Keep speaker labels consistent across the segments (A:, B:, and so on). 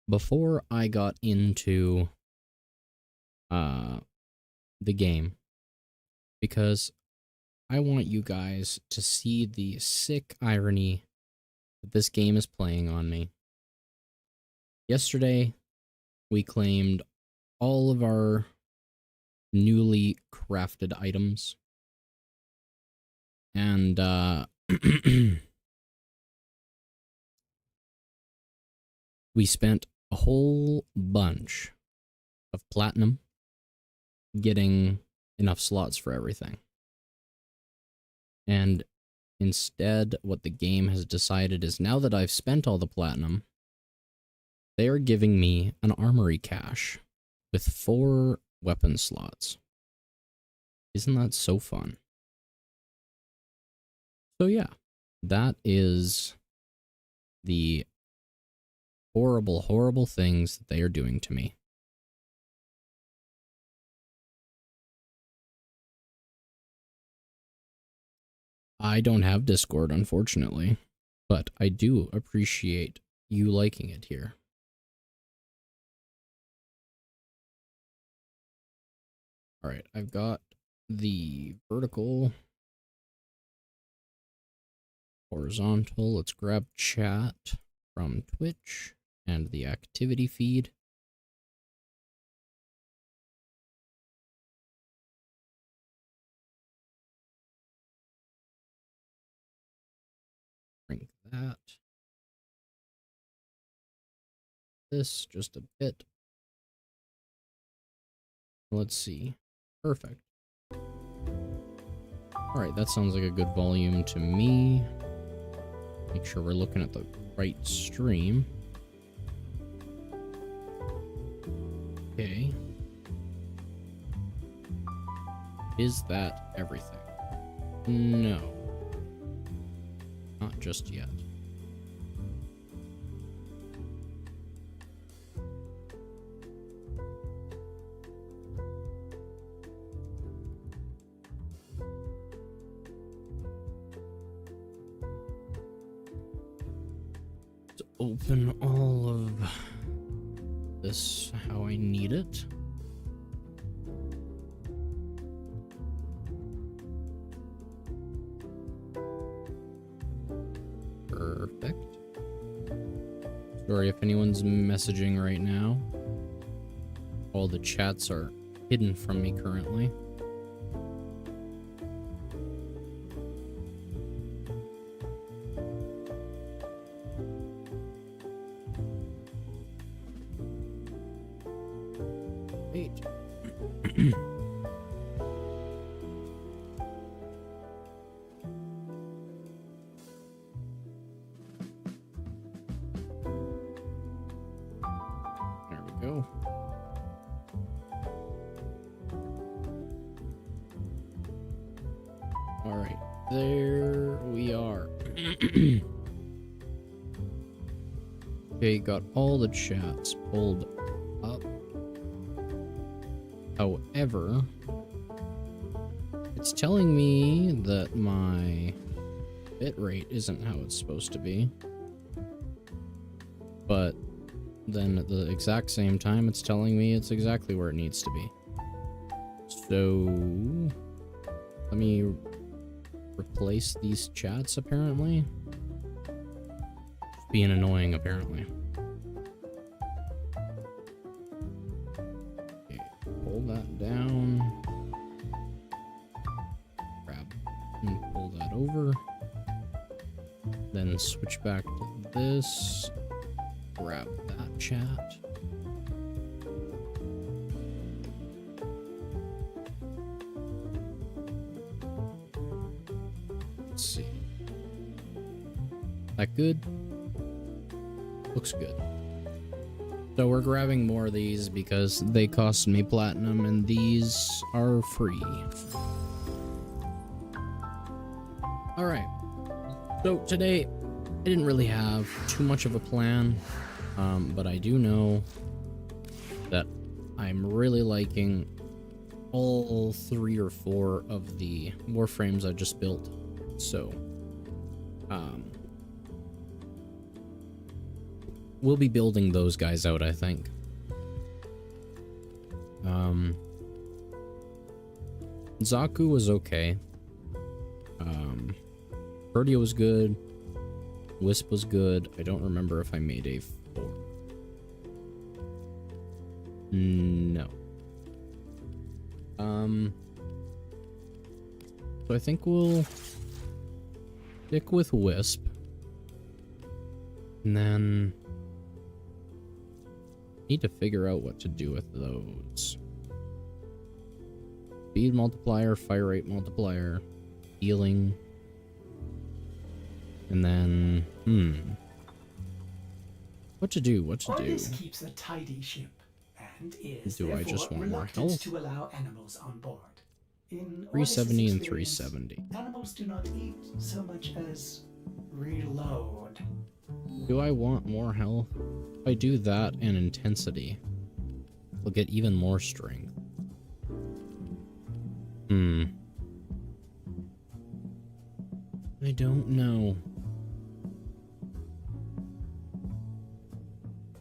A: Before I got into the game, because I want you guys to see the sick irony that this game is playing on me. Yesterday, we claimed all of our newly crafted items, and we spent a whole bunch of platinum getting enough slots for everything. And instead, what the game has decided is, now that I've spent all the platinum, they are giving me an armory cache with 4 weapon slots. Isn't that so fun? So yeah, that is the horrible, horrible things that they are doing to me. I don't have Discord, unfortunately, but I do appreciate you liking it here. Alright, I've got the vertical, horizontal. Let's grab chat from Twitch and the activity feed. Bring that. This just a bit. Let's see. Perfect. Alright, that sounds like a good volume to me. Make sure we're looking at the right stream. Okay. Is that everything? No. Not just yet. To open all of this how I need it. Perfect. Sorry if anyone's messaging right now. All the chats are hidden from me currently. Alright, there we are. Okay, got all the chats pulled up. However, it's telling me that my bitrate isn't how it's supposed to be. But then at the exact same time, it's telling me it's exactly where it needs to be. So let me replace these chats, apparently. Just being annoying, apparently. Okay, pull that down. Grab and pull that over. Then switch back to this. Grab that chat. Let's see. That good? Looks good. So we're grabbing more of these because they cost me platinum and these are free. Alright. So today, I didn't really have too much of a plan, but I do know that I'm really liking all 3 or 4 of the Warframes I just built. So, we'll be building those guys out, I think. Xaku was okay. Perdia was good. Wisp was good. I don't remember if I made a 4. No. So I think we'll stick with Wisp. And then need to figure out what to do with those. Speed multiplier, fire rate multiplier, healing. And then, what to do?
B: Ordis keeps a tidy ship, and is
A: do I just want more
B: reluctant
A: health?
B: to allow animals on board. In
A: 370 and
B: Ordis's
A: 370.
B: animals do not eat so much as reload.
A: Do I want more health? If I do that and intensity, we'll get even more strength. I don't know.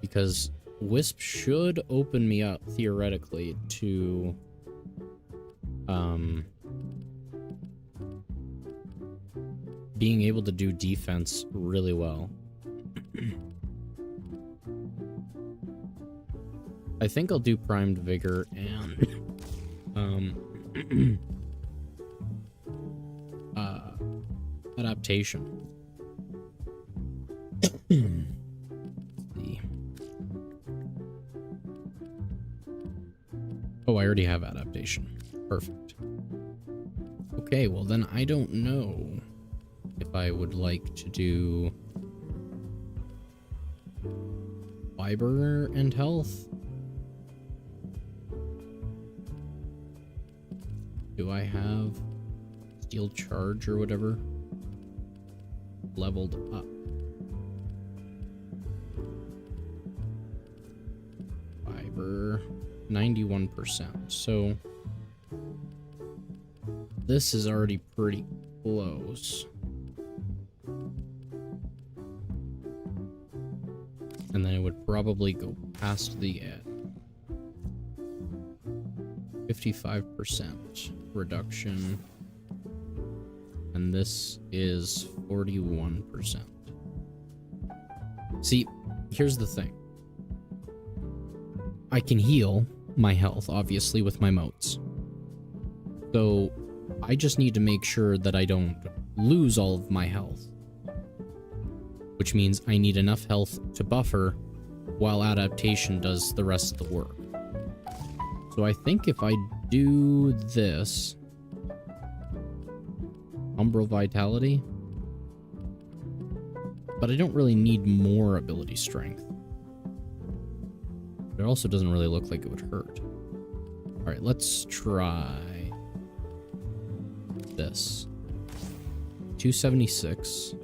A: Because Wisp should open me up, theoretically, to being able to do defense really well. I think I'll do Primed Vigor and Adaptation. Oh, I already have Adaptation. Perfect. Okay, well then I don't know if I would like to do Fiber and Health. Do I have Steel Charge or whatever leveled up? Fiber, 91%. So this is already pretty close. And then it would probably go past the edge. 55% reduction. And this is 41%. See, here's the thing. I can heal my health, obviously, with my motes. So I just need to make sure that I don't lose all of my health. Which means I need enough health to buffer while Adaptation does the rest of the work. So I think if I do this, Umbral Vitality, but I don't really need more ability strength. It also doesn't really look like it would hurt. Alright, let's try this. 276.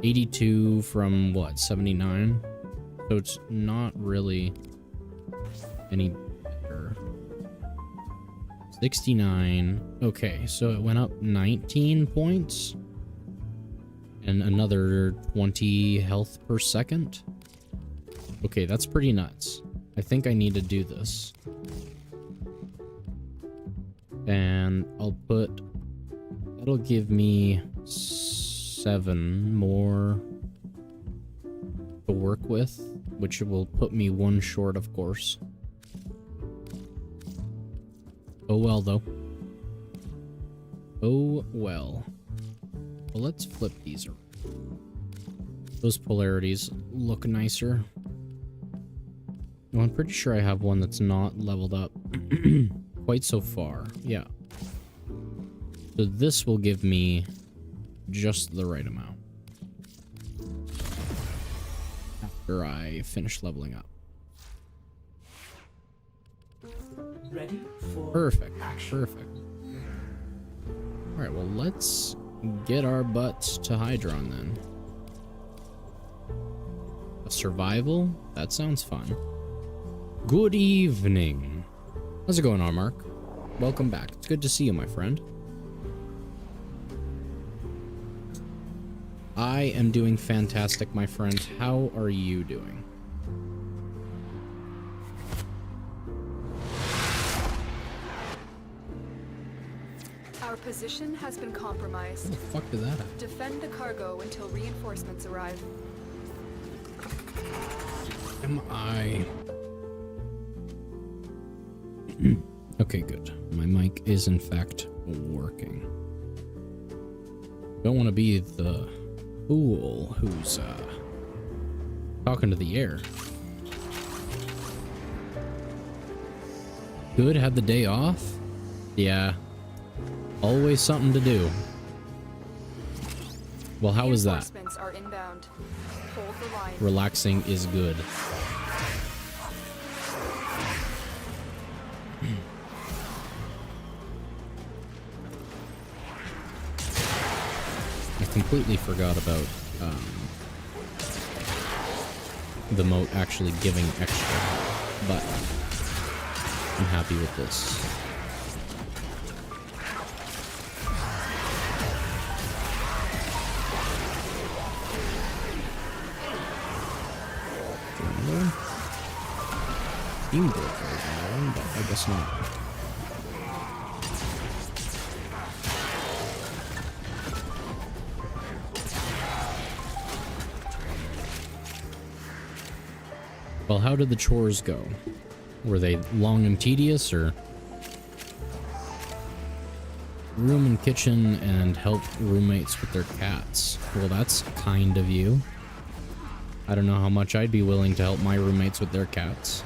A: 82 from what, 79? So it's not really any better. 69. Okay, so it went up 19 points. And another 20 health per second. Okay, that's pretty nuts. I think I need to do this. And I'll put... that'll give me 7 more to work with, which will put me 1 short, of course. Oh well, though. Oh well. Well, let's flip these around. Those polarities look nicer. No, I'm pretty sure I have one that's not leveled up quite so far. Yeah. So this will give me just the right amount after I finish leveling up.
B: Ready for
A: Perfect.
B: action.
A: Perfect. Alright, well, let's get our butts to Hydron then. A survival? That sounds fun. Good evening. How's it going, Armark? Welcome back. It's good to see you, my friend. I am doing fantastic, my friend. How are you doing?
C: Our position has been compromised.
A: What the fuck did that happen?
C: Defend the cargo until reinforcements arrive.
A: Am I? Okay, good. My mic is in fact working. Don't want to be the fool who's talking to the air. Good, had the day off? Yeah. Always something to do. Well, how was that?
C: Reinforcements are inbound. Hold the line.
A: Relaxing is good. I completely forgot about the moat actually giving extra, but I'm happy with this. Team broke right now, but I guess not. Well, how did the chores go? Were they long and tedious, or room and kitchen and help roommates with their cats? Well, that's kind of you. I don't know how much I'd be willing to help my roommates with their cats.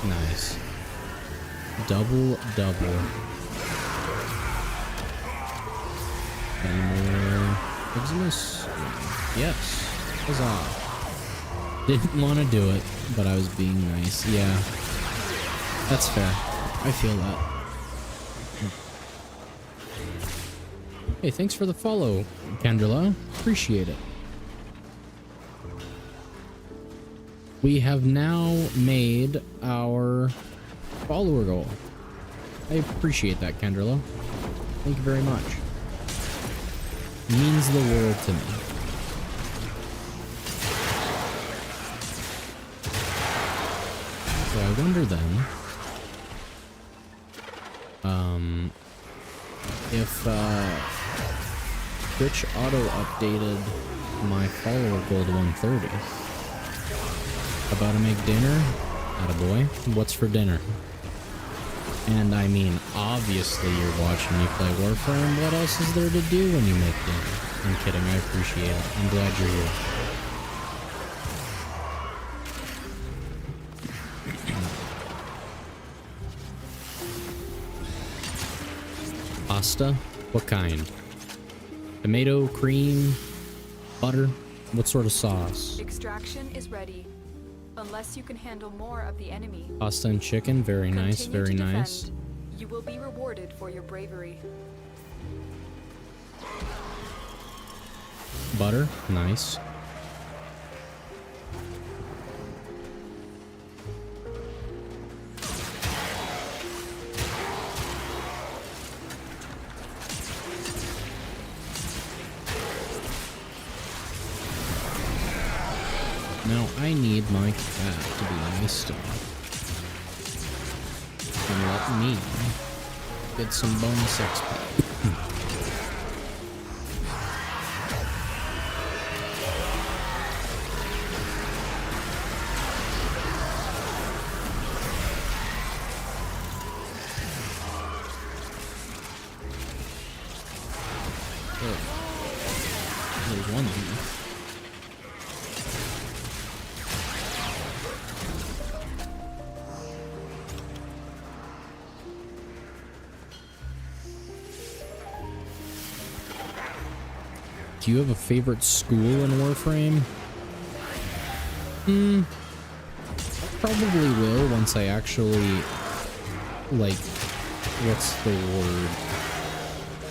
A: Nice. Double. Any more Eximus? Yes. Huzzah. Didn't want to do it, but I was being nice. Yeah. That's fair. I feel that. Hey, thanks for the follow, Candela. Appreciate it. We have now made our follower goal. I appreciate that, Kendrilla. Thank you very much. It means the world to me. So I wonder then, if Twitch auto-updated my follower goal to 130. About to make dinner? Attaboy. What's for dinner? And I mean, obviously you're watching me play Warframe. What else is there to do when you make dinner? I'm kidding, I appreciate it. I'm glad you're here. Pasta? What kind? Tomato, cream, butter? What sort of sauce?
C: Extraction is ready. Unless you can handle more of the enemy.
A: Pasta and chicken, very nice, very nice.
C: You will be rewarded for your bravery.
A: Butter, nice. Now I need my cat to be nice to me. And let me get some bonus XP. There's one here. Do you have a favorite school in Warframe? I probably will once I actually, like, what's the word?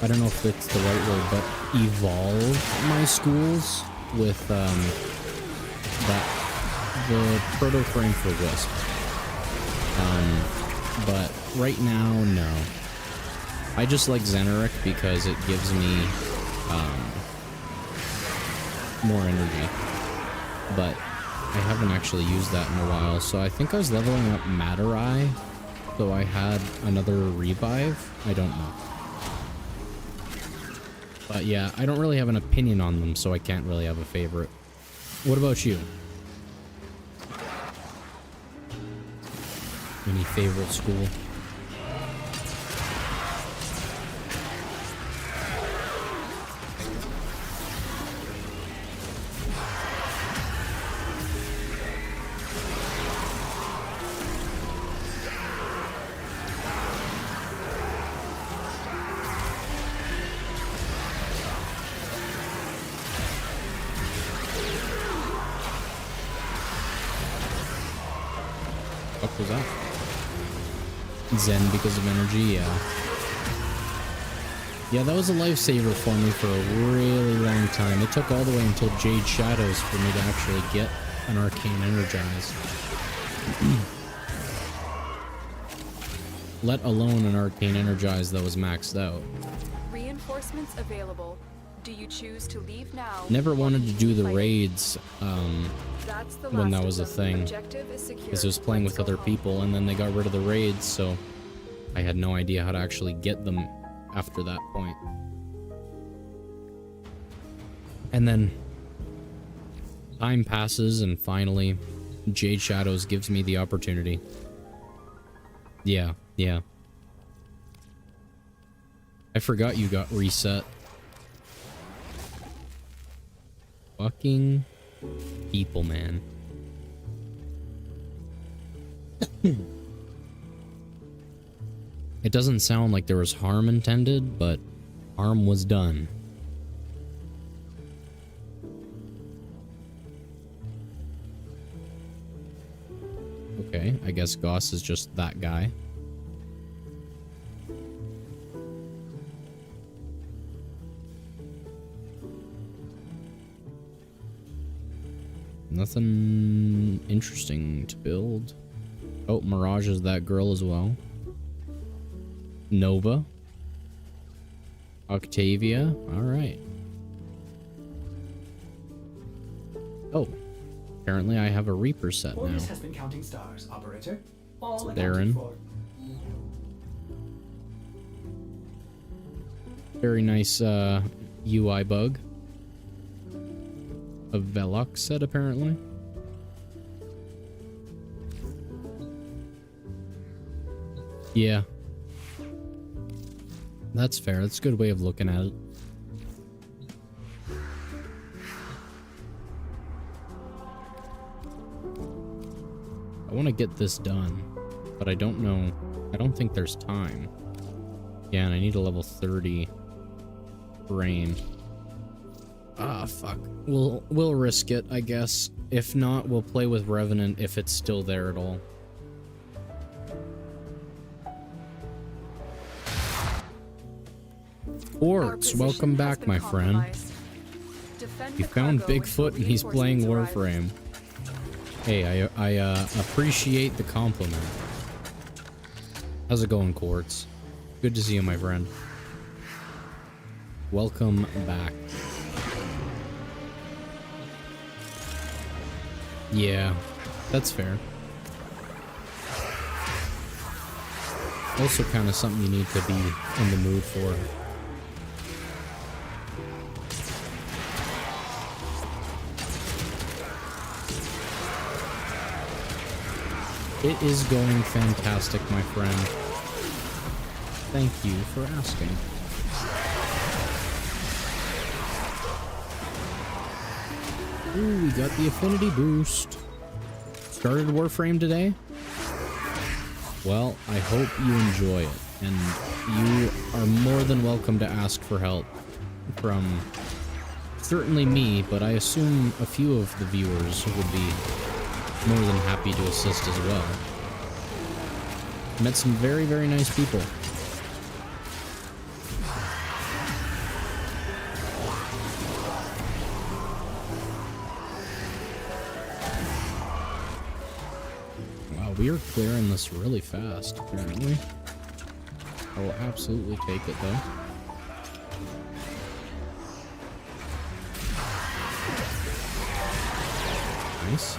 A: I don't know if it's the right word, but evolve my schools with the proto frame for Wisp. But right now, no. I just like Xeneric because it gives me more energy. But I haven't actually used that in a while, so I think I was leveling up Majora, so I had another revive. I don't know. But yeah, I don't really have an opinion on them, so I can't really have a favorite. What about you? Any favorite school? What was that? Zen because of energy, yeah. Yeah, that was a lifesaver for me for a really long time. It took all the way until Jade Shadows for me to actually get an Arcane Energize. Let alone an Arcane Energize that was maxed out.
C: Reinforcements available. Do you choose to leave now?
A: Never wanted to do the raids
C: That's the
A: when
C: last
A: that
C: of
A: was a
C: them.
A: thing.
C: Objective is secure.
A: Because I was playing with
C: Let's go
A: other
C: home.
A: people, and then they got rid of the raids, so I had no idea how to actually get them after that point. And then time passes, and finally Jade Shadows gives me the opportunity. Yeah. I forgot you got reset. Fucking people, man. It doesn't sound like there was harm intended, but harm was done. Okay, I guess Goss is just that guy. Nothing interesting to build. Oh, Mirage is that girl as well. Nova. Octavia. Alright. Oh. Apparently I have a Reaper set now.
B: Orders has been counting stars, operator. All
A: So
B: accounted
A: Darren.
B: for.
A: Very nice UI bug. A Velox set apparently. Yeah. That's fair. That's a good way of looking at it. I want to get this done, but I don't know. I don't think there's time. Yeah, and I need a level 30 brain. Ah, fuck. We'll risk it, I guess. If not, we'll play with Revenant if it's still there at all. Quartz, welcome back, my friend. You found Bigfoot and he's playing Warframe. Hey, I appreciate the compliment. How's it going, Quartz? Good to see you, my friend. Welcome back. Yeah, that's fair. Also kind of something you need to be in the mood for. It is going fantastic, my friend. Thank you for asking. Ooh, we got the affinity boost. Started Warframe today? Well, I hope you enjoy it, and you are more than welcome to ask for help from certainly me, but I assume a few of the viewers would be more than happy to assist as well. Met some very, very nice people. we are clearing this really fast, apparently. I will absolutely take it, though. Nice.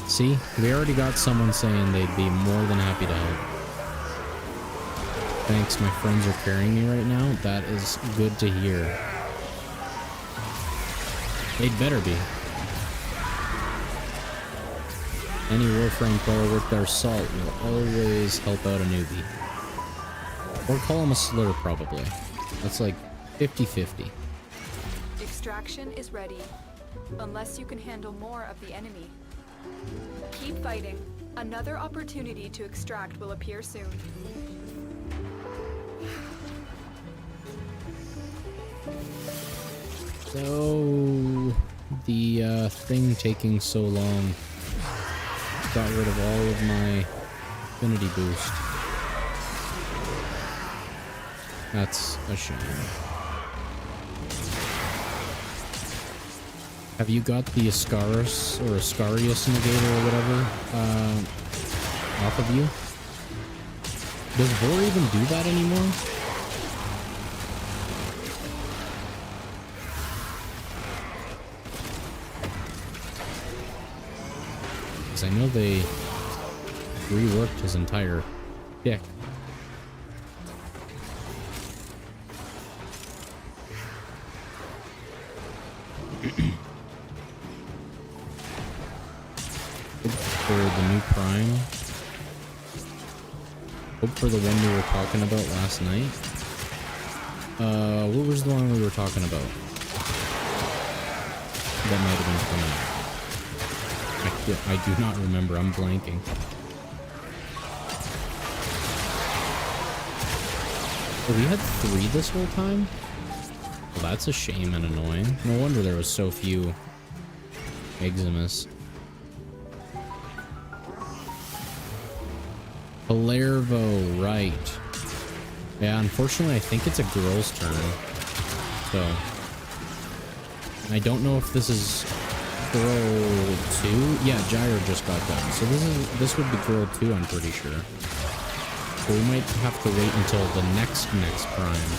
A: See, we already got someone saying they'd be more than happy to help. Thanks, my friends are carrying me right now. That is good to hear. They'd better be. Any Warframe player worth their salt will always help out a newbie. Or call him a slur, probably. That's like 50-50.
C: Extraction is ready, unless you can handle more of the enemy. Keep fighting. Another opportunity to extract will appear soon.
A: So, the thing taking so long got rid of all of my affinity boost. That's a shame. Have you got the Ascaris or Ascarius negator or whatever off of you? Does Vor even do that anymore? Because I know they reworked his entire deck. For the new Prime. Hope for the one we were talking about last night. What was the one we were talking about? That might have been coming. I do not remember. I'm blanking. Oh, we had 3 this whole time? Well, that's a shame and annoying. No wonder there was so few Eximus. Palervo, right. Yeah, unfortunately, I think it's a girl's turn. So, I don't know if this is girl 2. Yeah, Gyro just got done. So this would be girl 2, I'm pretty sure. So we might have to wait until the next prime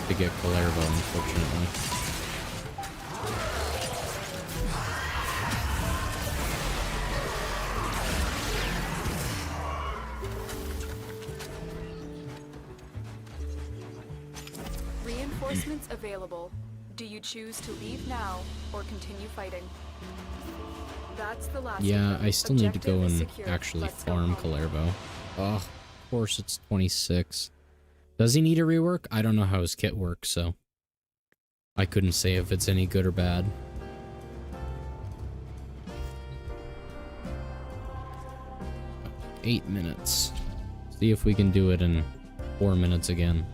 A: to get Palervo, unfortunately.
C: Reinforcements available. Do you choose to leave now or continue fighting? That's the last.
A: Yeah, I still need to go and
C: secure.
A: actually
C: Let's go
A: farm
C: home.
A: Palervo. Oh, of course it's 26. Does he need a rework? I don't know how his kit works, so I couldn't say if it's any good or bad. About 8 minutes. See if we can do it in 4 minutes again.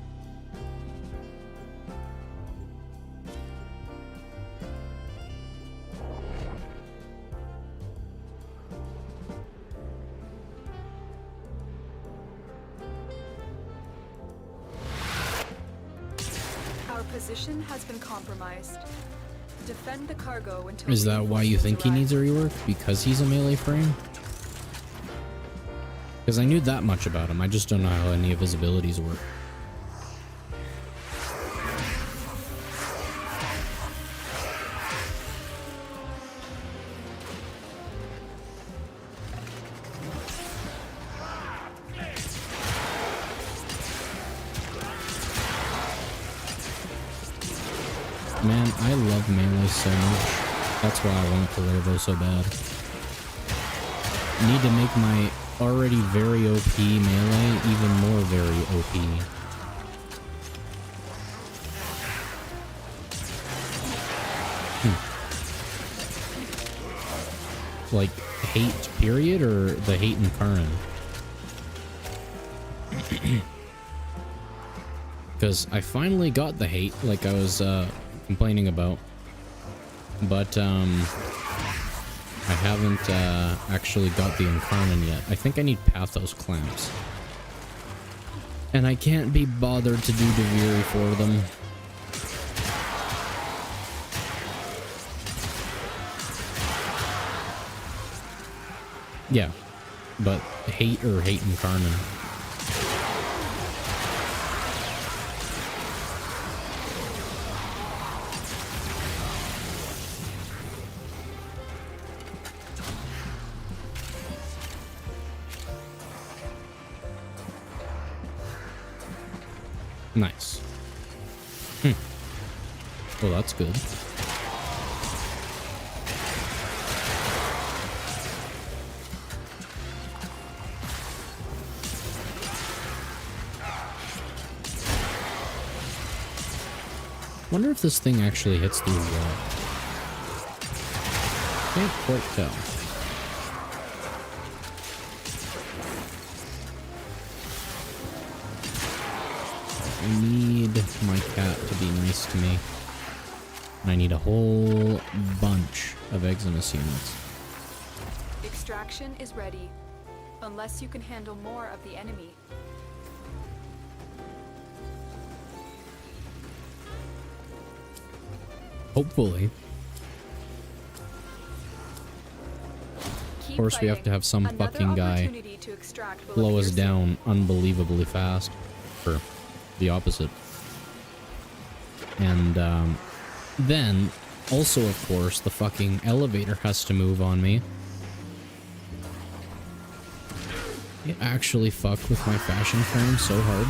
C: Position has been compromised. Defend the cargo until.
A: Is that why you think he needs a rework? Because he's a melee frame? Because I knew that much about him. I just don't know how any of his abilities work. Man, I love melee so much. That's why I want Palervo so bad. I need to make my already very OP melee even more very OP. Like, hate period, or the hate in Karin? Because I finally got the hate, like I was, complaining about, but I haven't actually got the Incarnon yet. I think I need Pathos clamps, and I can't be bothered to do Deviri for them. Yeah, but hate or hate incarnate. Nice. Well, that's good. Wonder if this thing actually hits through the wall. Can't quite tell. I need my cat to be nice to me. And I need a whole bunch of Exodus units.
C: Extraction is ready, unless you can handle more of the enemy.
A: Hopefully. Of course, we have to have some fucking guy blow us down unbelievably fast. Or the opposite. And, then, also, of course, the fucking elevator has to move on me. You actually fuck with my fashion frame so hard.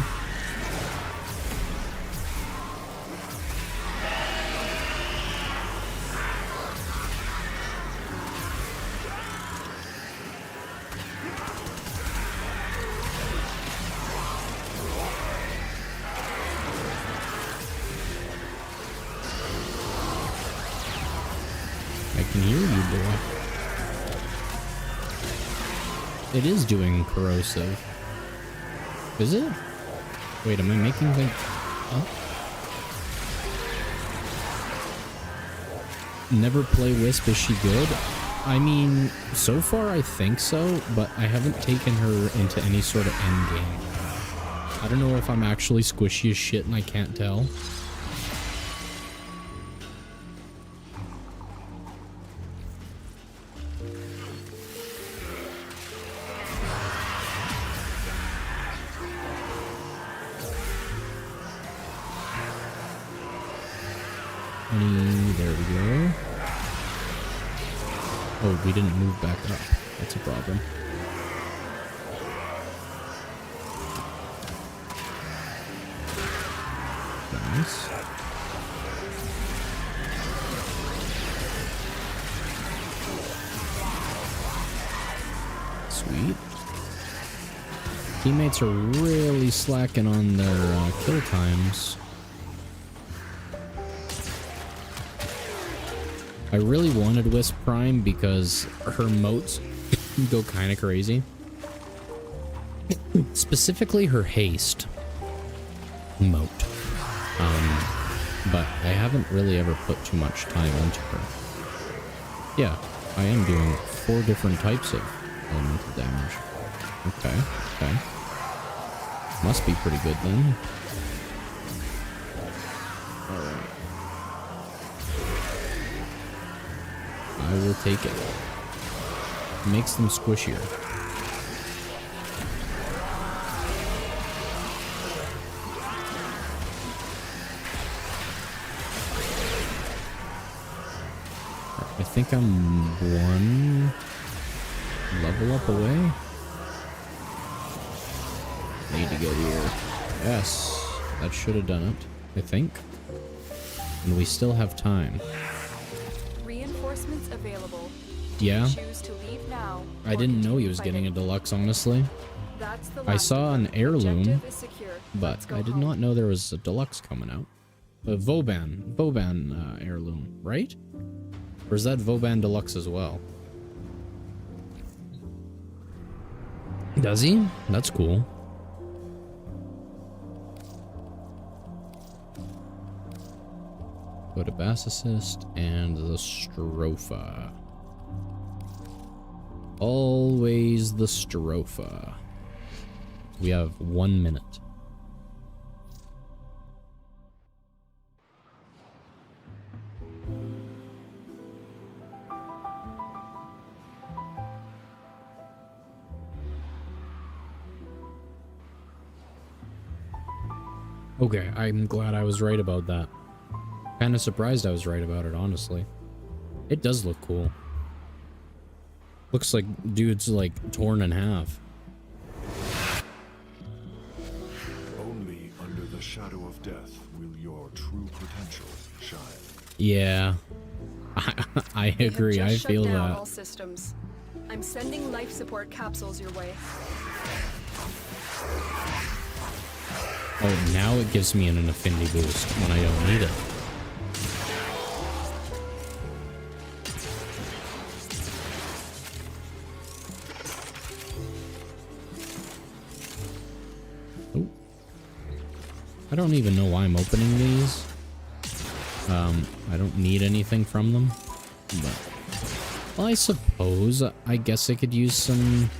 A: It is doing corrosive. Is it? Wait, am I making things up? Never play Wisp, is she good? I mean, so far I think so, but I haven't taken her into any sort of end game. I don't know if I'm actually squishy as shit and I can't tell. There we go. Oh, we didn't move back up. That's a problem. Nice. Sweet. Teammates are really slacking on their kill times. I really wanted Wisp Prime because her motes go kind of crazy. Specifically her haste mote. But I haven't really ever put too much time into her. Yeah, I am doing 4 different types of elemental damage. Okay, okay. Must be pretty good then. Alright. I will take it. Makes them squishier. I think I'm 1 level up away. Need to get here. Yes, that should have done it, I think. And we still have time.
C: Reinforcements available.
A: Yeah.
C: Choose to leave now.
A: I didn't know he was getting a deluxe, honestly.
C: That's the
A: I saw an heirloom,
C: secure.
A: but I did not know there was a deluxe coming out. A Vauban heirloom, right? Or is that Vauban deluxe as well? Does he? That's cool. Go to Bass Assist and the Stropha. Always the Stropha. We have 1 minute. Okay, I'm glad I was right about that. Kind of surprised I was right about it, honestly. It does look cool. Looks like dude's like torn in half.
D: Only under the shadow of death will your true potential shine.
A: Yeah, I agree. I feel
C: shut down
A: that.
C: all systems. I'm sending life support capsules your way.
A: Oh, now it gives me an affinity boost when I don't need it. Oh. I don't even know why I'm opening these. I don't need anything from them. But, well, I suppose, I guess I could use some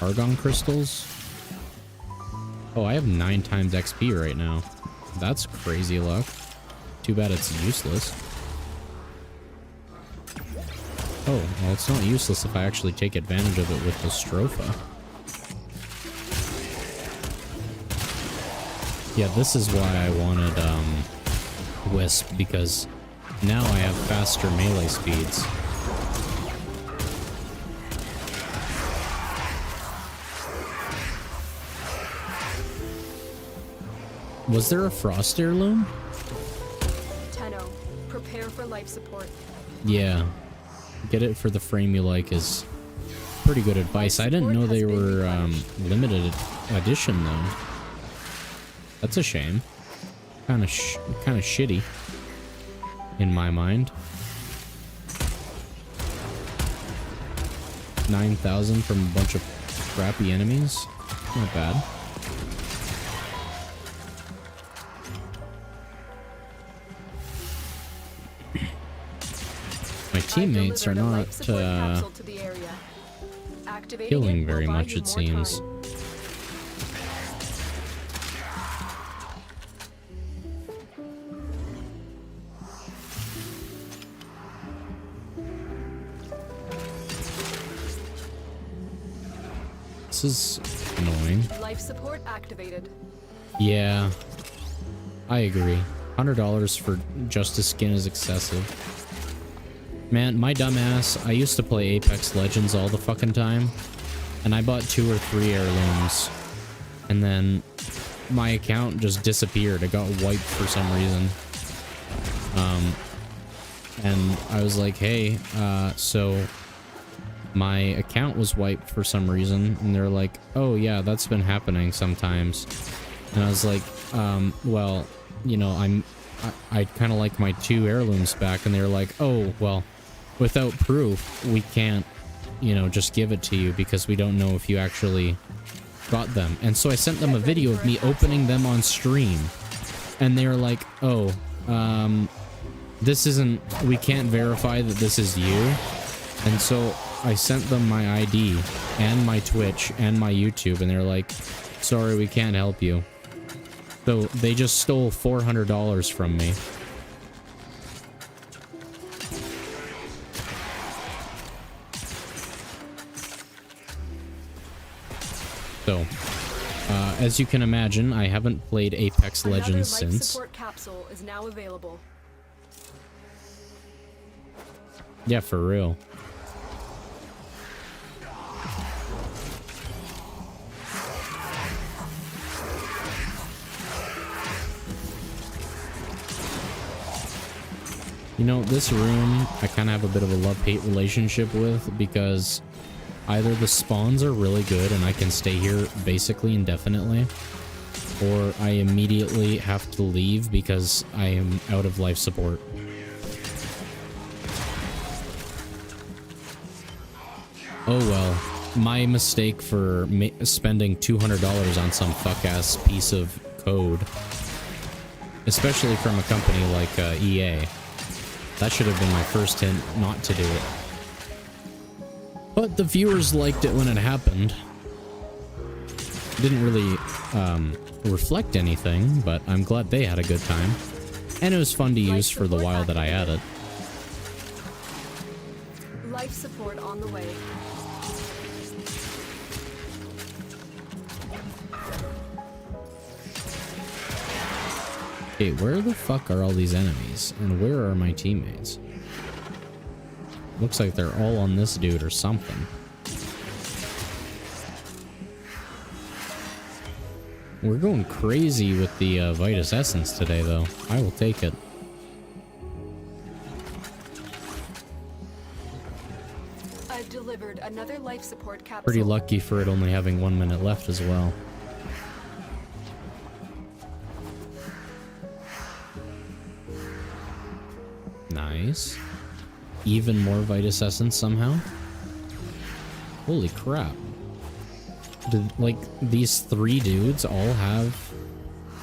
A: argon crystals. Oh, I have 9 times XP right now. That's crazy luck. Too bad it's useless. Oh, well, it's not useless if I actually take advantage of it with the Stropha. Yeah, this is why I wanted, Wisp, because now I have faster melee speeds. Was there a frost heirloom?
C: Tenno, prepare for life support.
A: Yeah. Get it for the frame you like is pretty good advice. I didn't know they were limited edition though. That's a shame. Kind of shitty in my mind. 9,000 from a bunch of crappy enemies. Not bad. My teammates are not killing very much, it seems. This is annoying.
C: Life support activated.
A: Yeah, I agree. $100 for just a skin is excessive. Man, my dumbass, I used to play Apex Legends all the fucking time, and I bought 2 or 3 heirlooms, and then my account just disappeared. It got wiped for some reason. And I was like, hey, so my account was wiped for some reason, and they're like, oh yeah, that's been happening sometimes. And I was like, well, you know, I'd kind of like my 2 heirlooms back, and they're like, oh, well, without proof, we can't, you know, just give it to you because we don't know if you actually got them. And so I sent them a video of me opening them on stream, and they were like, oh, this isn't, we can't verify that this is you. And so I sent them my ID and my Twitch and my YouTube, and they're like, sorry, we can't help you. So they just stole $400 from me. So, as you can imagine, I haven't played Apex Legends since.
C: Life support capsule is now available.
A: Yeah, for real. You know, this room, I kind of have a bit of a love-hate relationship with, because either the spawns are really good and I can stay here basically indefinitely, or I immediately have to leave because I am out of life support. Oh well, my mistake for spending $200 on some fuck-ass piece of code, especially from a company like EA. That should have been my first hint not to do it. But the viewers liked it when it happened. It didn't really reflect anything, but I'm glad they had a good time. And it was fun to use for the while that I had it.
C: Life support on the way.
A: Okay, where the fuck are all these enemies? And where are my teammates? Looks like they're all on this dude or something. We're going crazy with the Vitus Essence today, though. I will take it.
C: I've delivered another life support capsule.
A: Pretty lucky for it only having 1 minute left as well. Nice. Even more Vitus Essence somehow. Holy crap. Did, like, these 3 dudes all have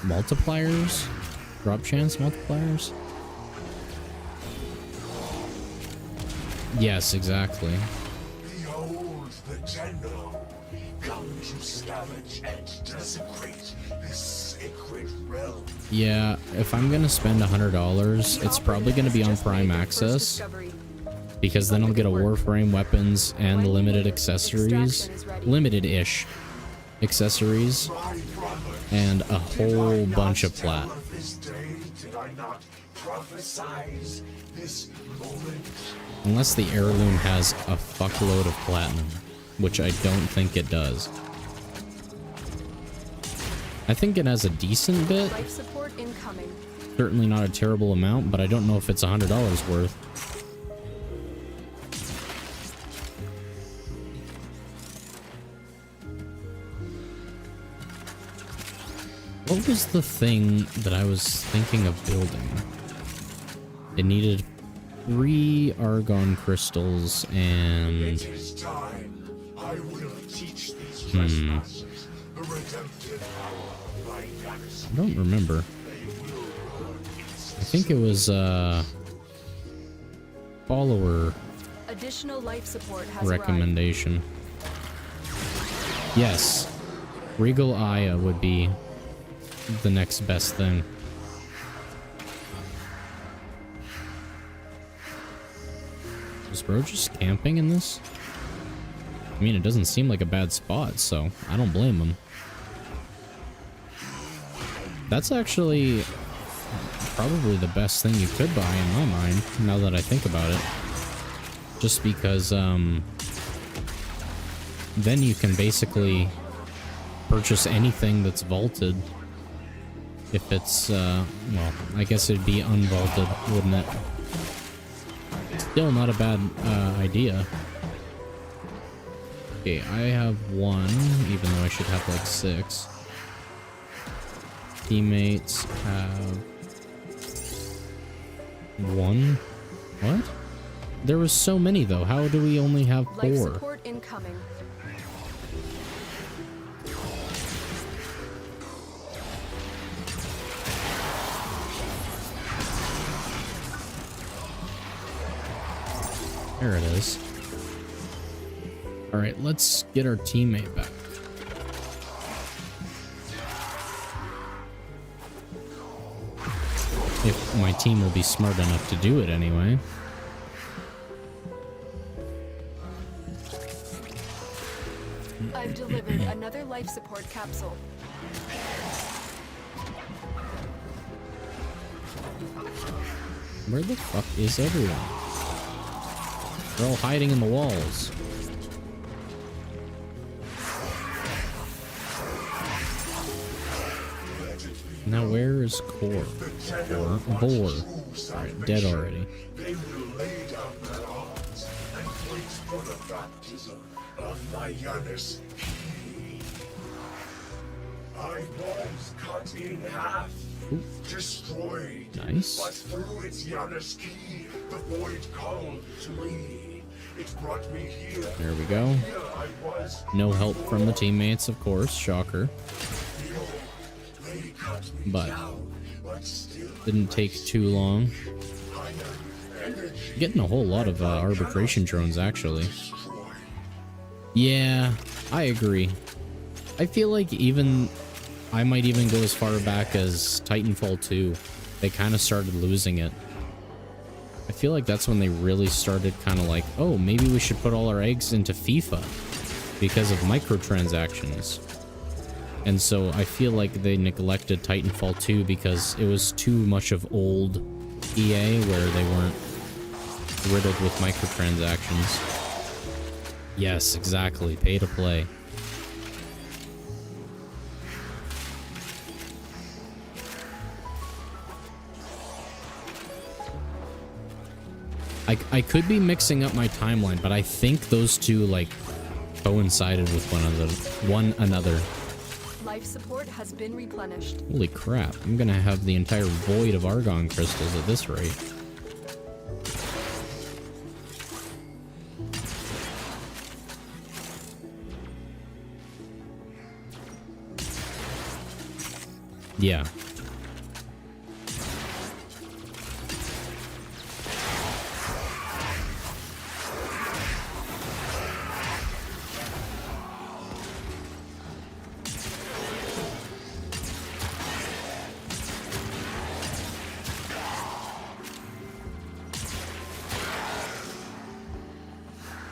A: multipliers? Drop chance multipliers? Yes, exactly.
D: Behold the general. Come to scavenge and desecrate this sacred realm.
A: Yeah, if I'm gonna spend $100, it's probably gonna be on Prime Access, because then I'll get a Warframe weapons and limited accessories, limited-ish accessories, and a whole bunch of plat. Unless the heirloom has a fuckload of platinum, which I don't think it does. I think it has a decent bit.
C: Life support incoming.
A: Certainly not a terrible amount, but I don't know if it's $100 worth. What was the thing that I was thinking of building? It needed 3 Argon crystals and...
D: It is time. I will teach these trespassers the redemptive power of my garrison.
A: I don't remember. I think it was follower
C: Additional life support has
A: recommendation. Yes. Regal Aya would be the next best thing. Is bro just camping in this? I mean, it doesn't seem like a bad spot, so I don't blame him. That's actually probably the best thing you could buy in my mind, now that I think about it. Just because, then you can basically purchase anything that's vaulted. If it's, well, I guess it'd be unvaulted, wouldn't it? Still not a bad idea. Okay, I have 1, even though I should have like 6. Teammates have 1. What? There was so many though. How do we only have 4?
C: Life support incoming.
A: There it is. Alright, let's get our teammate back. If my team will be smart enough to do it anyway.
C: I've delivered another life support capsule.
A: Where the fuck is everyone? They're all hiding in the walls. Now where is Core? Or Vor? Alright, dead already.
D: They will lay down their arms and wait for the baptism of my Janus key. I was cut in half, destroyed.
A: Nice.
D: But through its Janus key, the void called to me. It brought me here.
A: There we go.
D: Here I was.
A: No help from the teammates, of course. Shocker.
D: They cut me
A: But
D: down, but still
A: didn't take too long.
D: I am energy.
A: Getting a whole lot of arbitration drones, actually. Yeah, I agree. I feel like I might even go as far back as Titanfall 2. They kind of started losing it. I feel like that's when they really started kind of like, oh, maybe we should put all our eggs into FIFA because of microtransactions. And so I feel like they neglected Titanfall 2 because it was too much of old EA where they weren't riddled with microtransactions. Yes, exactly. Pay to play. I could be mixing up my timeline, but I think those two like coincided with one another.
C: Life support has been replenished.
A: Holy crap, I'm gonna have the entire void of Argon crystals at this rate. Yeah.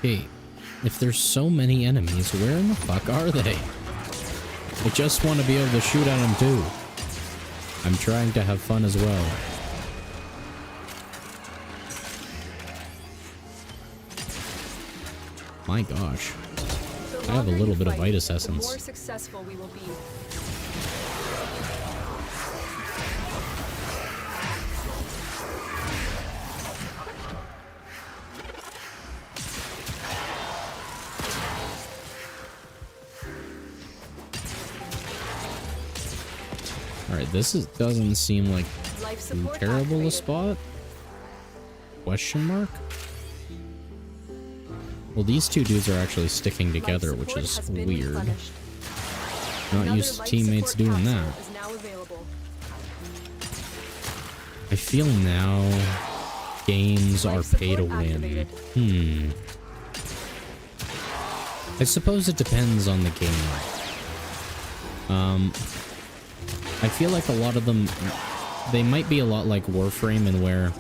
A: Hey, if there's so many enemies, where in the fuck are they? I just want to be able to shoot at them too. I'm trying to have fun as well. My gosh. I have a little bit of Vitus Essence.
C: The more successful we will be.
A: Alright, doesn't seem like too terrible a spot? Question mark? Well, these two dudes are actually sticking together, which is weird. Not used to teammates doing that. I feel now games are pay to win. I suppose it depends on the game. I feel like a lot of them, they might be a lot like Warframe in where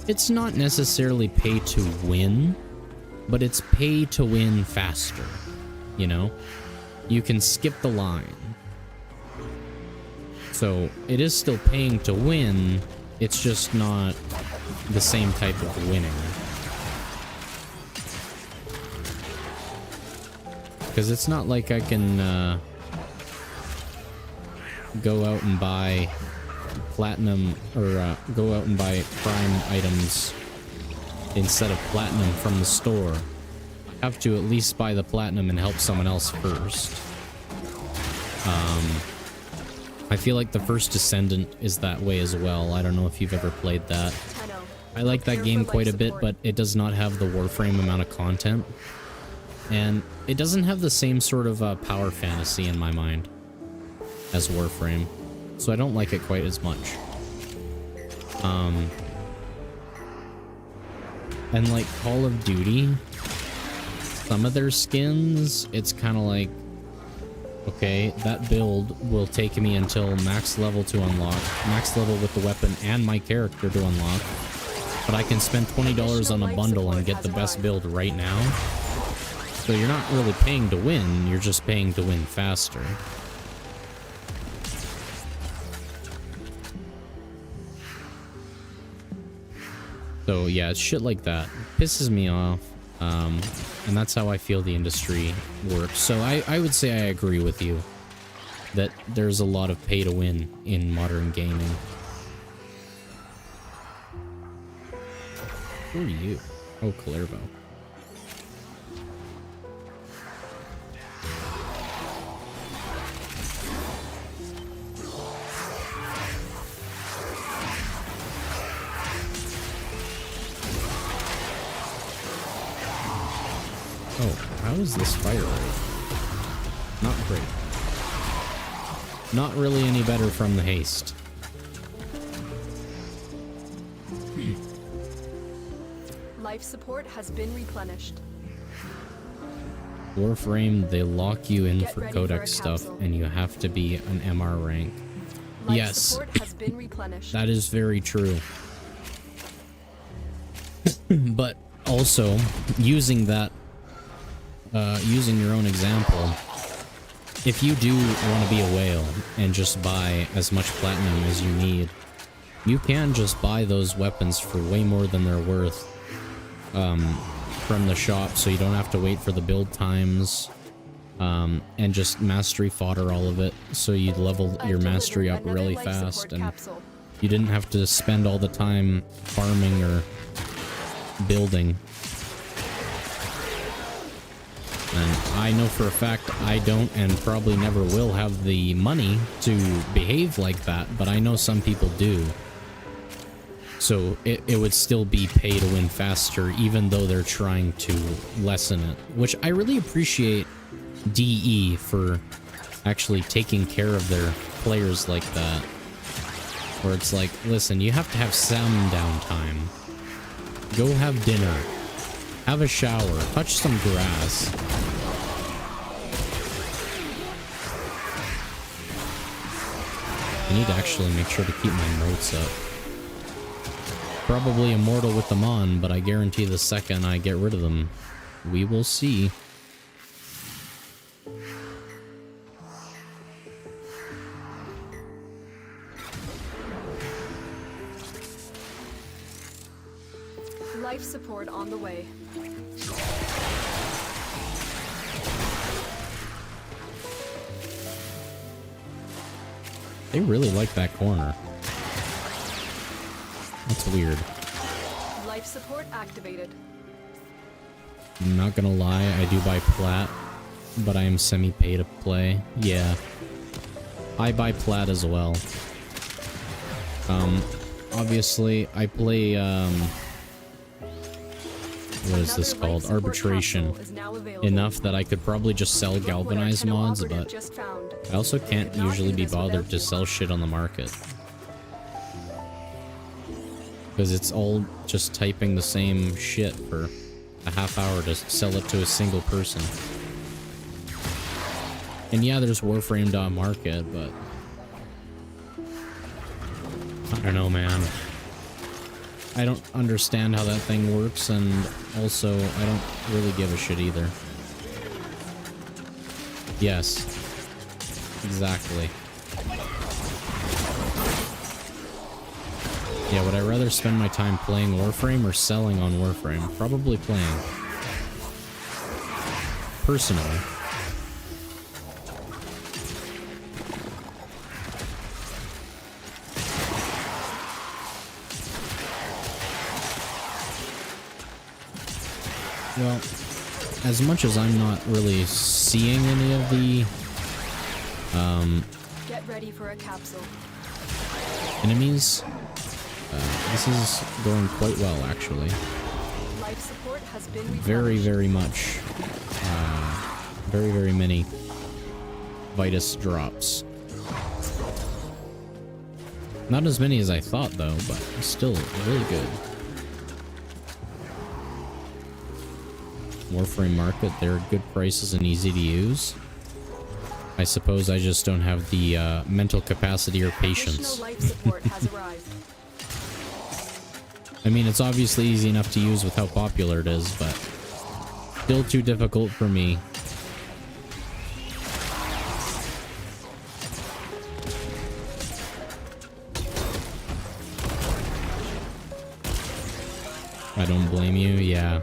A: it's not necessarily pay to win, but it's pay to win faster, you know? You can skip the line. So it is still paying to win, it's just not the same type of winning. Because it's not like I can go out and buy platinum or go out and buy prime items instead of platinum from the store. I have to at least buy the platinum and help someone else first. I feel like the first Descendant is that way as well. I don't know if you've ever played that. I like that game quite a bit, but it does not have the Warframe amount of content. And it doesn't have the same sort of power fantasy in my mind as Warframe, so I don't like it quite as much. And like Call of Duty, some of their skins, it's kind of like, okay, that build will take me until max level to unlock, max level with the weapon and my character to unlock, but I can spend $20 on a bundle and get the best build right now. So you're not really paying to win, you're just paying to win faster. So yeah, it's shit like that. It pisses me off. And that's how I feel the industry works. So I would say I agree with you that there's a lot of pay to win in modern gaming. Who are you? Oh, Clairvo. Oh, how is this fire rate? Not great. Not really any better from the haste.
C: Life support has been replenished.
A: Warframe, they lock you in for codex stuff, and you have to be an MR rank.
C: Life
A: yes,
C: support has been replenished.
A: That is very true. But also, using that, using your own example, if you do want to be a whale and just buy as much platinum as you need, you can just buy those weapons for way more than they're worth from the shop, so you don't have to wait for the build times, and just mastery fodder all of it, so you level your mastery up really fast, and you didn't have to spend all the time farming or building. And I know for a fact I don't and probably never will have the money to behave like that, but I know some people do. So it would still be pay to win faster, even though they're trying to lessen it. Which I really appreciate DE for actually taking care of their players like that. Where it's like, listen, you have to have some downtime. Go have dinner. Have a shower. Touch some grass. I need to actually make sure to keep my notes up. Probably immortal with them on, but I guarantee the second I get rid of them, we will see.
C: Life support on the way.
A: They really like that corner. That's weird.
C: Life support activated.
A: I'm not gonna lie, I do buy plat, but I am semi-pay to play. Yeah. I buy plat as well. Obviously, I play, what is this called? Arbitration. Enough that I could probably just sell galvanized mods, but I also can't usually be bothered to sell shit on the market. Because it's all just typing the same shit for a half hour to sell it to a single person. And yeah, there's Warframe.market, but I don't know, man. I don't understand how that thing works, and also I don't really give a shit either. Yes. Exactly. Yeah, would I rather spend my time playing Warframe or selling on Warframe? Probably playing. Personally. Well, as much as I'm not really seeing any of the
C: Get ready for a capsule.
A: enemies, this is going quite well, actually.
C: Life support has been
A: Very, very much. Very, very many Vitus drops. Not as many as I thought, though, but still really good. Warframe market, they're good prices and easy to use. I suppose I just don't have the mental capacity or patience.
C: Life support has arrived.
A: I mean, it's obviously easy enough to use with how popular it is, but still too difficult for me. I don't blame you, yeah.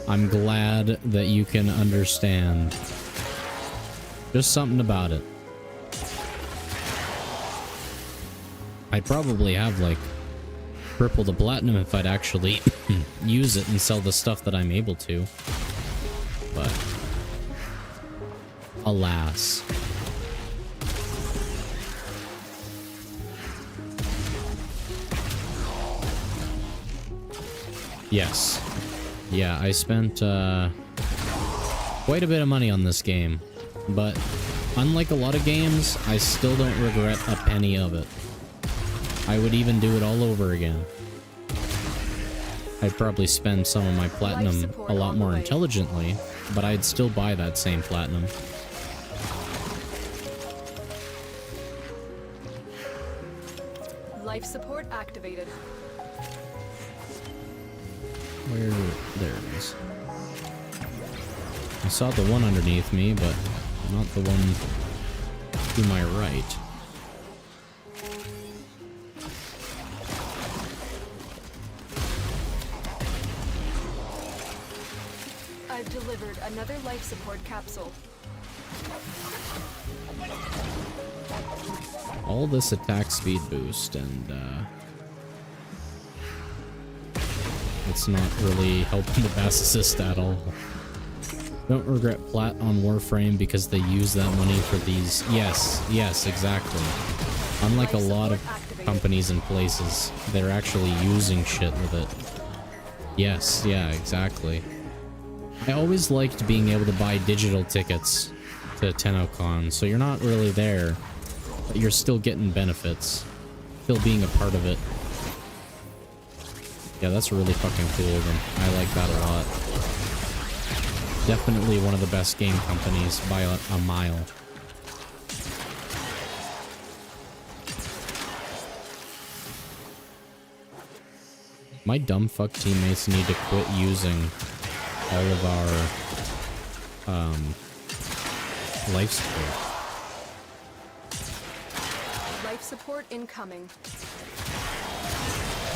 A: I'm glad that you can understand. Just something about it. I'd probably have, like, triple the platinum if I'd actually use it and sell the stuff that I'm able to. But alas. Yes. Yeah, I spent quite a bit of money on this game, but unlike a lot of games, I still don't regret a penny of it. I would even do it all over again. I'd probably spend some of my platinum a lot more intelligently, but I'd still buy that same platinum.
C: Life support activated.
A: Where? There it is. I saw the one underneath me, but not the one to my right.
C: I've delivered another life support capsule.
A: All this attack speed boost, and it's not really helping the bass assist at all. Don't regret plat on Warframe because they use that money for these. Yes, exactly. Unlike a lot of companies and places, they're actually using shit with it. Yes, yeah, exactly. I always liked being able to buy digital tickets to TennoCon, so you're not really there, but you're still getting benefits, still being a part of it. Yeah, that's really fucking cool of them. I like that a lot. Definitely one of the best game companies by a mile. My dumb fuck teammates need to quit using all of our life support.
C: Life support incoming.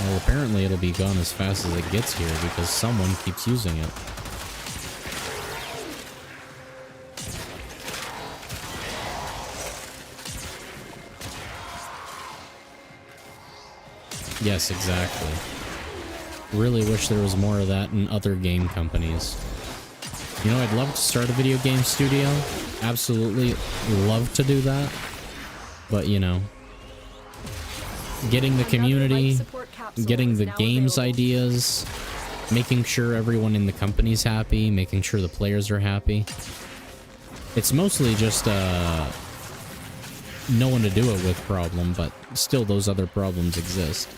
A: Well, apparently it'll be gone as fast as it gets here because someone keeps using it. Yes, exactly. Really wish there was more of that in other game companies. You know, I'd love to start a video game studio. Absolutely love to do that. But, you know, getting the community, getting the games ideas, making sure everyone in the company's happy, making sure the players are happy. It's mostly just no one to do it with problem, but still those other problems exist.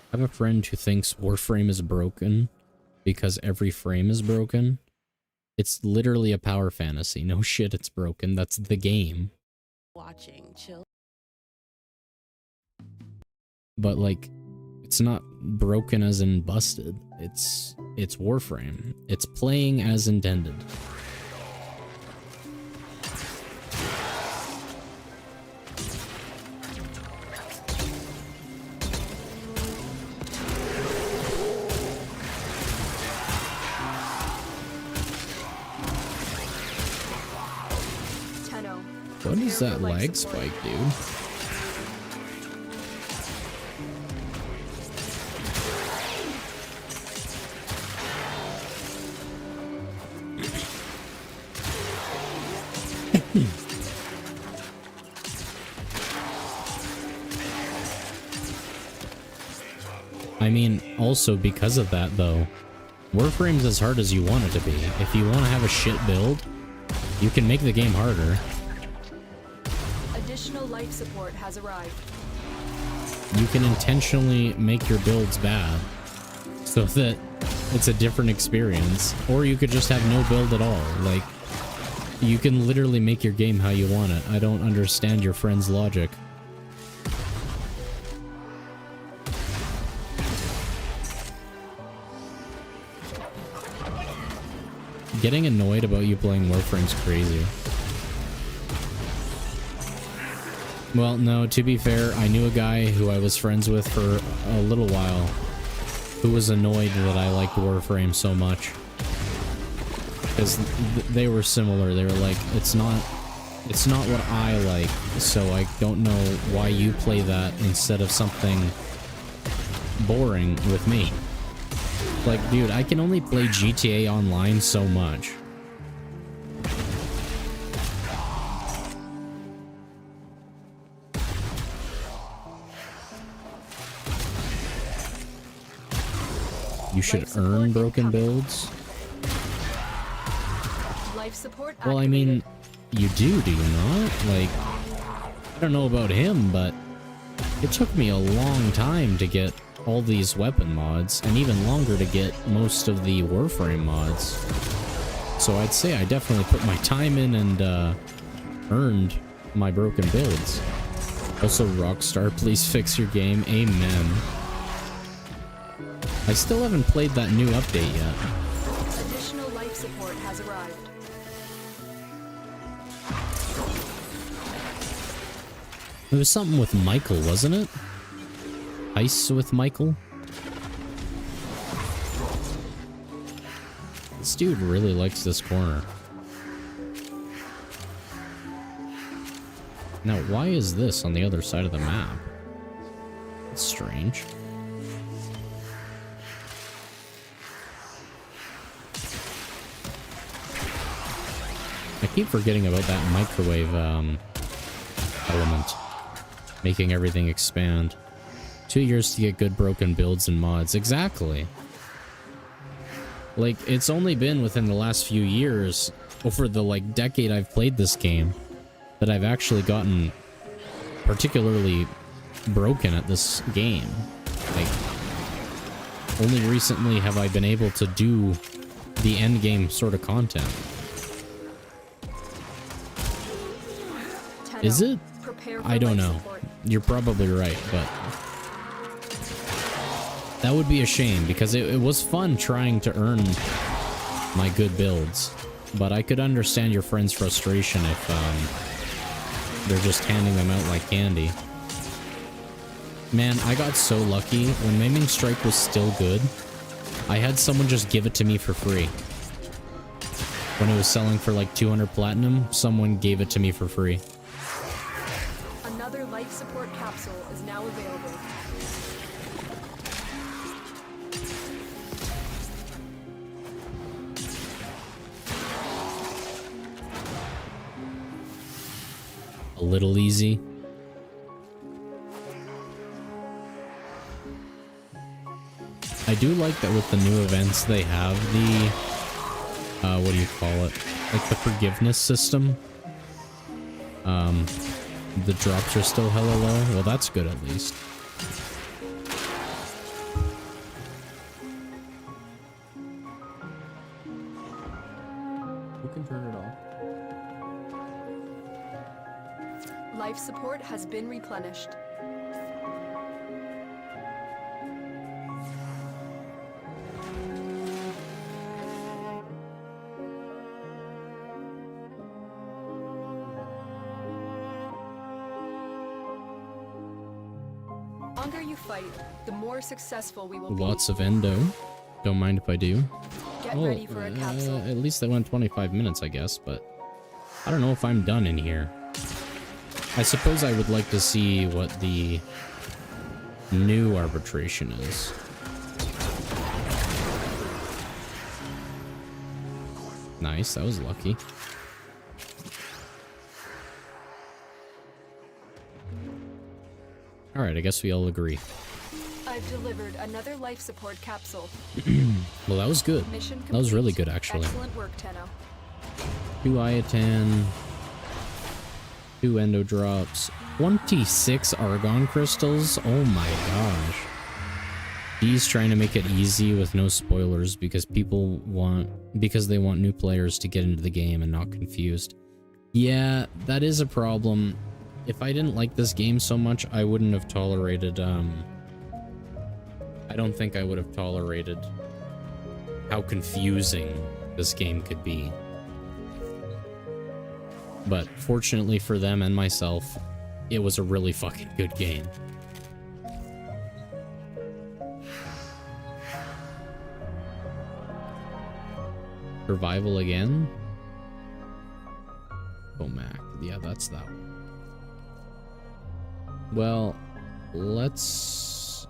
A: I have a friend who thinks Warframe is broken because every frame is broken. It's literally a power fantasy. No shit, it's broken. That's the game.
E: Watching, chill.
A: But like, it's not broken as in busted. It's Warframe. It's playing as intended. What is that lag spike, dude? I mean, also because of that, though, Warframe's as hard as you want it to be. If you want to have a shit build, you can make the game harder.
C: Additional life support has arrived.
A: You can intentionally make your builds bad so that it's a different experience, or you could just have no build at all. Like, you can literally make your game how you want it. I don't understand your friend's logic. Getting annoyed about you playing Warframe's crazy. Well, no, to be fair, I knew a guy who I was friends with for a little while who was annoyed that I liked Warframe so much. Because they were similar. They were like, it's not what I like, so I don't know why you play that instead of something boring with me. Like, dude, I can only play GTA Online so much. You should earn broken builds.
C: Life support
A: Well, I mean, you do you not? Like, I don't know about him, but it took me a long time to get all these weapon mods, and even longer to get most of the Warframe mods. So I'd say I definitely put my time in and earned my broken builds. Also, Rockstar, please fix your game. Amen. I still haven't played that new update yet.
C: Additional life support has arrived.
A: It was something with Michael, wasn't it? Ice with Michael? This dude really likes this corner. Now, why is this on the other side of the map? It's strange. I keep forgetting about that microwave element. Making everything expand. 2 years to get good broken builds and mods. Exactly. Like, it's only been within the last few years, over the, like, decade I've played this game, that I've actually gotten particularly broken at this game. Like, only recently have I been able to do the end game sort of content. Is it? I don't know. You're probably right, but that would be a shame because it was fun trying to earn my good builds, but I could understand your friend's frustration if they're just handing them out like candy. Man, I got so lucky. When Maiming Strike was still good, I had someone just give it to me for free. When it was selling for like 200 platinum, someone gave it to me for free.
C: Another life support capsule is now available.
A: A little easy. I do like that with the new events they have the what do you call it? Like the forgiveness system. The drops are still hella low. Well, that's good at least. You can turn it off.
C: Life support has been replenished. The longer you fight, the more successful we will be.
A: Lots of endo. Don't mind if I do.
C: Get ready for a capsule.
A: At least they went 25 minutes, I guess, but I don't know if I'm done in here. I suppose I would like to see what the new arbitration is. Nice, that was lucky. Alright, I guess we all agree.
C: I've delivered another life support capsule.
A: Well, that was good.
C: Mission
A: That was really
C: complete.
A: good, actually.
C: Excellent work, Tenno.
A: 2 ayatan, 2 endo drops, 26 argon crystals. Oh my gosh. He's trying to make it easy with no spoilers because they want new players to get into the game and not confused. Yeah, that is a problem. If I didn't like this game so much, I wouldn't have tolerated, I don't think I would have tolerated how confusing this game could be. But fortunately for them and myself, it was a really fucking good game. Survival again? Oh, Mac. Yeah, that's that one. Well, let's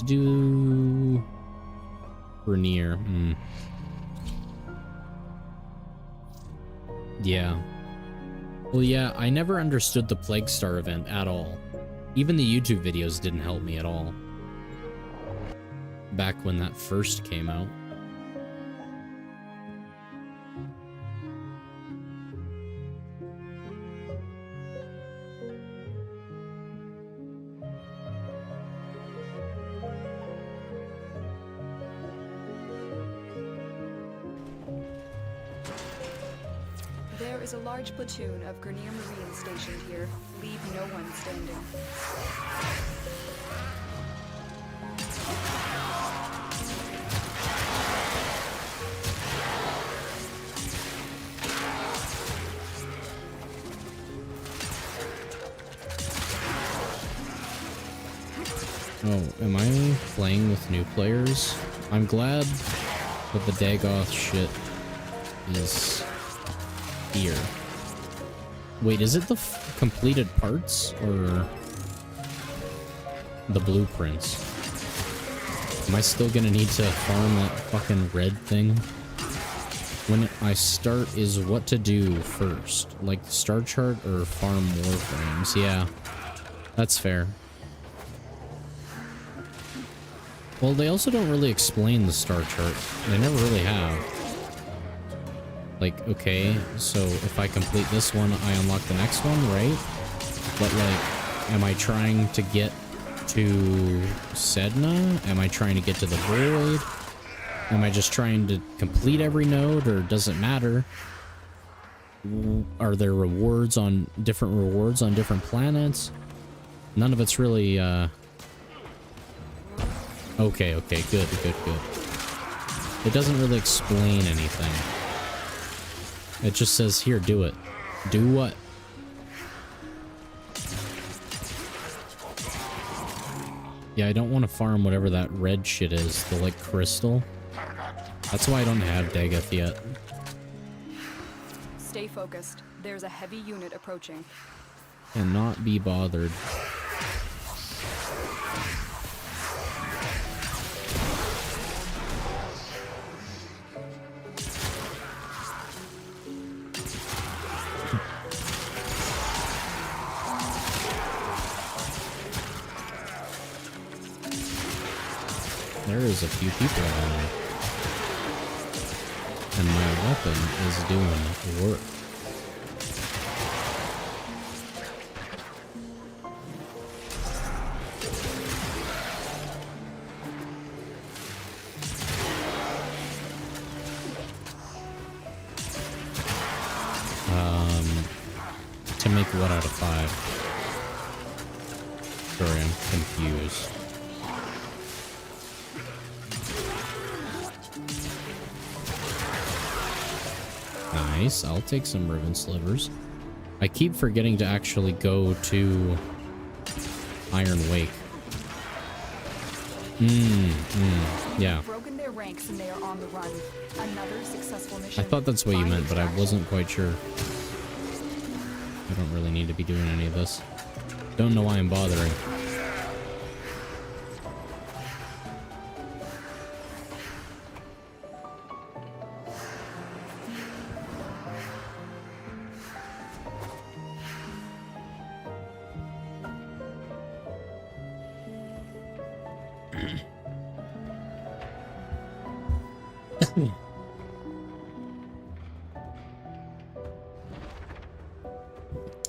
A: do Rainier. Yeah. Well, yeah, I never understood the Plague Star event at all. Even the YouTube videos didn't help me at all. Back when that first came out.
C: is a large platoon of Grenier Marines stationed here. Leave no one standing.
A: Oh, am I playing with new players? I'm glad that the Dagoth shit is here. Wait, is it the completed parts or the blueprints? Am I still gonna need to farm that fucking red thing? When I start is what to do first, like the star chart or farm warframes? Yeah, that's fair. Well, they also don't really explain the star chart. They never really have. Like, okay, so if I complete this one, I unlock the next one, right? But, like, am I trying to get to Sedna? Am I trying to get to the Void? Am I just trying to complete every node, or does it matter? Are there rewards on different planets? None of it's really, Okay, good. It doesn't really explain anything. It just says, here, do it. Do what? Yeah, I don't want to farm whatever that red shit is, the, like, crystal. That's why I don't have Dagoth yet.
C: Stay focused. There's a heavy unit approaching.
A: And not be bothered. There is a few people around me. And my weapon is doing work. To make what out of 5? Sorry, I'm confused. Nice, I'll take some ribbon slivers. I keep forgetting to actually go to Iron Wake. Yeah.
C: Broken their ranks and they are on the run. Another successful mission.
A: I thought that's what you meant, but I wasn't quite sure. I don't really need to be doing any of this. Don't know why I'm bothering.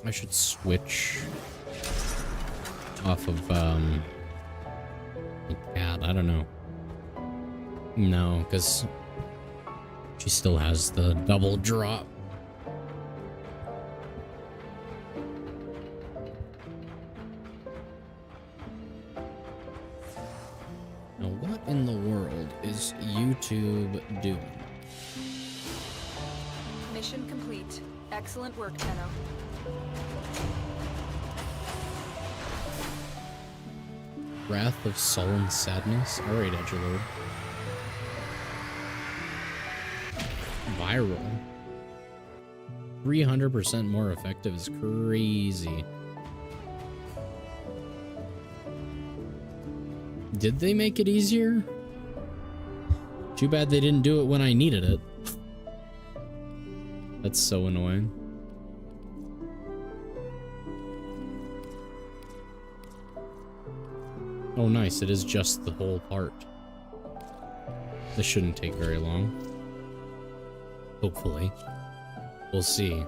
A: I should switch off of, God, I don't know. No, because she still has the double drop. Now, what in the world is YouTube doing?
C: Mission complete. Excellent work, Tenno.
A: Wrath of Sullen Sadness? Alright, Edgelord. Viral. 300% more effective is crazy. Did they make it easier? Too bad they didn't do it when I needed it. That's so annoying. Oh nice, it is just the whole part. This shouldn't take very long. Hopefully. We'll see.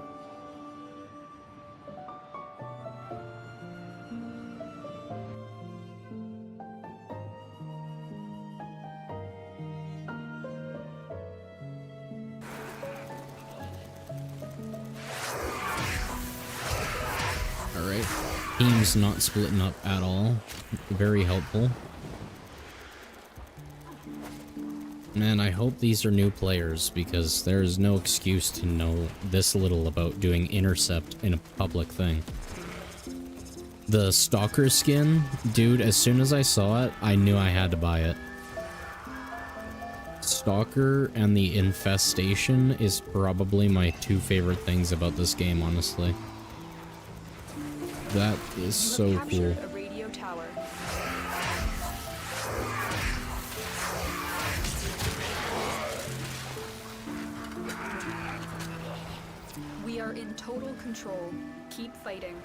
A: teams not splitting up at all. Very helpful. Man, I hope these are new players, because there's no excuse to know this little about doing intercept in a public thing. The Stalker skin, dude, as soon as I saw it, I knew I had to buy it. Stalker and the Infestation is probably my two favorite things about this game, honestly. That is so cool.
C: A radio tower. We are in total control. Keep fighting.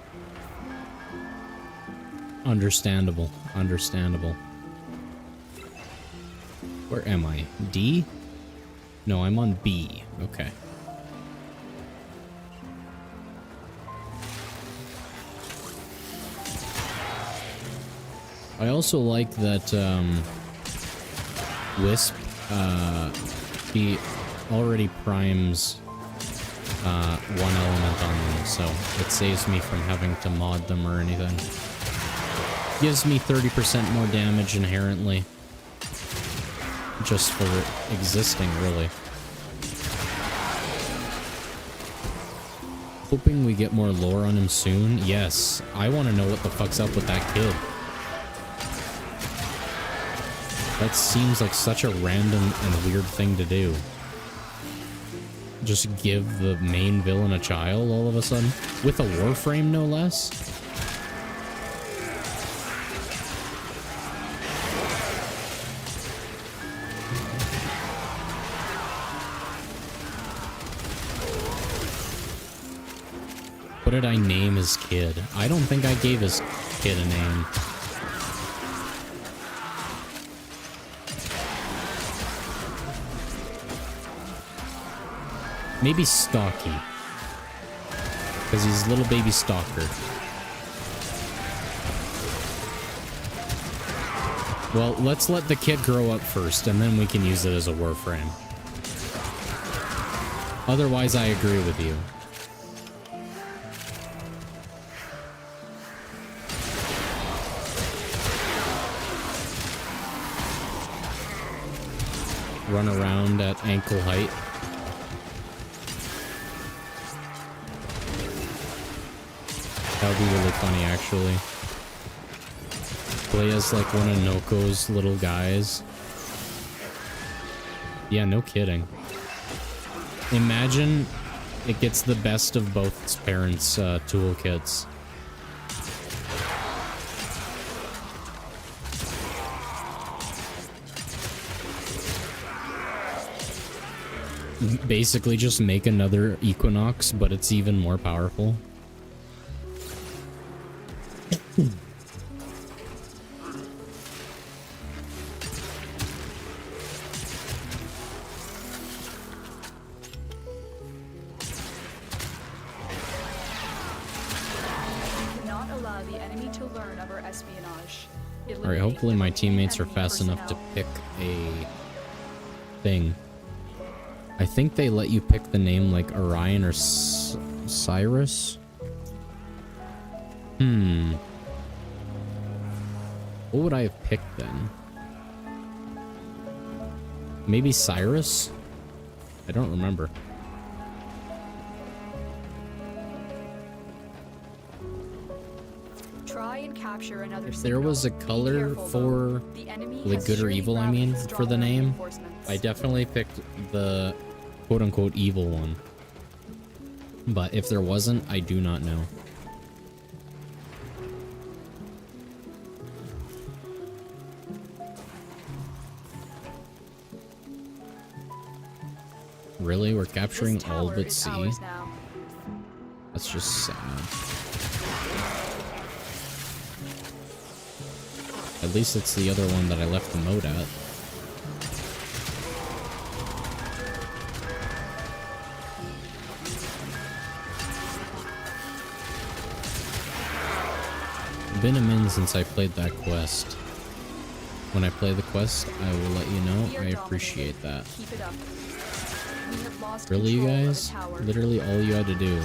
A: Understandable. Understandable. Where am I? D? No, I'm on B. Okay. I also like that Wisp, he already primes one element on them, so it saves me from having to mod them or anything. Gives me 30% more damage inherently. Just for existing, really. Hoping we get more lore on him soon. Yes, I want to know what the fuck's up with that kid. That seems like such a random and weird thing to do. Just give the main villain a child all of a sudden? With a Warframe, no less? What did I name his kid? I don't think I gave his kid a name. Maybe Stocky. Because he's little baby Stalker. Well, let's let the kid grow up first, and then we can use it as a Warframe. Otherwise, I agree with you. Run around at ankle height. That would be really funny, actually. Play as like one of Noko's little guys. Yeah, no kidding. Imagine it gets the best of both its parents' toolkits. Basically just make another Equinox, but it's even more powerful. Alright, hopefully my teammates are fast enough to pick a thing. I think they let you pick the name like Orion or Cyrus. What would I have picked then? Maybe Cyrus? I don't remember.
C: Try and capture another
A: If there was a color for, like, good or evil, I mean, for the name, I definitely picked the quote-unquote evil one. But if there wasn't, I do not know. Really? We're capturing all but C? That's just sad. At least it's the other one that I left the moat at. Been a minute since I played that quest. When I play the quest, I will let you know. I appreciate that. Really, you guys? Literally all you had to do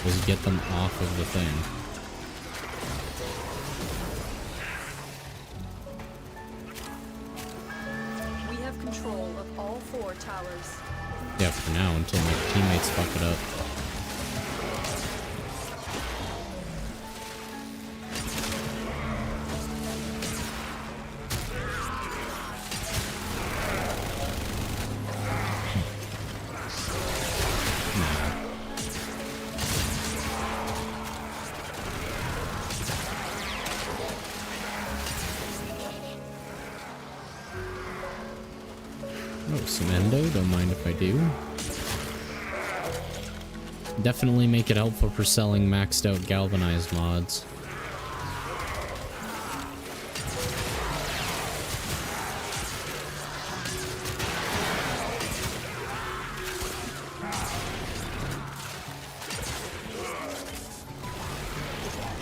A: was get them off of the thing.
C: control of all 4 towers.
A: Yeah, for now, until my teammates fuck it up. Oh, some endo, don't mind if I do. Definitely make it helpful for selling maxed out galvanized mods.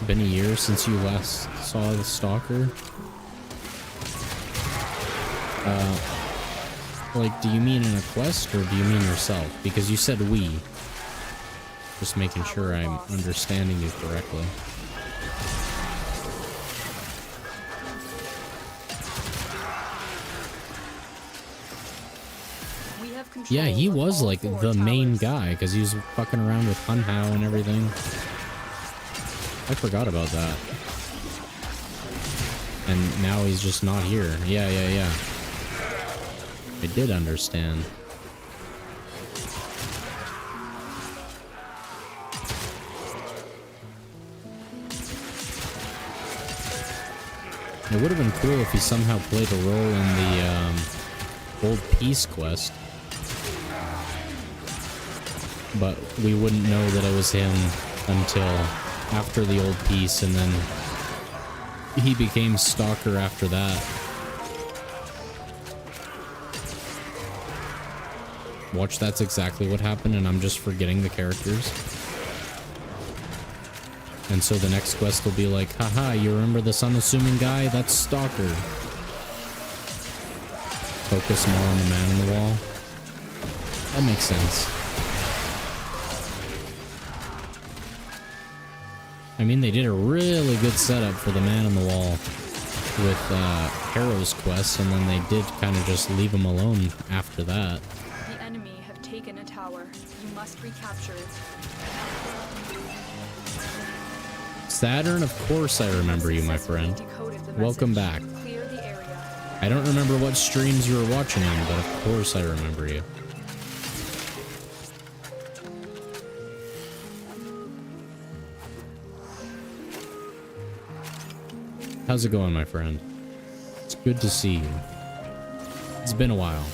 A: Been a year since you last saw the Stalker. Like, do you mean in a quest or do you mean yourself? Because you said we. Just making sure I'm understanding you correctly. Yeah, he was like the main guy because he was fucking around with Hunhao and everything. I forgot about that. And now he's just not here. Yeah. I did understand. It would have been cool if he somehow played a role in the old peace quest. But we wouldn't know that it was him until after the old peace, and then he became Stalker after that. Watch, that's exactly what happened, and I'm just forgetting the characters. And so the next quest will be like, haha, you remember this unassuming guy? That's Stalker. Focus more on the man in the wall. That makes sense. I mean, they did a really good setup for the man in the wall with Harrow's quest, and then they did kind of just leave him alone after that.
C: The enemy have taken a tower. You must recapture it.
A: Saturn, of course I remember you, my friend. Welcome back. I don't remember what streams you were watching on, but of course I remember you. How's it going, my friend? It's good to see you. It's been a while.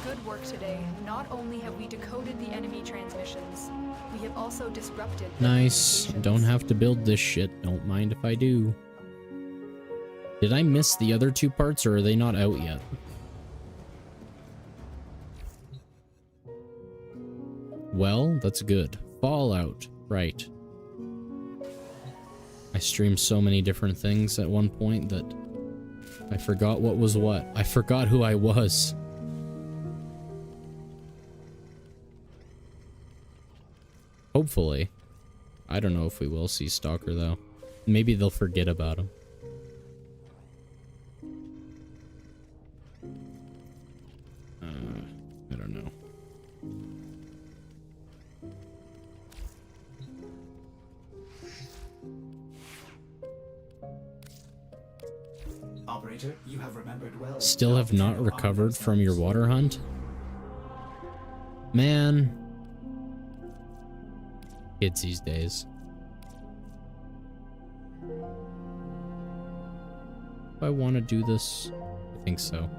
C: Good work today. Not only have we decoded the enemy transmissions, we have also disrupted.
A: Nice. Don't have to build this shit. Don't mind if I do. Did I miss the other 2 parts, or are they not out yet? Well, that's good. Fallout. Right. I streamed so many different things at one point that I forgot what was what. I forgot who I was. Hopefully. I don't know if we will see Stalker, though. Maybe they'll forget about him. I don't know.
B: Operator, you have remembered well.
A: Still have not recovered from your water hunt? Man. Kids these days. Do I want to do this? I think so.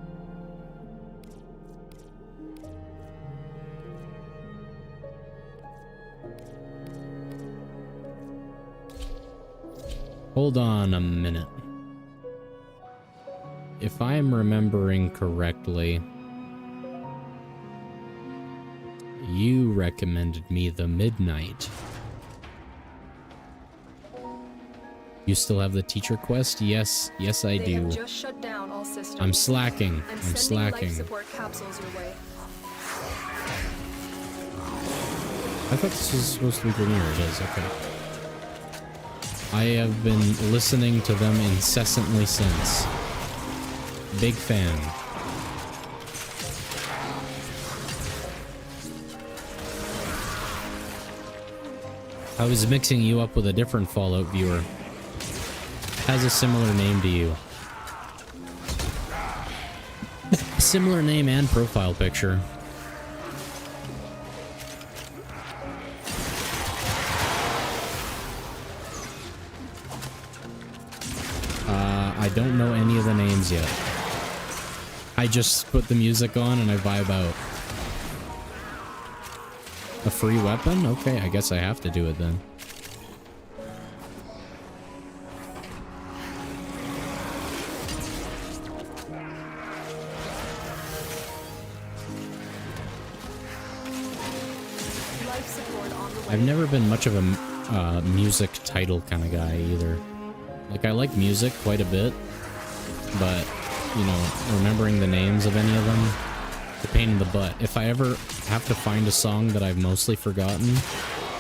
A: Hold on a minute. If I'm remembering correctly, you recommended me the midnight. You still have the teacher quest? Yes, I do.
C: They have just shut down all systems.
A: I'm slacking.
C: I'm
A: slacking.
C: Life support capsules your way.
A: I thought this was supposed to be Grenier. It is, okay. I have been listening to them incessantly since. Big fan. I was mixing you up with a different Fallout viewer. Has a similar name to you. Similar name and profile picture. I don't know any of the names yet. I just put the music on and I vibe out. A free weapon? Okay, I guess I have to do it then. I've never been much of a music title kind of guy either. Like, I like music quite a bit, but, you know, remembering the names of any of them, it's a pain in the butt. If I ever have to find a song that I've mostly forgotten,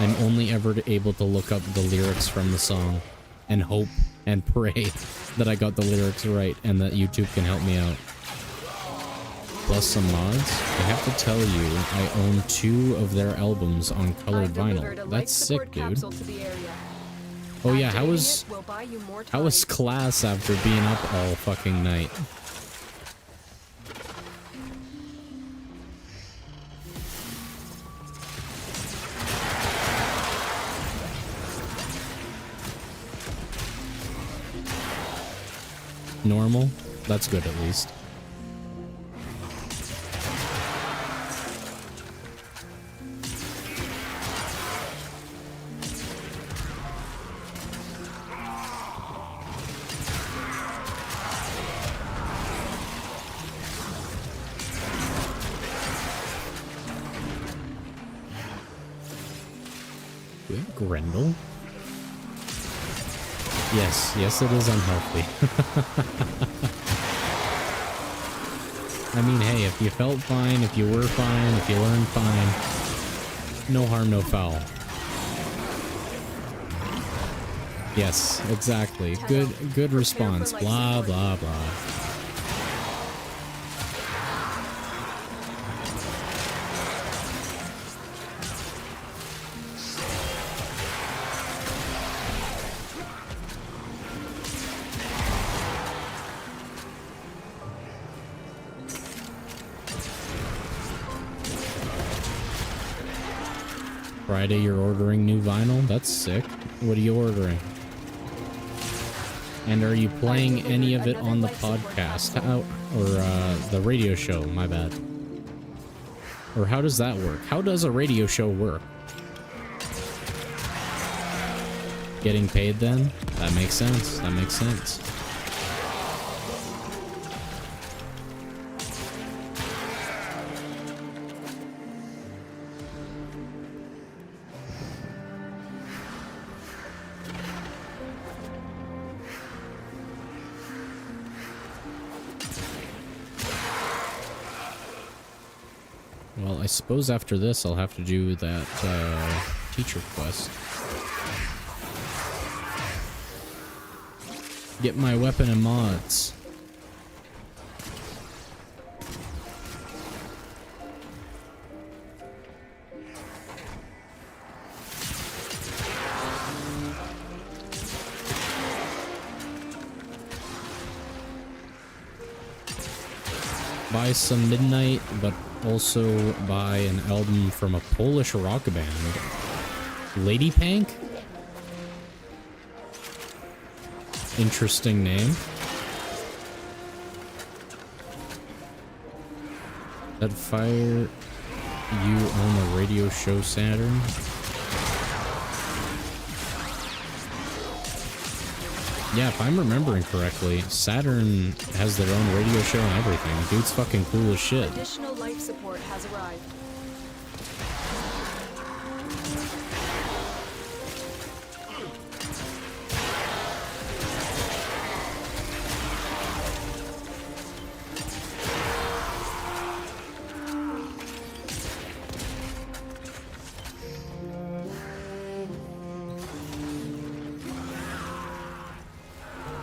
A: I'm only ever able to look up the lyrics from the song and hope and pray that I got the lyrics right and that YouTube can help me out. Plus some mods. I have to tell you, I own 2 of their albums on colored vinyl. That's sick, dude. Oh yeah, how was class after being up all fucking night? Normal? That's good at least. Grendel? Yes, it is unhealthy. I mean, hey, if you felt fine, if you were fine, if you learned fine, no harm, no foul. Yes, exactly. Good response. Blah, blah, blah. Friday you're ordering new vinyl? That's sick. What are you ordering? And are you playing any of it on the podcast? Or the radio show, my bad. Or how does that work? How does a radio show work? Getting paid then? That makes sense. That makes sense. Well, I suppose after this I'll have to do that teacher quest. Get my weapon and mods. Buy some Midnight, but also buy an album from a Polish rock band. Lady Pank? Interesting name. That fire you own a radio show, Saturn? Yeah, if I'm remembering correctly, Saturn has their own radio show and everything. Dude's fucking cool as shit.
C: Additional life support has arrived.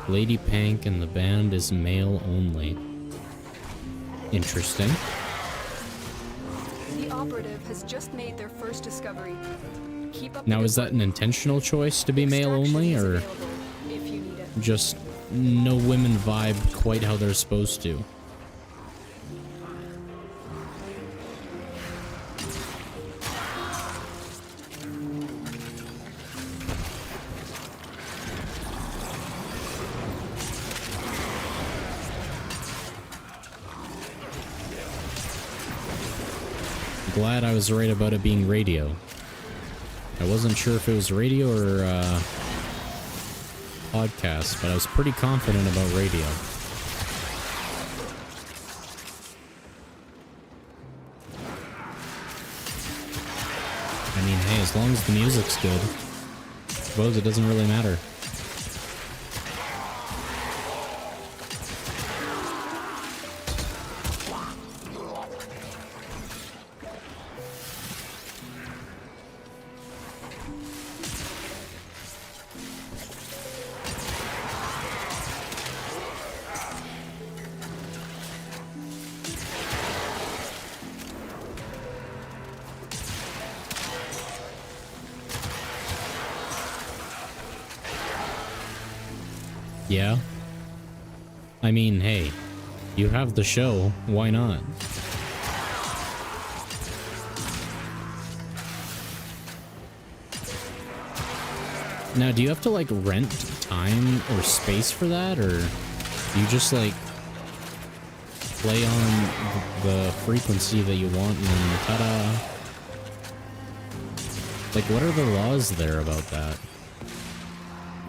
A: Lady Pank and the band is male only. Interesting.
C: The operative has just made their first discovery. Keep up the
A: Now,
C: good
A: is that
C: work.
A: an intentional choice to be male
C: Extraction
A: only,
C: is
A: or
C: available if you need it.
A: just no women vibe quite how they're supposed to? Glad I was right about it being radio. I wasn't sure if it was radio or podcast, but I was pretty confident about radio. I mean, hey, as long as the music's good, I suppose it doesn't really matter. Yeah. I mean, hey, you have the show, why not? Now, do you have to, like, rent time or space for that, or do you just, like, play on the frequency that you want and then ta-da? Like, what are the laws there about that?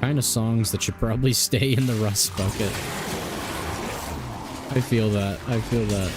A: Kind of songs that should probably stay in the rust bucket. I feel that. I feel that.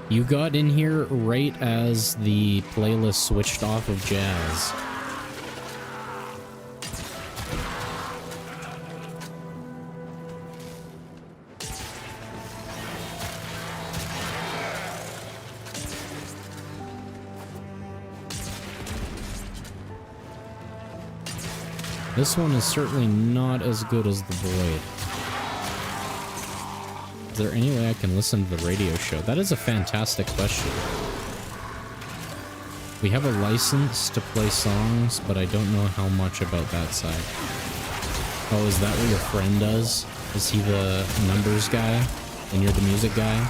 A: You got in here right as the playlist switched off of jazz. This one is certainly not as good as the Void. Is there any way I can listen to the radio show? That is a fantastic question. We have a license to play songs, but I don't know how much about that side. Oh, is that what your friend does? Is he the numbers guy, and you're the music guy?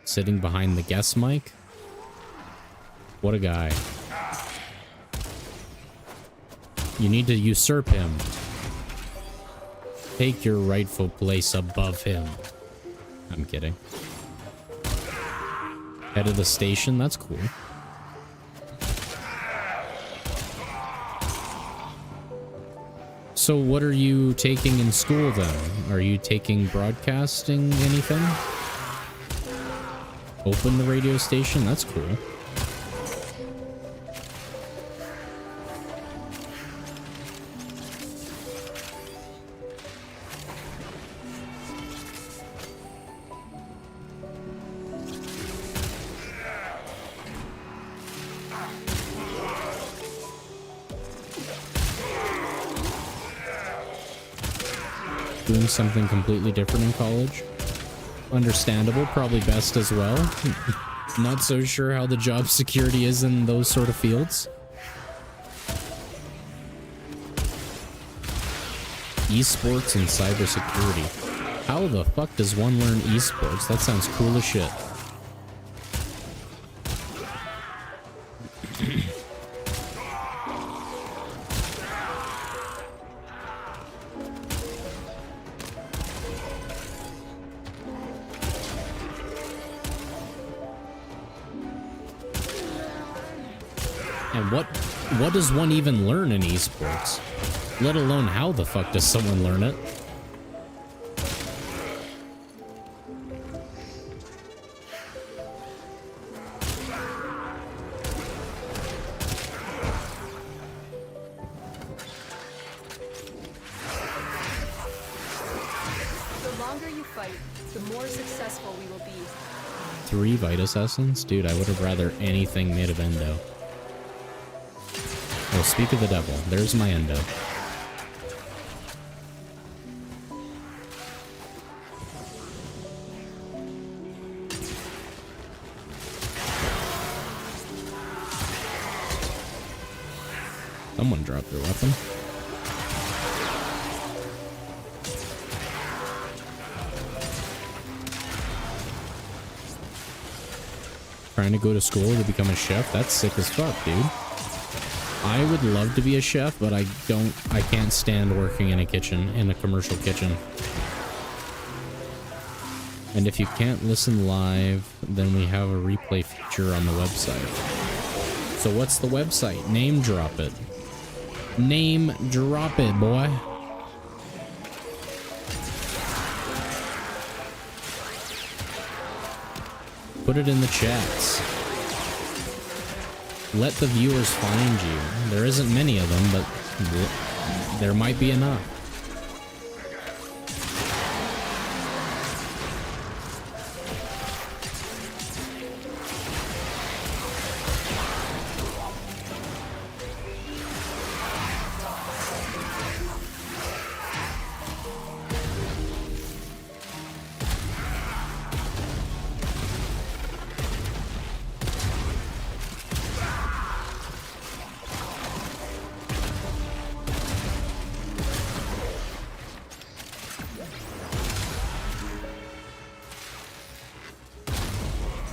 A: Sitting behind the guest mic? What a guy. You need to usurp him. Take your rightful place above him. I'm kidding. Head of the station, that's cool. So what are you taking in school then? Are you taking broadcasting anything? Open the radio station, that's cool. Doing something completely different in college. Understandable, probably best as well. Not so sure how the job security is in those sort of fields. Esports and cybersecurity. How the fuck does one learn esports? That sounds cool as shit. And what does one even learn in esports? Let alone how the fuck does someone learn it?
C: The longer you fight, the more successful we will be.
A: 3 Vitus Essence? Dude, I would have rather anything made of Endo. Oh, speak of the devil. There's my Endo. Someone dropped their weapon. Trying to go to school to become a chef? That's sick as fuck, dude. I would love to be a chef, but I can't stand working in a kitchen, in a commercial kitchen. And if you can't listen live, then we have a replay feature on the website. So what's the website? Name drop it. Name drop it, boy. Put it in the chats. Let the viewers find you. There isn't many of them, but there might be enough.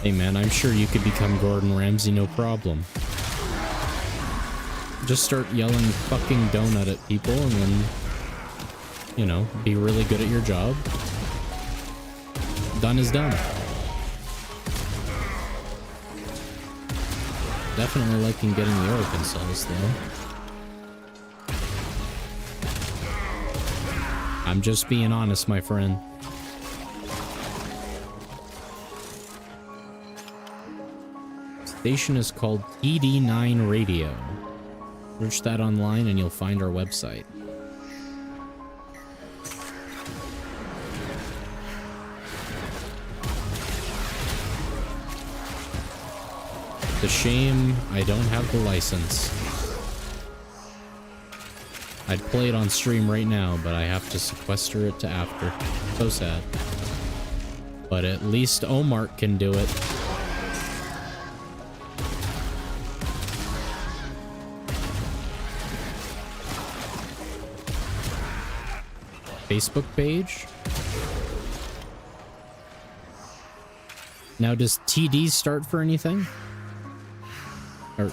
A: Hey man, I'm sure you could become Gordon Ramsay, no problem. Just start yelling fucking donut at people and then, you know, be really good at your job. Done is done. Definitely liking getting the orphan cells though. I'm just being honest, my friend. Station is called TD9 Radio. Search that online and you'll find our website. It's a shame I don't have the license. I'd play it on stream right now, but I have to sequester it to after. So sad. But at least Omar can do it. Facebook page. Now, does TD start for anything? Or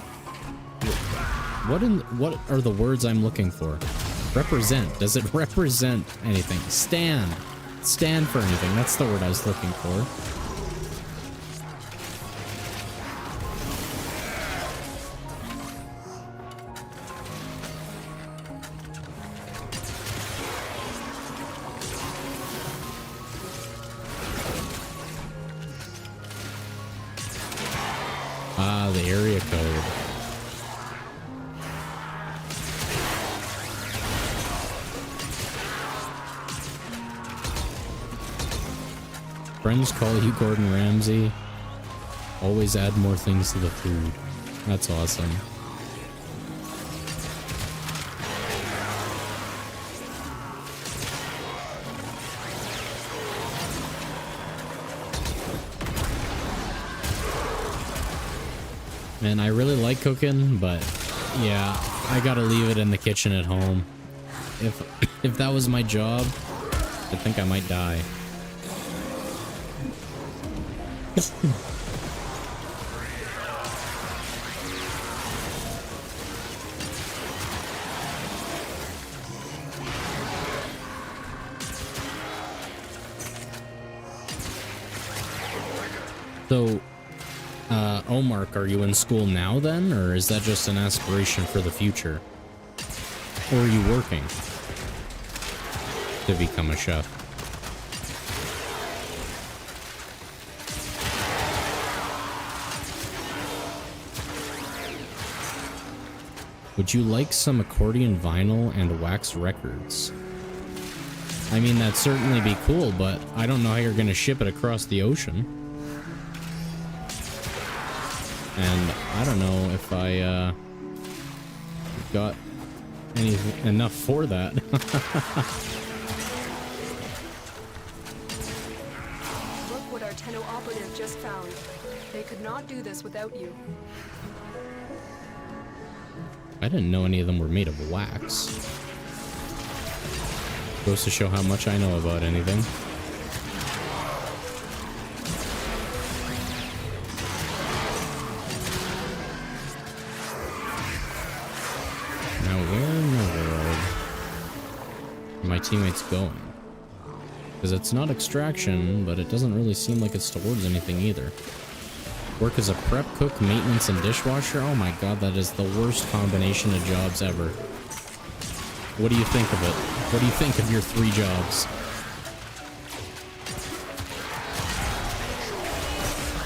A: what are the words I'm looking for? Represent. Does it represent anything? Stand. Stand for anything. That's the word I was looking for. Ah, the area code. Friends call you Gordon Ramsay. Always add more things to the food. That's awesome. Man, I really like cooking, but yeah, I gotta leave it in the kitchen at home. If that was my job, I think I might die. So, Omar, are you in school now then, or is that just an aspiration for the future? Or are you working to become a chef? Would you like some accordion vinyl and wax records? I mean, that'd certainly be cool, but I don't know how you're going to ship it across the ocean. And I don't know if I got enough for that.
C: Look what our Tenno operative just found. They could not do this without you.
A: I didn't know any of them were made of wax. Goes to show how much I know about anything. Now where in the world are my teammates going? Because it's not extraction, but it doesn't really seem like it's towards anything either. Work as a prep cook, maintenance, and dishwasher? Oh my god, that is the worst combination of jobs ever. What do you think of it? What do you think of your 3 jobs?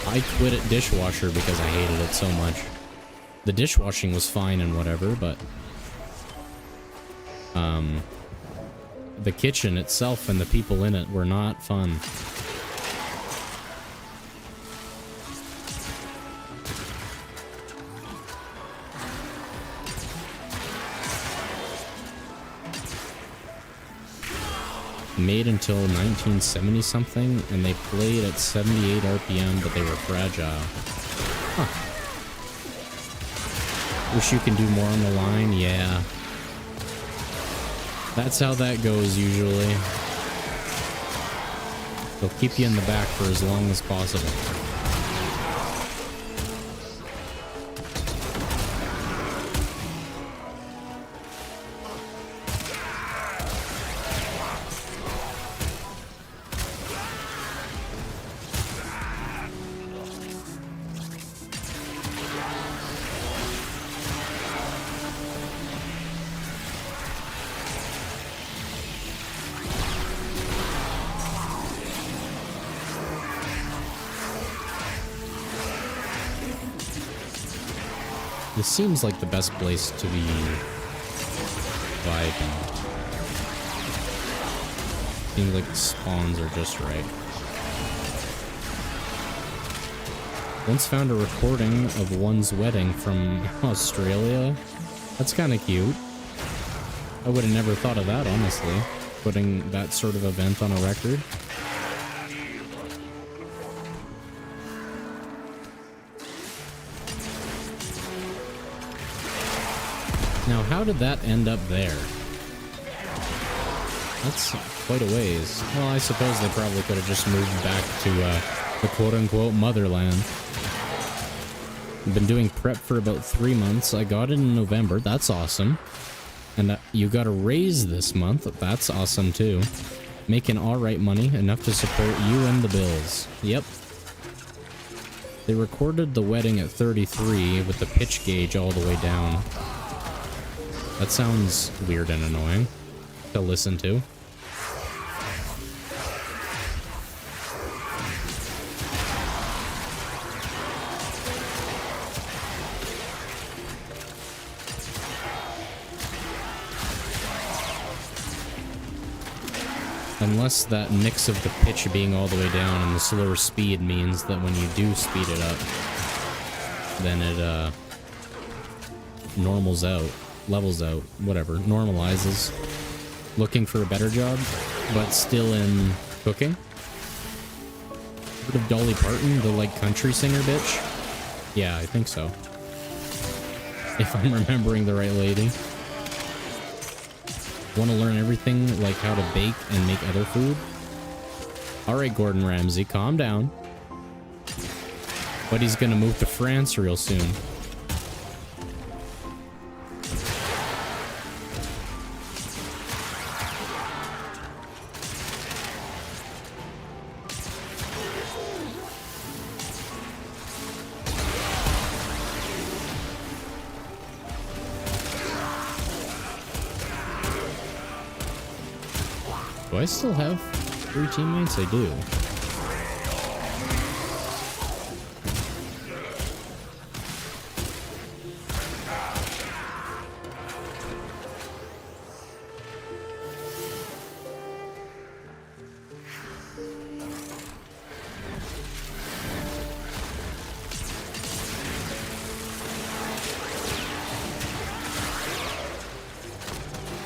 A: I quit at dishwasher because I hated it so much. The dishwashing was fine and whatever, but the kitchen itself and the people in it were not fun. Made until 1970 something, and they played at 78 RPM, but they were fragile. Huh. Wish you can do more on the line? Yeah. That's how that goes usually. They'll keep you in the back for as long as possible. This seems like the best place to be vibing. Seems like the spawns are just right. Once found a recording of one's wedding from Australia. That's kind of cute. I would have never thought of that, honestly. Putting that sort of event on a record. Now, how did that end up there? That's quite a ways. Well, I suppose they probably could have just moved back to the quote-unquote motherland. I've been doing prep for about 3 months. I got it in November. That's awesome. And you got a raise this month. That's awesome, too. Making alright money, enough to support you and the bills. Yep. They recorded the wedding at 33 with the pitch gauge all the way down. That sounds weird and annoying to listen to. Unless that mix of the pitch being all the way down and the slower speed means that when you do speed it up, then it normals out. Levels out, whatever, normalizes. Looking for a better job, but still in cooking. Heard of Dolly Parton, the like country singer bitch? Yeah, I think so. If I'm remembering the right lady. Want to learn everything like how to bake and make other food? Alright, Gordon Ramsay, calm down. But he's gonna move to France real soon. Do I still have 3 teammates? I do.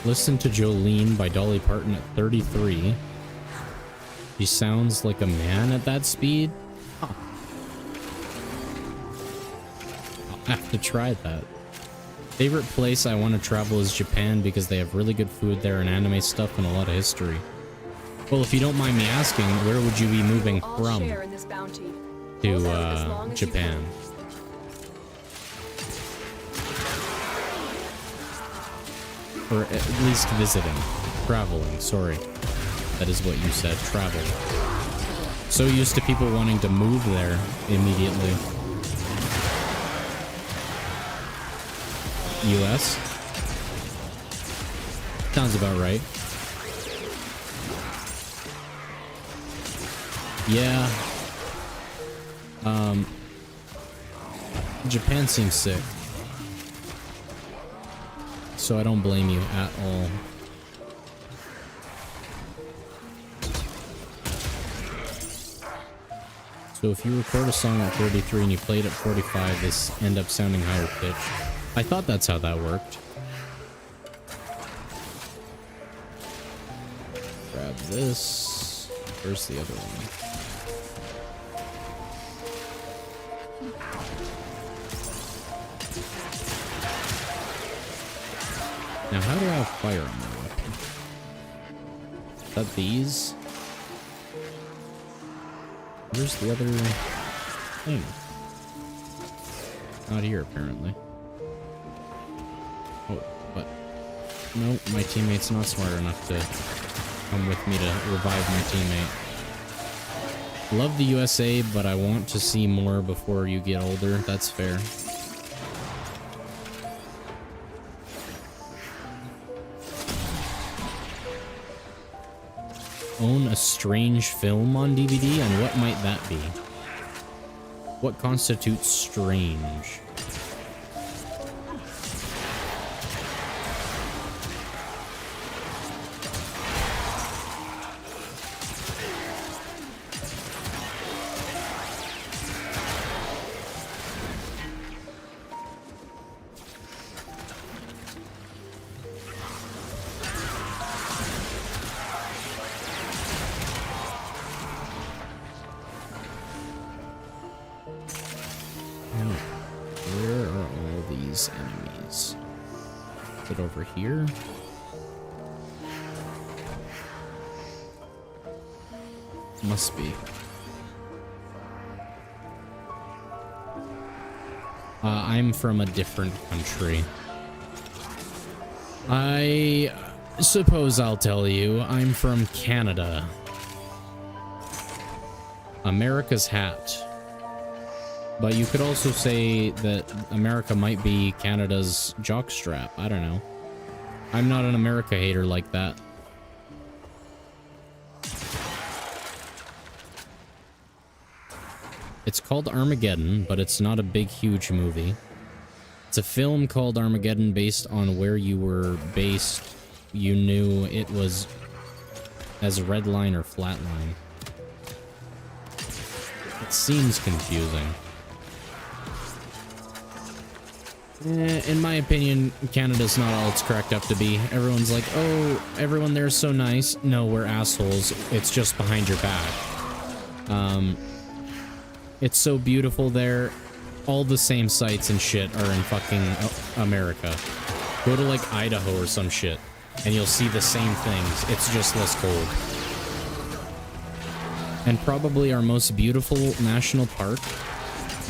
A: Listen to Jolene by Dolly Parton at 33. She sounds like a man at that speed. Huh. I'll have to try that. Favorite place I want to travel is Japan because they have really good food there and anime stuff and a lot of history. Well, if you don't mind me asking, where would you be moving from to Japan? Or at least visiting. Traveling, sorry. That is what you said, travel. So used to people wanting to move there immediately. US? Sounds about right. Yeah. Japan seems sick. So I don't blame you at all. So if you record a song at 33 and you play it at 45, they end up sounding higher pitched. I thought that's how that worked. Grab this. Where's the other one? Now, how do I have fire on my weapon? Is that these? Where's the other thing? Not here, apparently. Oh, but... Nope, my teammate's not smart enough to come with me to revive my teammate. Love the USA, but I want to see more before you get older. That's fair. Own a strange film on DVD, and what might that be? What constitutes strange? Enemies. Is it over here? Must be. I'm from a different country. I suppose I'll tell you. I'm from Canada. America's hat. But you could also say that America might be Canada's jockstrap. I don't know. I'm not an America hater like that. It's called Armageddon, but it's not a big, huge movie. It's a film called Armageddon based on where you were based. You knew it was as redline or flatline. It seems confusing. In my opinion, Canada's not all it's cracked up to be. Everyone's like, oh, everyone there's so nice. No, we're assholes. It's just behind your back. It's so beautiful there. All the same sights and shit are in fucking America. Go to like Idaho or some shit, and you'll see the same things. It's just less cold. And probably our most beautiful national park,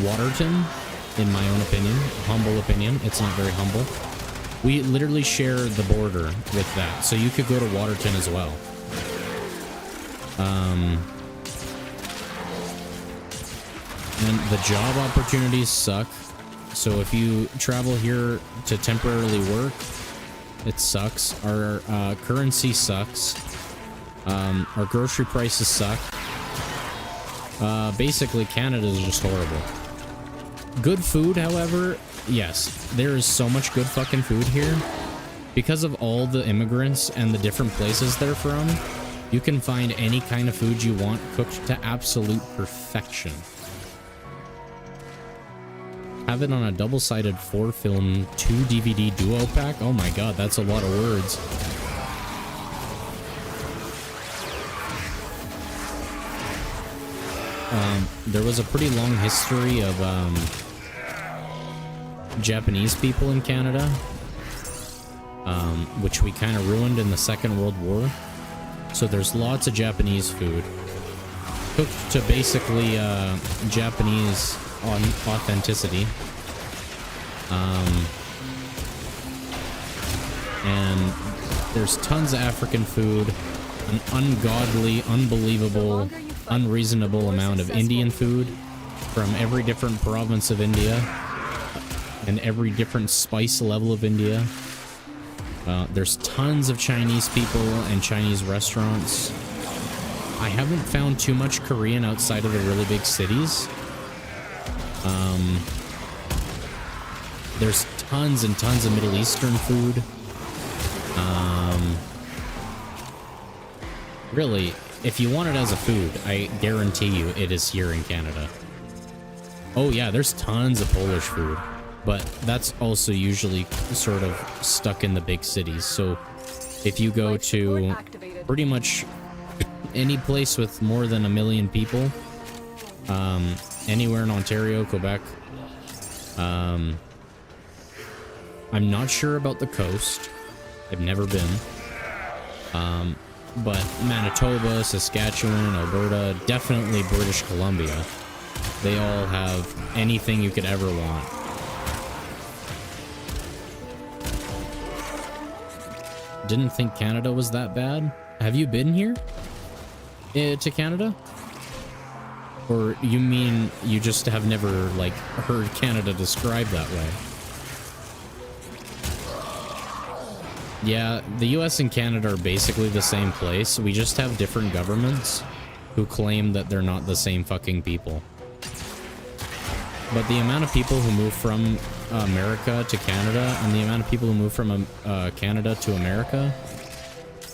A: Waterton, in my own opinion, humble opinion, it's not very humble. We literally share the border with that, so you could go to Waterton as well. And the job opportunities suck. So if you travel here to temporarily work, it sucks. Our currency sucks. Our grocery prices suck. Basically, Canada is just horrible. Good food, however, yes, there is so much good fucking food here. Because of all the immigrants and the different places they're from, you can find any kind of food you want cooked to absolute perfection. Have it on a double-sided 4-film 2-DVD duo pack? Oh my god, that's a lot of words. There was a pretty long history of Japanese people in Canada, which we kind of ruined in the Second World War. So there's lots of Japanese food cooked to basically Japanese authenticity. And there's tons of African food, an ungodly, unbelievable, unreasonable amount of Indian food from every different province of India and every different spice level of India. There's tons of Chinese people and Chinese restaurants. I haven't found too much Korean outside of the really big cities. There's tons and tons of Middle Eastern food. Really, if you want it as a food, I guarantee you it is here in Canada. Oh yeah, there's tons of Polish food, but that's also usually sort of stuck in the big cities. So if you go to pretty much any place with more than 1 million people, anywhere in Ontario, Quebec, I'm not sure about the coast. I've never been. But Manitoba, Saskatchewan, Alberta, definitely British Columbia. They all have anything you could ever want. Didn't think Canada was that bad. Have you been here? To Canada? Or you mean you just have never, like, heard Canada described that way? Yeah, the US and Canada are basically the same place. We just have different governments who claim that they're not the same fucking people. But the amount of people who move from America to Canada and the amount of people who move from Canada to America,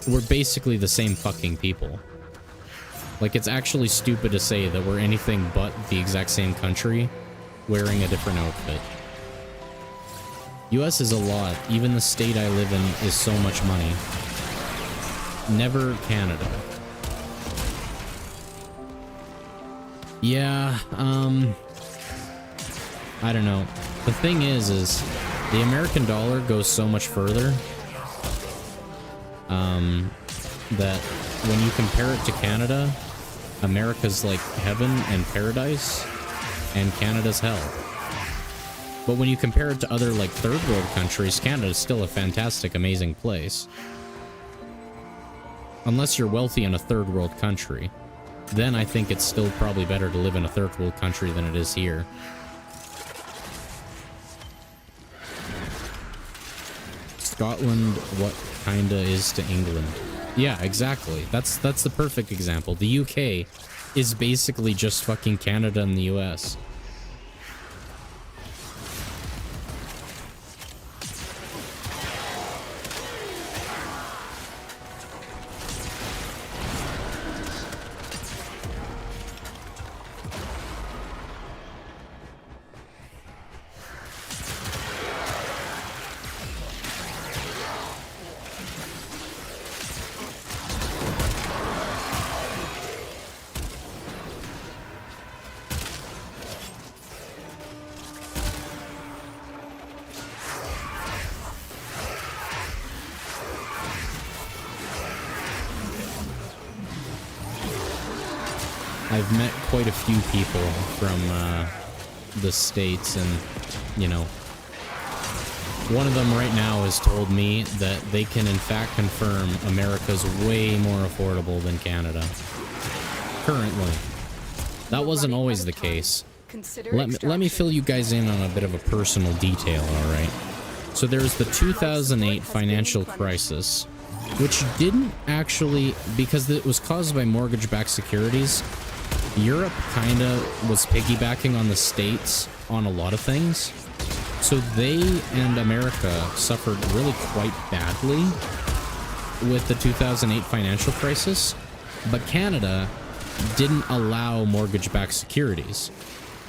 A: we're basically the same fucking people. Like, it's actually stupid to say that we're anything but the exact same country wearing a different outfit. US is a lot. Even the state I live in is so much money. Never Canada. Yeah, I don't know. The thing is the American dollar goes so much further, that when you compare it to Canada, America's like heaven and paradise, and Canada's hell. But when you compare it to other, like, third world countries, Canada's still a fantastic, amazing place. Unless you're wealthy in a third world country. Then I think it's still probably better to live in a third world country than it is here. Scotland, what kinda is to England? Yeah, exactly. That's the perfect example. The UK is basically just fucking Canada and the US. I've met quite a few people from the States, and, you know, one of them right now has told me that they can in fact confirm America's way more affordable than Canada. Currently. That wasn't always the case. Let me fill you guys in on a bit of a personal detail, alright? So there's the 2008 financial crisis, which didn't actually, because it was caused by mortgage-backed securities. Europe kind of was piggybacking on the States on a lot of things. So they and America suffered really quite badly with the 2008 financial crisis, but Canada didn't allow mortgage-backed securities.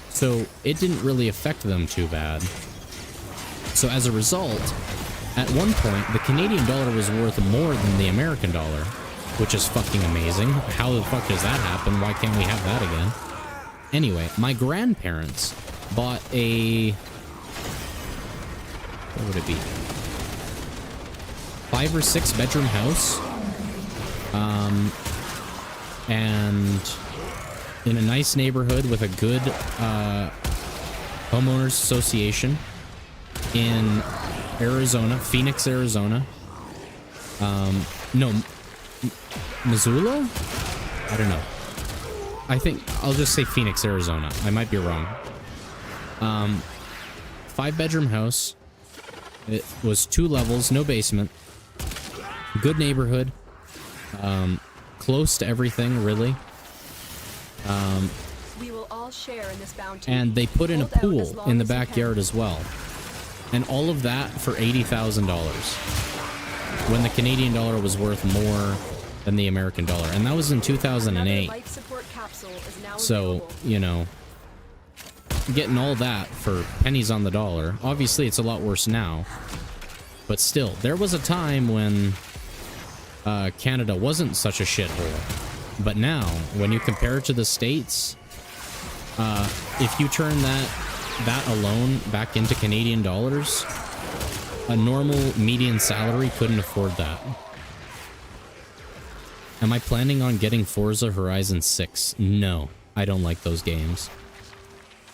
A: So it didn't really affect them too bad. So as a result, at one point, the Canadian dollar was worth more than the American dollar, which is fucking amazing. How the fuck does that happen? Why can't we have that again? Anyway, my grandparents bought a... what would it be? 5 or 6 bedroom house. And in a nice neighborhood with a good homeowners association in Arizona, Phoenix, Arizona. No, Missoula? I don't know. I think I'll just say Phoenix, Arizona. I might be wrong. 5-bedroom house. It was 2 levels, no basement. Good neighborhood. Close to everything, really.
C: We will all share in this bounty.
A: And they put in a pool in the backyard as well. And all of that for $80,000. When the Canadian dollar was worth more than the American dollar. And that was in 2008. So, you know, getting all that for pennies on the dollar. Obviously, it's a lot worse now. But still, there was a time when Canada wasn't such a shithole. But now, when you compare it to the States, if you turn that alone back into Canadian dollars, a normal median salary couldn't afford that. Am I planning on getting Forza Horizon 6? No, I don't like those games.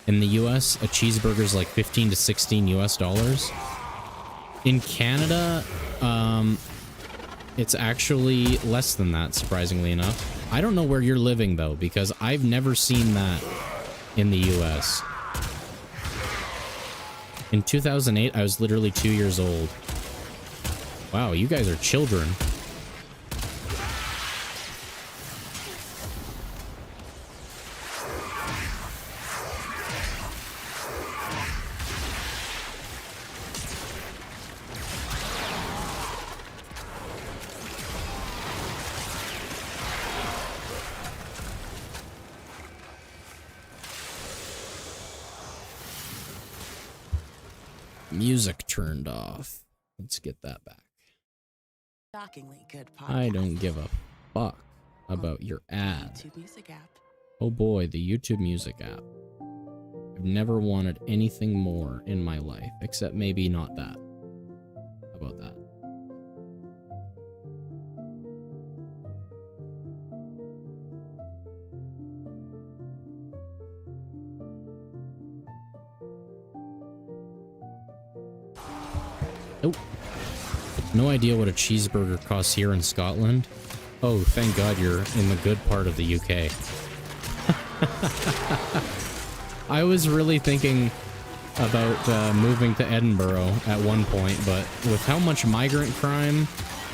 A: In the US, a cheeseburger's like 15 to 16 US dollars. In Canada, it's actually less than that, surprisingly enough. I don't know where you're living, though, because I've never seen that in the US. In 2008, I was literally 2 years old. Wow, you guys are children. Music turned off. Let's get that back.
E: Shockingly good podcast.
A: I don't give a fuck about your ad.
E: YouTube Music app.
A: Oh boy, the YouTube Music app. I've never wanted anything more in my life, except maybe not that. How about that? Nope. No idea what a cheeseburger costs here in Scotland. Oh, thank God you're in the good part of the UK. I was really thinking about moving to Edinburgh at one point, but with how much migrant crime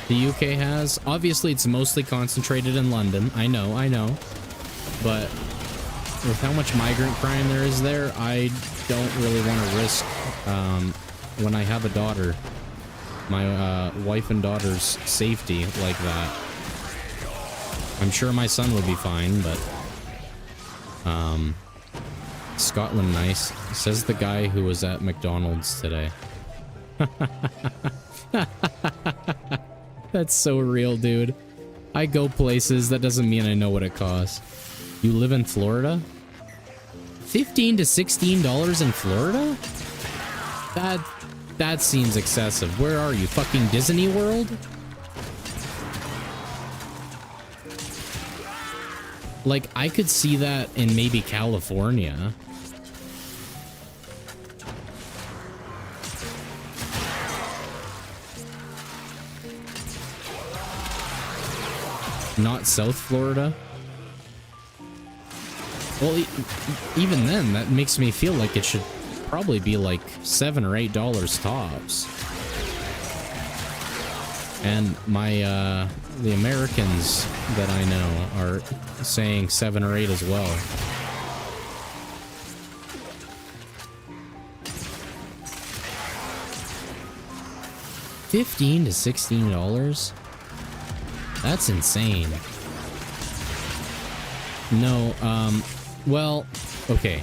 A: the UK has, obviously it's mostly concentrated in London. I know. But with how much migrant crime there is there, I don't really want to risk, when I have a daughter, my wife and daughter's safety like that. I'm sure my son would be fine, but Scotland nice, says the guy who was at McDonald's today. That's so real, dude. I go places, that doesn't mean I know what it costs. You live in Florida? $15 to $16 in Florida? That seems excessive. Where are you? Fucking Disney World? Like, I could see that in maybe California. Not South Florida? Well, even then, that makes me feel like it should probably be like $7 or $8 tops. And my, the Americans that I know are saying 7 or 8 as well. $15 to $16? That's insane. No, well, okay.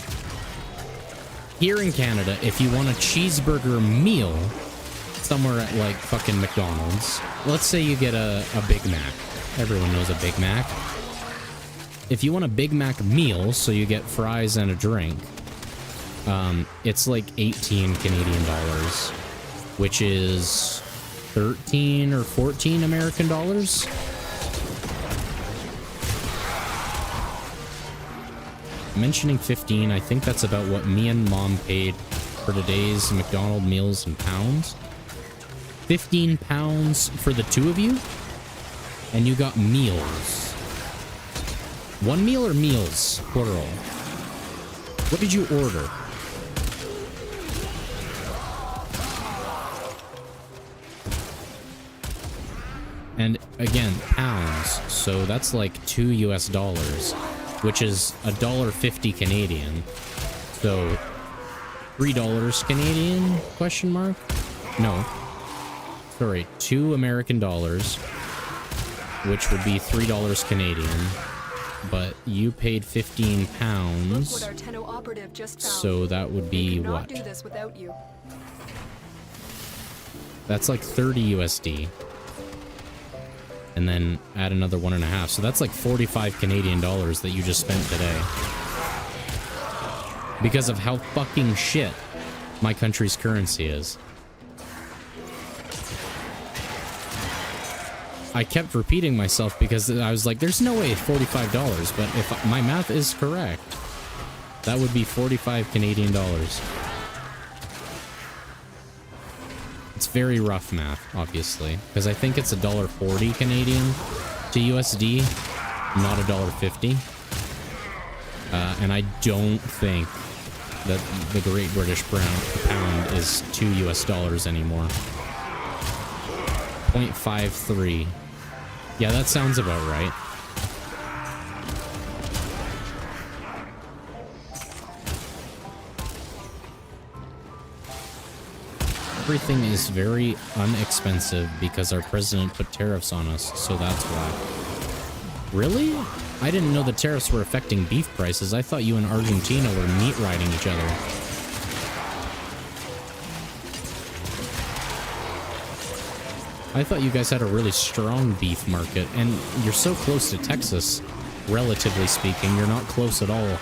A: Here in Canada, if you want a cheeseburger meal somewhere at like fucking McDonald's, let's say you get a Big Mac. Everyone knows a Big Mac. If you want a Big Mac meal, so you get fries and a drink, it's like 18 Canadian dollars, which is 13 or 14 American dollars. Mentioning 15, I think that's about what me and Mom paid for today's McDonald's meals in pounds. 15 pounds for the two of you, and you got meals. One meal or meals, plural? What did you order? And again, pounds, so that's like $2 US, which is $1.50 Canadian. So $3 Canadian, question mark? No. Sorry, 2 American dollars, which would be $3 Canadian. But you paid 15 pounds.
C: Look what our Tenno operative just found.
A: So that would be
C: we
A: what?
C: Do this without you.
A: That's like 30 USD. And then add another 1.5. So that's like 45 Canadian dollars that you just spent today. Because of how fucking shit my country's currency is. I kept repeating myself because I was like, there's no way $45, but if my math is correct, that would be 45 Canadian dollars. It's very rough math, obviously, because I think it's $1.40 Canadian to USD, not $1.50. And I don't think that the Great British Pound is $2 US anymore. 0.53. Yeah, that sounds about right. Everything is very inexpensive because our president put tariffs on us, so that's why. Really? I didn't know the tariffs were affecting beef prices. I thought you and Argentina were meat riding each other. I thought you guys had a really strong beef market, and you're so close to Texas, relatively speaking. You're not close at all,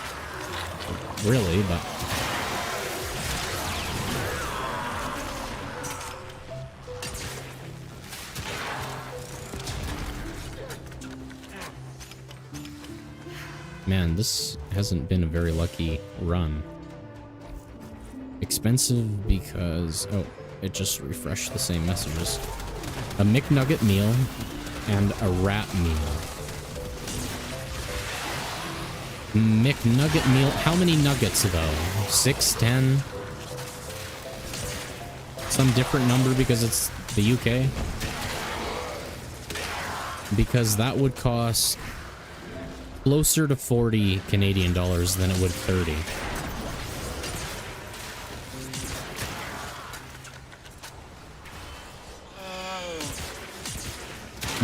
A: really, but... Man, this hasn't been a very lucky run. Expensive because... Oh, it just refreshed the same messages. A McNugget meal and a rat meal. McNugget meal. How many nuggets, though? 6, 10? Some different number because it's the UK? Because that would cost closer to 40 Canadian dollars than it would 30.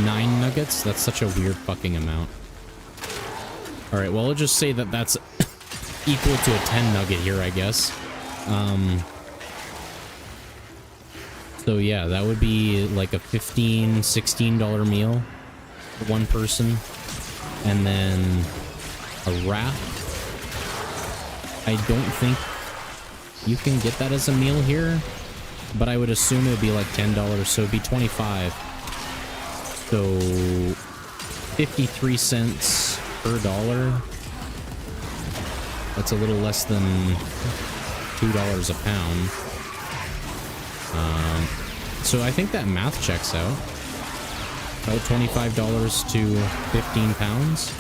A: Nine nuggets? That's such a weird fucking amount. Alright, well, I'll just say that that's equal to a 10 nugget here, I guess. So yeah, that would be like a $15, $16 meal for one person. And then a wrap. I don't think you can get that as a meal here, but I would assume it would be like $10, so it'd be 25. So 53 cents per dollar. That's a little less than $2 a pound. So I think that math checks out. About $25 to 15 pounds.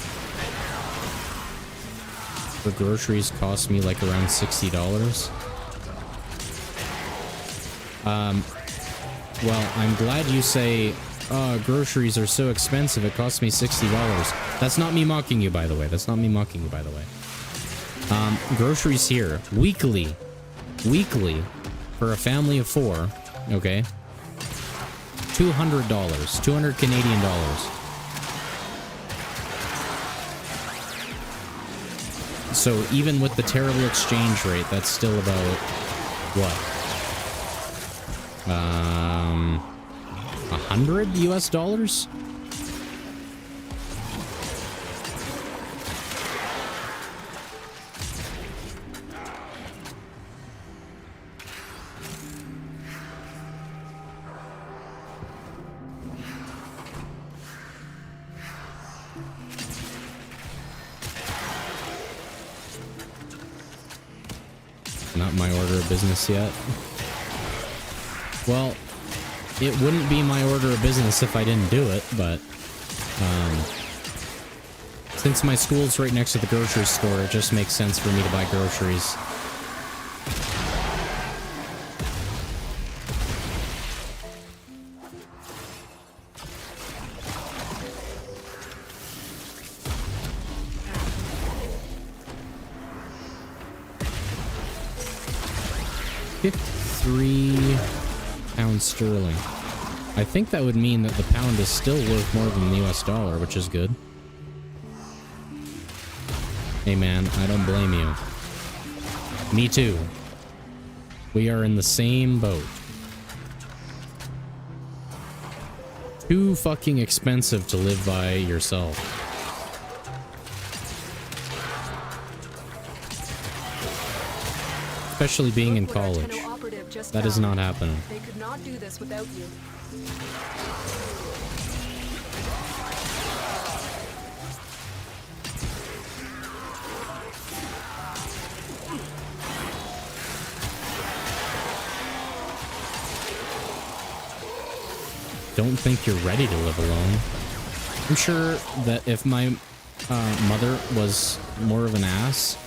A: For groceries cost me like around $60. Well, I'm glad you say Groceries are so expensive, it costs me $60. That's not me mocking you, by the way. That's not me mocking you, by the way. Groceries here, weekly, for a family of 4, okay? $200, 200 Canadian dollars. So even with the terrible exchange rate, that's still about, what? 100 US dollars? Not my order of business yet. Well, it wouldn't be my order of business if I didn't do it, but since my school's right next to the grocery store, it just makes sense for me to buy groceries. £53 sterling. I think that would mean that the pound is still worth more than the US dollar, which is good. Hey man, I don't blame you. Me too. We are in the same boat. Too fucking expensive to live by yourself. Especially being in college. That is not happening.
C: They could not do this without you.
A: Don't think you're ready to live alone. I'm sure that if my mother was more of an ass,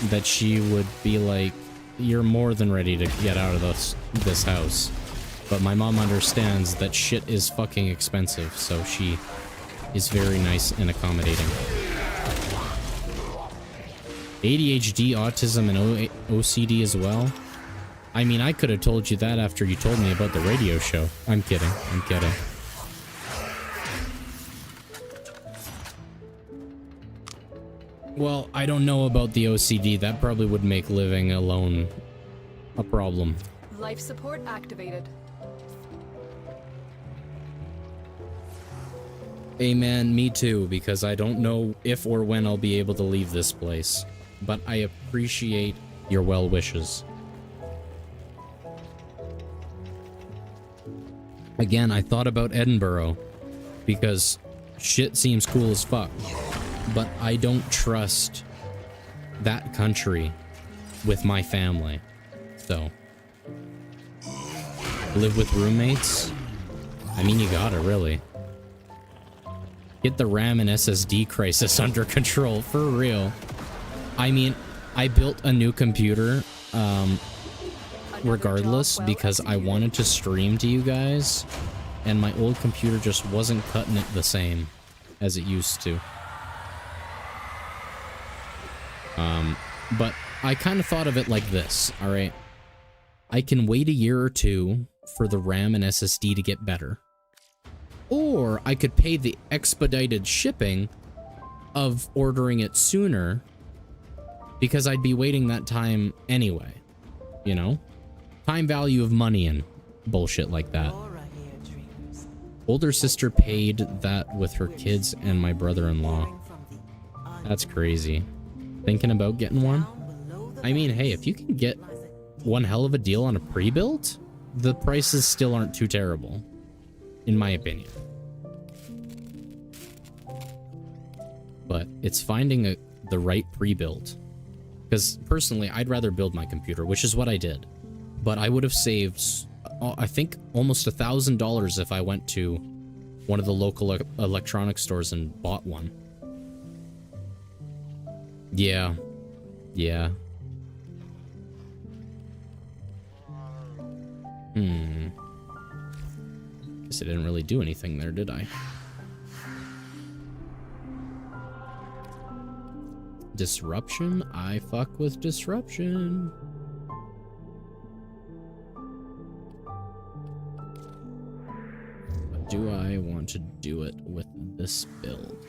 A: that she would be like, you're more than ready to get out of this house. But my mom understands that shit is fucking expensive, so she is very nice and accommodating. ADHD, autism, and OCD as well. I mean, I could have told you that after you told me about the radio show. I'm kidding. I'm kidding. Well, I don't know about the OCD. That probably would make living alone a problem.
C: Life support activated.
A: Hey man, me too, because I don't know if or when I'll be able to leave this place. But I appreciate your well wishes. Again, I thought about Edinburgh because shit seems cool as fuck, but I don't trust that country with my family. So, live with roommates? I mean, you gotta, really. Get the RAM and SSD crisis under control, for real. I mean, I built a new computer, regardless, because I wanted to stream to you guys, and my old computer just wasn't cutting it the same as it used to. But I kind of thought of it like this, alright? I can wait a year or two for the RAM and SSD to get better. Or I could pay the expedited shipping of ordering it sooner, because I'd be waiting that time anyway, you know? Time value of money and bullshit like that. Older sister paid that with her kids and my brother-in-law. That's crazy. Thinking about getting one? I mean, hey, if you can get one hell of a deal on a pre-built, the prices still aren't too terrible, in my opinion. But it's finding the right pre-built. Because personally, I'd rather build my computer, which is what I did. But I would have saved, I think, almost $1,000 if I went to one of the local electronics stores and bought one. Yeah. Yeah. This guess I didn't really do anything there, did I? Disruption? I fuck with disruption. But do I want to do it with this build?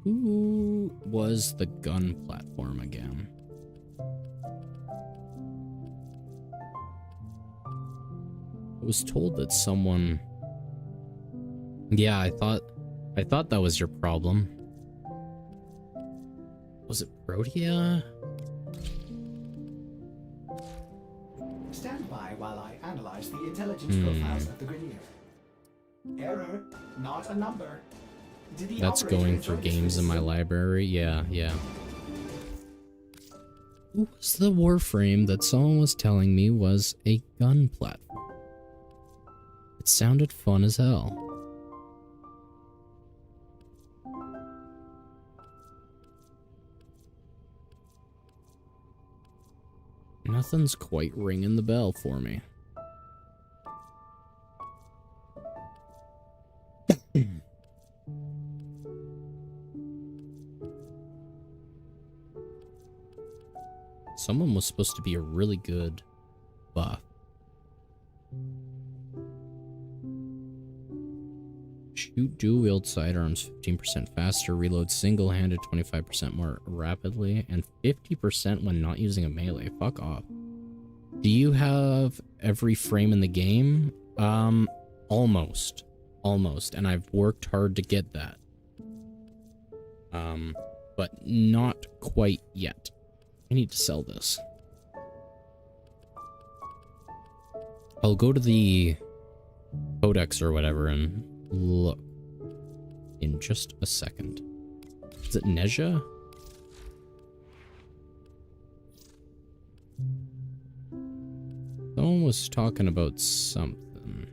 A: Who was the gun platform again? I was told that someone... Yeah, I thought that was your problem. Was it Protea?
B: Stand by while I analyze the intelligence profiles of the Grenier. Error, not a number. Did the
A: That's
B: operator
A: going for
B: enjoy this
A: games in my
B: visit?
A: library. Yeah. Who was the Warframe that someone was telling me was a gun platform? It sounded fun as hell. Nothing's quite ringing the bell for me. Someone was supposed to be a really good buff. Shoot dual-wield sidearms 15% faster, reload single-handed 25% more rapidly, and 50% when not using a melee. Fuck off. Do you have every frame in the game? Almost. Almost, and I've worked hard to get that. But not quite yet. I need to sell this. I'll go to the codex or whatever and look in just a second. Is it Neja? Someone was talking about something.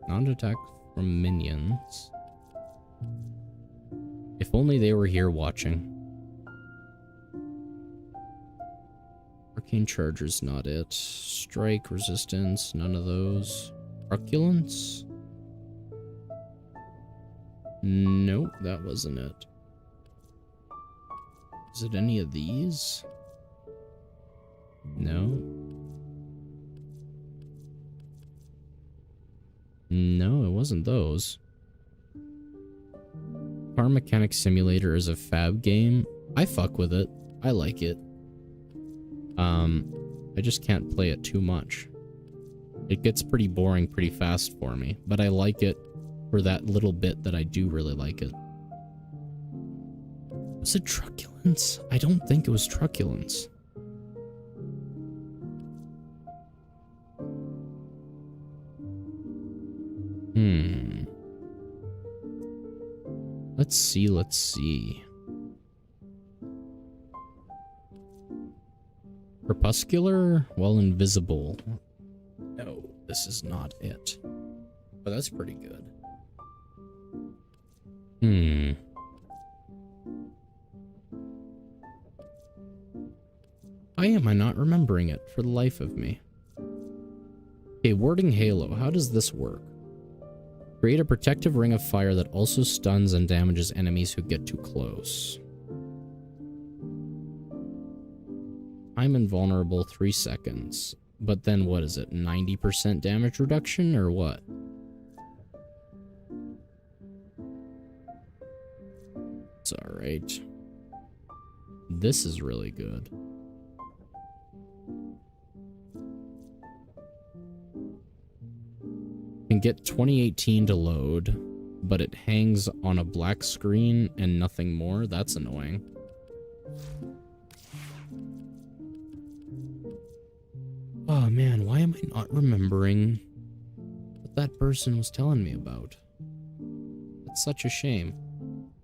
A: Non-attack from minions. If only they were here watching. Arcane Charger's not it. Strike, resistance, none of those. Truculence? Nope, that wasn't it. Is it any of these? No. No, it wasn't those. Car Mechanic Simulator is a fab game. I fuck with it. I like it. I just can't play it too much. It gets pretty boring pretty fast for me, but I like it for that little bit that I do really like it. Was it Truculence? I don't think it was Truculence. Let's see. Crepuscular while invisible. No, this is not it. But that's pretty good. Why am I not remembering it for the life of me? Okay, Warding Halo. How does this work? Create a protective ring of fire that also stuns and damages enemies who get too close. I'm invulnerable 3 seconds. But then what is it? 90% damage reduction or what? It's alright. This is really good. Can get 2018 to load, but it hangs on a black screen and nothing more. That's annoying. Oh man, why am I not remembering what that person was telling me about? It's such a shame.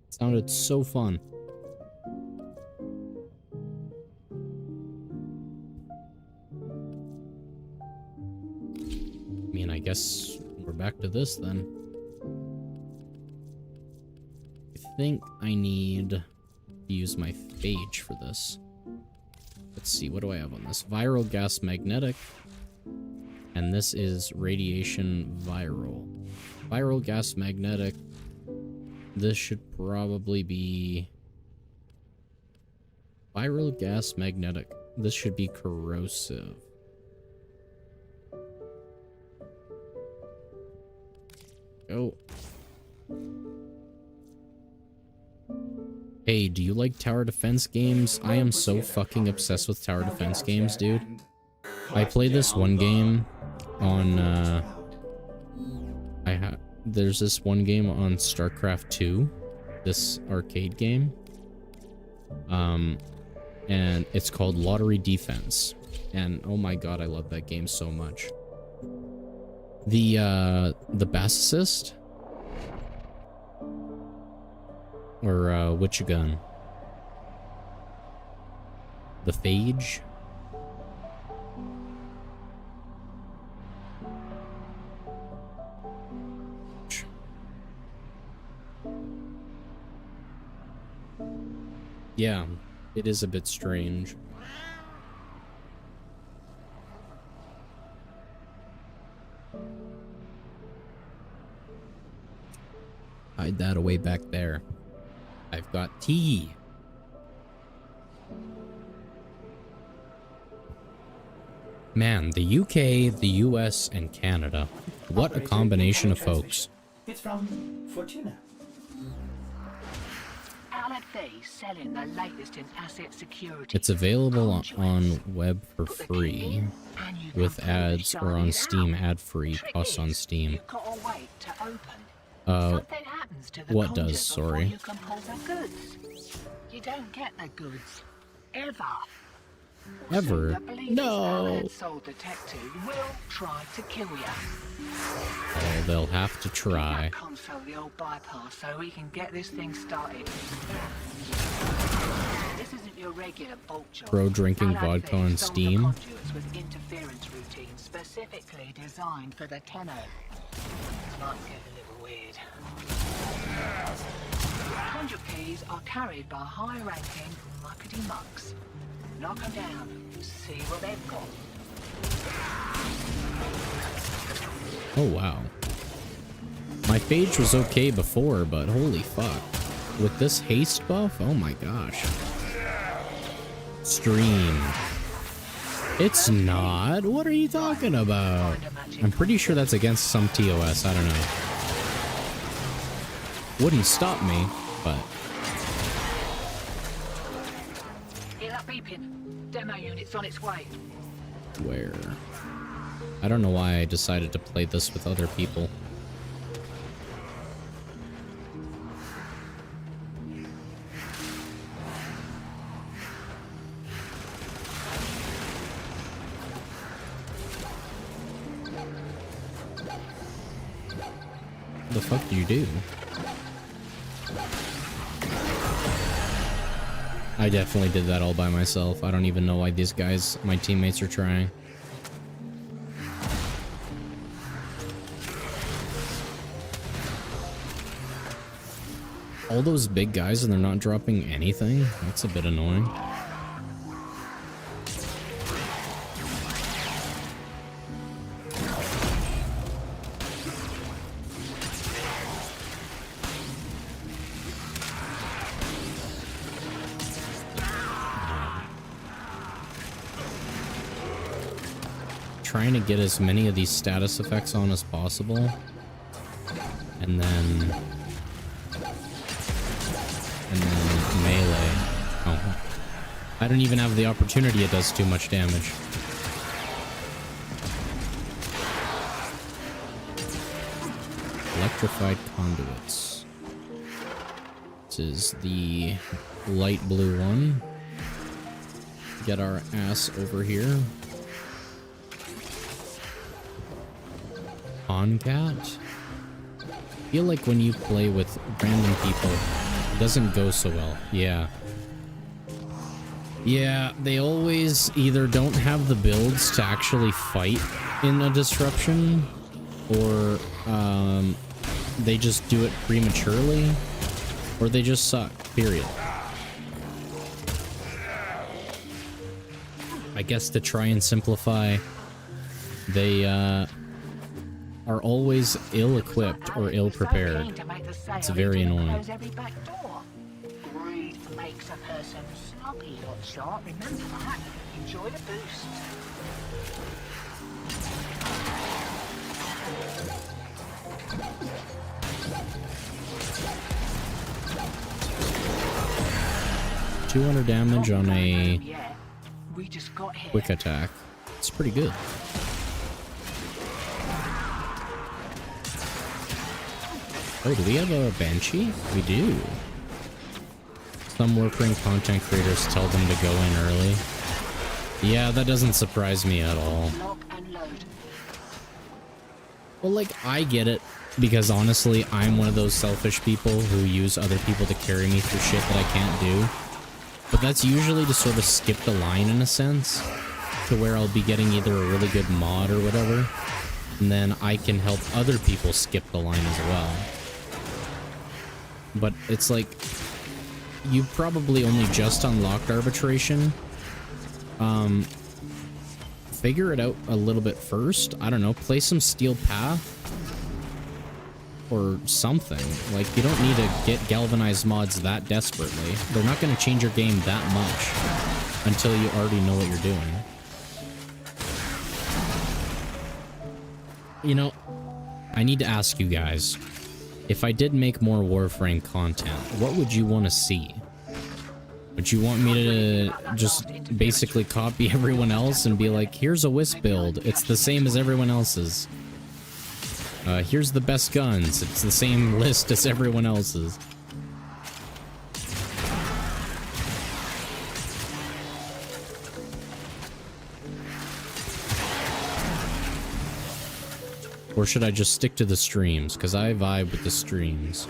A: It sounded so fun. I mean, I guess we're back to this then. I think I need to use my phage for this. Let's see, what do I have on this? Viral gas magnetic. And this is radiation viral. Viral gas magnetic. This should probably be... Viral gas magnetic. This should be corrosive. Oh. Hey, do you like tower defense games? I am so fucking obsessed with tower defense games, dude. I play this one game on, there's this one game on StarCraft 2, this arcade game. And it's called Lottery Defense. And oh my god, I love that game so much. The Bass Assist? Or, which gun? The Phage? Yeah, it is a bit strange. Hide that away back there. I've got tea. Man, the UK, the US, and Canada. What a combination of folks.
B: It's from Fortuna.
F: Selling the latest in asset security.
A: It's available on web for free, with ads, or on Steam ad-free, costs on Steam. What does, sorry?
F: You don't get the goods, ever.
A: Ever? No!
F: Sold the tech to will try to kill you.
A: Oh, they'll have to try.
F: Console the old bypass so we can get this thing started. This isn't your regular bolt job.
A: Pro drinking vodka on Steam.
F: With interference routines specifically designed for the tenor. Might get a little weird. Conduit keys are carried by high-ranking muckety mucks. Knock them down. See what they've got.
A: Oh wow. My phage was okay before, but holy fuck. With this haste buff? Oh my gosh. Stream. It's not. What are you talking about? I'm pretty sure that's against some TOS. I don't know. Wouldn't stop me, but...
F: Hear that beeping? Demo unit's on its way.
A: Where? I don't know why I decided to play this with other people. The fuck do you do? I definitely did that all by myself. I don't even know why these guys, my teammates, are trying. All those big guys and they're not dropping anything? That's a bit annoying. Trying to get as many of these status effects on as possible, and then melee. Oh, I don't even have the opportunity. It does too much damage. Electrified conduits. This is the light blue one. Get our ass over here. Cat. I feel like when you play with random people, it doesn't go so well. Yeah. Yeah, they always either don't have the builds to actually fight in a disruption, or they just do it prematurely, or they just suck, period. I guess to try and simplify, they are always ill-equipped or ill-prepared. It's very annoying.
F: Greed makes a person sloppy, hotshot. Remember that. Enjoy the boost.
A: $200 damage on a
F: We just got here.
A: quick attack. It's pretty good. Oh, do we have a Banshee? We do. Some Warframe content creators tell them to go in early. Yeah, that doesn't surprise me at all.
F: Lock and load.
A: Well, like, I get it, because honestly, I'm one of those selfish people who use other people to carry me through shit that I can't do. But that's usually to sort of skip the line in a sense, to where I'll be getting either a really good mod or whatever, and then I can help other people skip the line as well. But it's like, you probably only just unlocked Arbitration. Figure it out a little bit first. I don't know, play some Steel Path or something. Like, you don't need to get galvanized mods that desperately. They're not going to change your game that much until you already know what you're doing. You know, I need to ask you guys, if I did make more Warframe content, what would you want to see? Would you want me to just basically copy everyone else and be like, here's a Wisp build, it's the same as everyone else's. Here's the best guns, it's the same list as everyone else's. Or should I just stick to the streams? Because I vibe with the streams.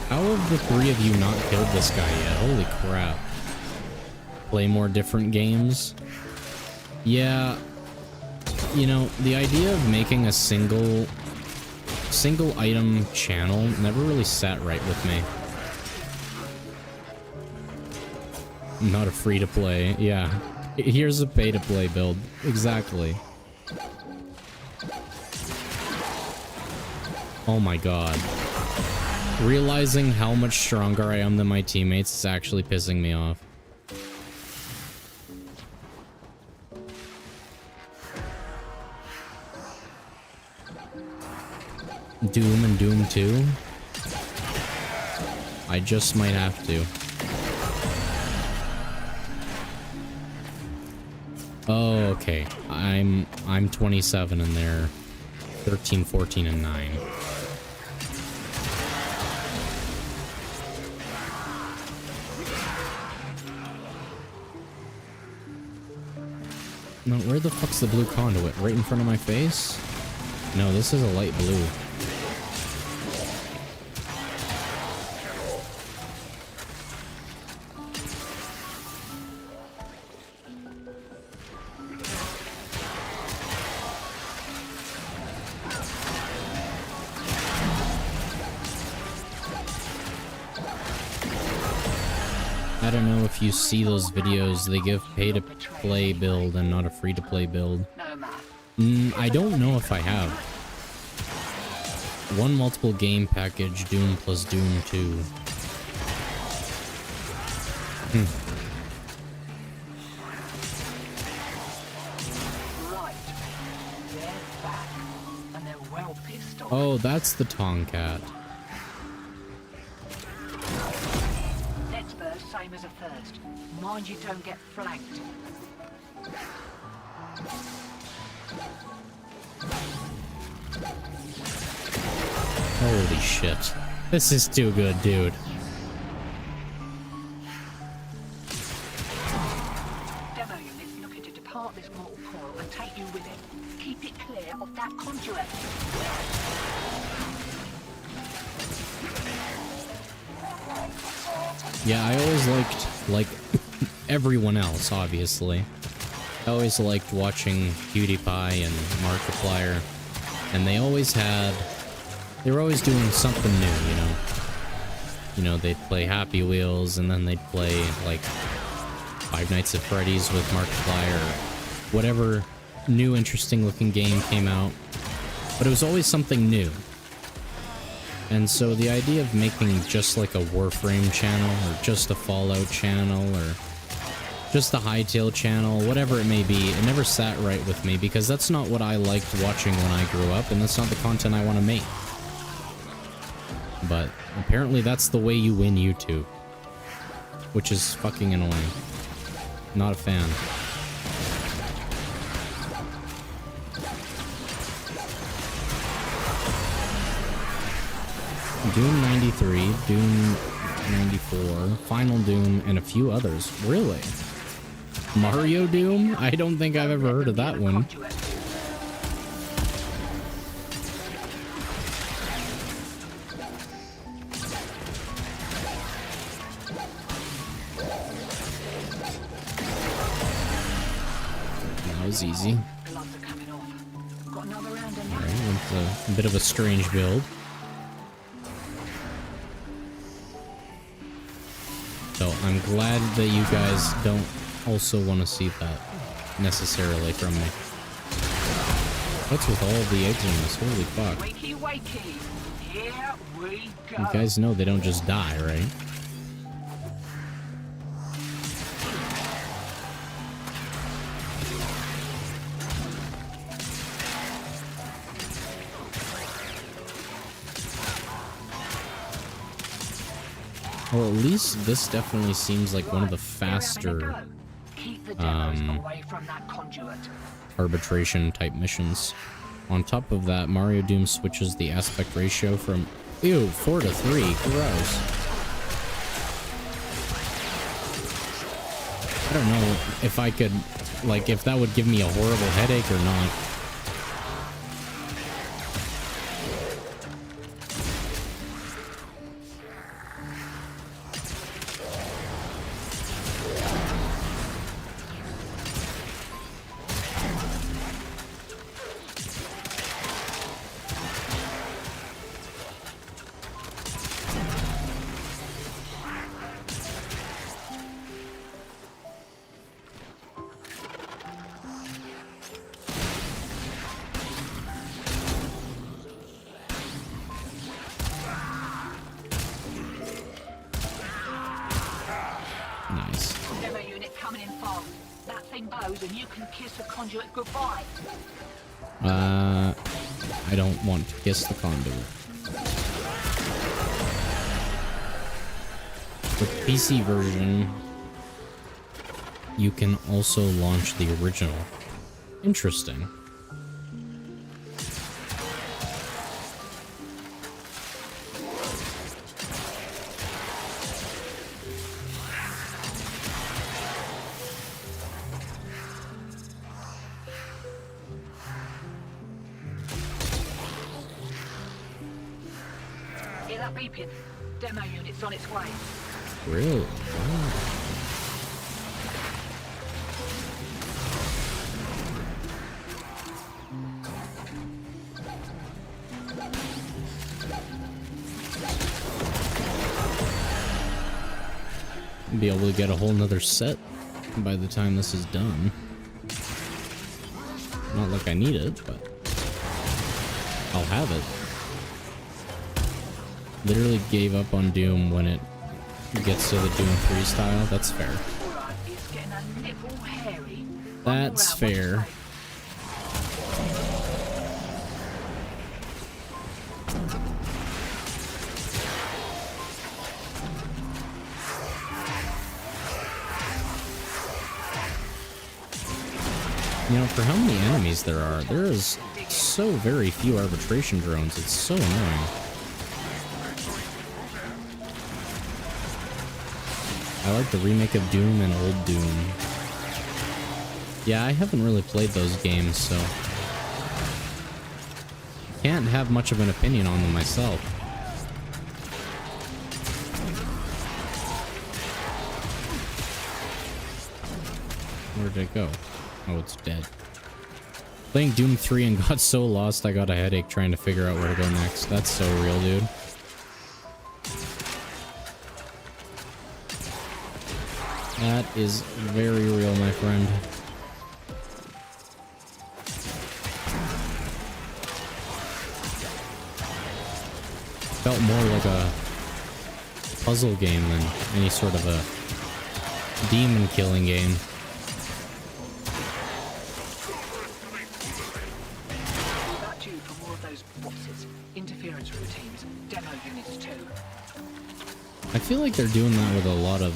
A: How have the three of you not killed this guy yet? Holy crap. Play more different games? Yeah. You know, the idea of making a single item channel never really sat right with me. Not a free-to-play. Yeah. Here's a pay-to-play build. Exactly. Oh my god. Realizing how much stronger I am than my teammates is actually pissing me off. Doom and Doom 2? I just might have to. Oh, okay. I'm 27 and they're 13, 14, and 9. No, where the fuck's the blue conduit? Right in front of my face? No, this is a light blue. I don't know if you see those videos, they give pay-to-play build and not a free-to-play build. I don't know if I have. One multiple game package, Doom plus Doom 2. Oh, that's the Tomcat.
F: Same as a first. Mind you don't get flanked.
A: Holy shit. This is too good, dude.
F: Demo units looking to depart this mortal coil and take you with it. Keep it clear of that conduit.
A: Yeah, I always liked, like, everyone else, obviously. I always liked watching PewDiePie and Markiplier, and they always had they were always doing something new, you know. You know, they'd play Happy Wheels, and then they'd play, like, Five Nights at Freddy's with Markiplier, or whatever new interesting looking game came out. But it was always something new. And so the idea of making just like a Warframe channel, or just a Fallout channel, or just a Hytale channel, whatever it may be, it never sat right with me, because that's not what I liked watching when I grew up, and that's not the content I want to make. But apparently that's the way you win YouTube. Which is fucking annoying. Not a fan. Doom 93, Doom 94, Final Doom, and a few others. Really? Mario Doom? I don't think I've ever heard of that one. That was easy. Alright, with a bit of a strange build. So I'm glad that you guys don't also want to see that necessarily from me. What's with all the eggs in this? Holy fuck.
F: Wakey, wakey. Here we go.
A: You guys know they don't just die, right? Well, at least this definitely seems like one of the faster arbitration type missions. On top of that, Mario Doom switches the aspect ratio from 4 to 3. Gross. I don't know if I could, like, if that would give me a horrible headache or not. I don't want to kiss the conduit. With the PC version, you can also launch the original. Interesting.
F: Demo unit's on its way.
A: Really? Wow. Be able to get a whole nother set by the time this is done. Not like I need it, but I'll have it. Literally gave up on Doom when it gets to the Doom 3 style. That's fair. That's fair. You know, for how many enemies there is so very few arbitration drones. It's so annoying. I like the remake of Doom and old Doom. Yeah, I haven't really played those games, so can't have much of an opinion on them myself. Where'd it go? Oh, it's dead. Playing Doom 3 and got so lost I got a headache trying to figure out where to go next. That's so real, dude. That is very real, my friend. Felt more like a puzzle game than any sort of a demon killing game.
F: About you for more of those bosses, interference routines, demo units too.
A: I feel like they're doing that with a lot of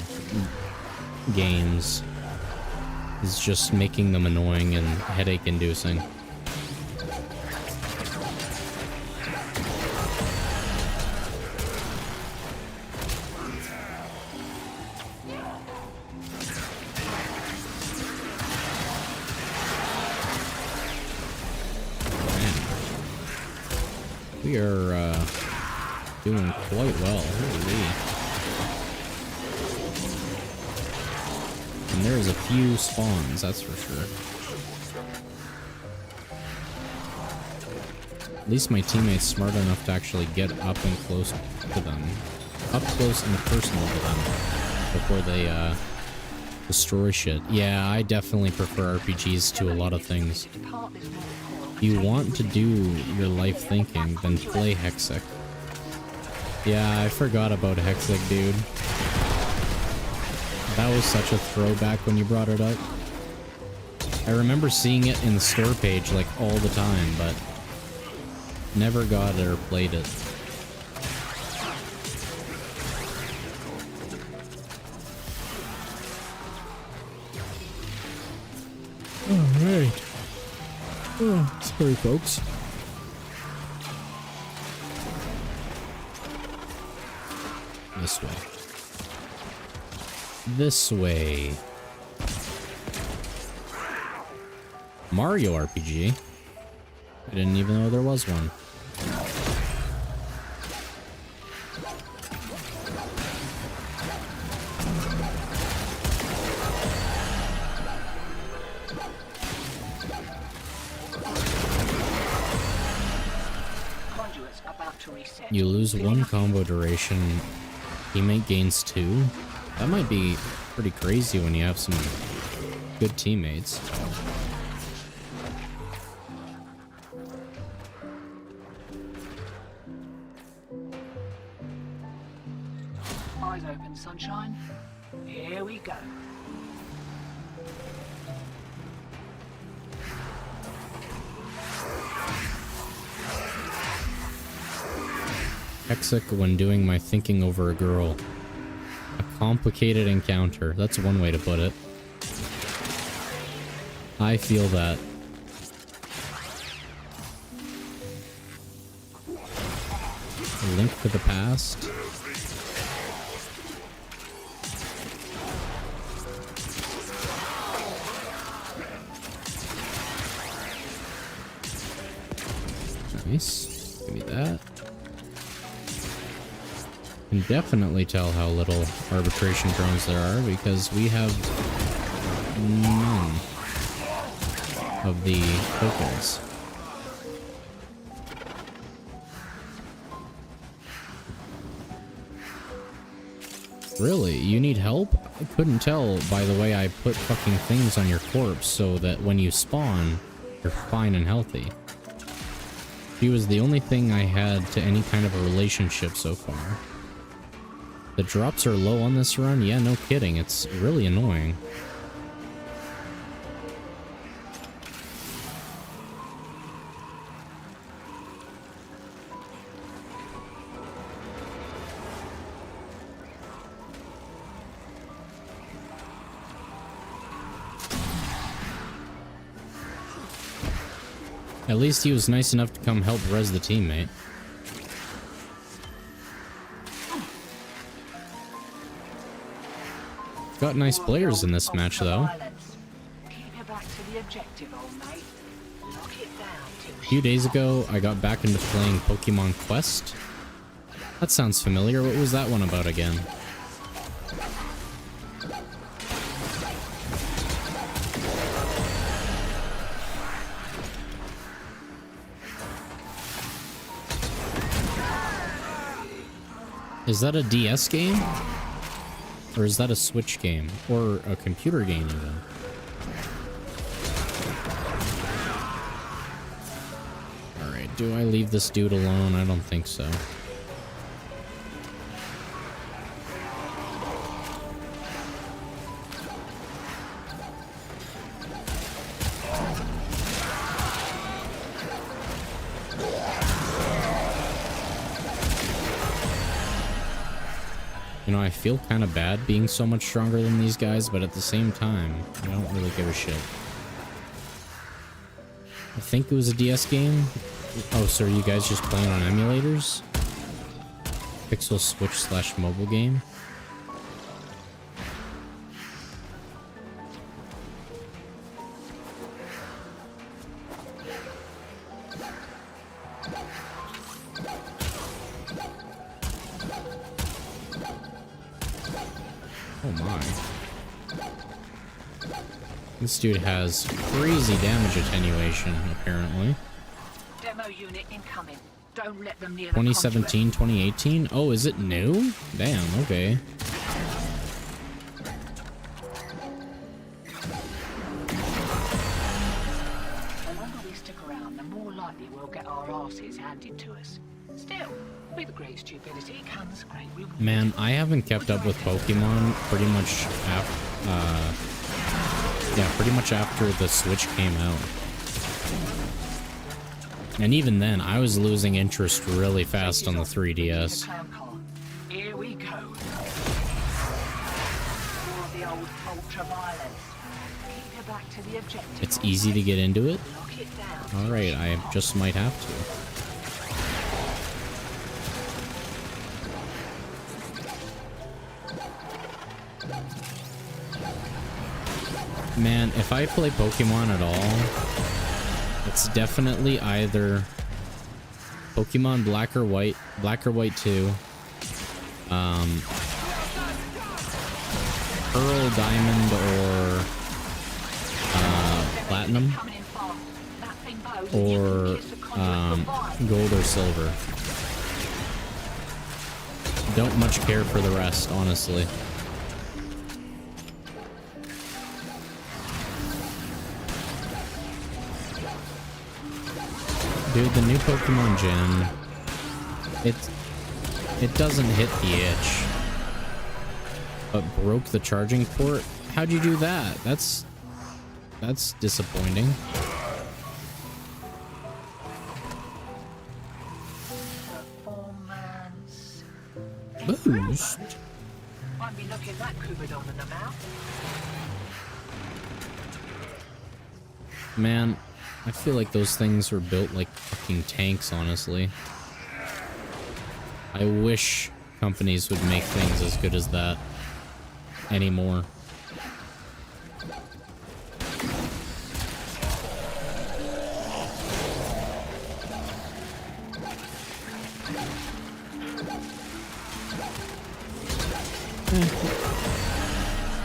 A: games. Is just making them annoying and headache inducing. We are doing quite well. Holy. And there's a few spawns, that's for sure. At least my teammate's smart enough to actually get up and close to them. Up close and personal to them before they destroy shit. Yeah, I definitely prefer RPGs to a lot of things. If you want to do your life thinking, then play Hexec. Yeah, I forgot about Hexec, dude. That was such a throwback when you brought it up. I remember seeing it in the store page like all the time, but never got it or played it. Alright. Oh, sorry, folks. This way. This way. Mario RPG? I didn't even know there was one. You lose 1 combo duration, teammate gains 2. That might be pretty crazy when you have some good teammates.
F: Eyes open, sunshine. Here we go.
A: Hexec when doing my thinking over a girl. A complicated encounter. That's one way to put it. I feel that. A link to the past. Nice. Give me that. Can definitely tell how little arbitration drones there are because we have none of the tokens. Really? You need help? I couldn't tell by the way I put fucking things on your corpse so that when you spawn, you're fine and healthy. She was the only thing I had to any kind of a relationship so far. The drops are low on this run? Yeah, no kidding. It's really annoying. At least he was nice enough to come help res the teammate. Got nice players in this match, though. A few days ago, I got back into playing Pokemon Quest. That sounds familiar. What was that one about again? Is that a DS game? Or is that a Switch game? Or a computer game even? Alright, do I leave this dude alone? I don't think so. You know, I feel kind of bad being so much stronger than these guys, but at the same time, I don't really give a shit. I think it was a DS game. Oh, so are you guys just playing on emulators? Pixel Switch / mobile game? Oh my. This dude has crazy damage attenuation, apparently.
F: Demo unit incoming. Don't let them near the
A: 2017, 2018? Oh, is it new? Damn, okay.
F: The longer we stick around, the more likely we'll get our asses handed to us. Still, with great stupidity comes great reward.
A: Man, I haven't kept up with Pokemon pretty much after the Switch came out. And even then, I was losing interest really fast on the 3DS.
F: Here we go. More of the old ultra-violence. Keep your back to the objective.
A: It's easy to get into it?
F: Lock it down.
A: Alright, I just might have to. Man, if I play Pokemon at all, it's definitely either Pokemon Black or White 2, Pearl, Diamond, or Platinum, or Gold or Silver. Don't much care for the rest, honestly. Dude, the new Pokemon Gen, it doesn't hit the itch, but broke the charging port. How'd you do that? That's disappointing. Boost.
F: Won't be looking that Cupidon in the mouth.
A: Man, I feel like those things were built like fucking tanks, honestly. I wish companies would make things as good as that anymore.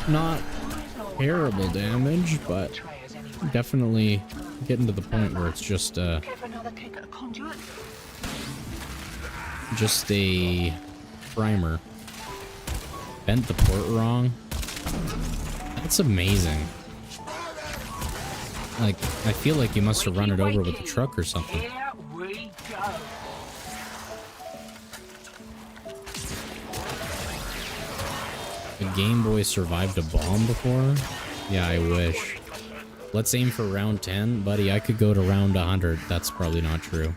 A: Not terrible damage, but definitely getting to the point where it's just a primer. Bent the port wrong. That's amazing. Like, I feel like you must have run it over with a truck or something.
F: Here we go.
A: A Game Boy survived a bomb before? Yeah, I wish. Let's aim for round 10. Buddy, I could go to round 100. That's probably not true.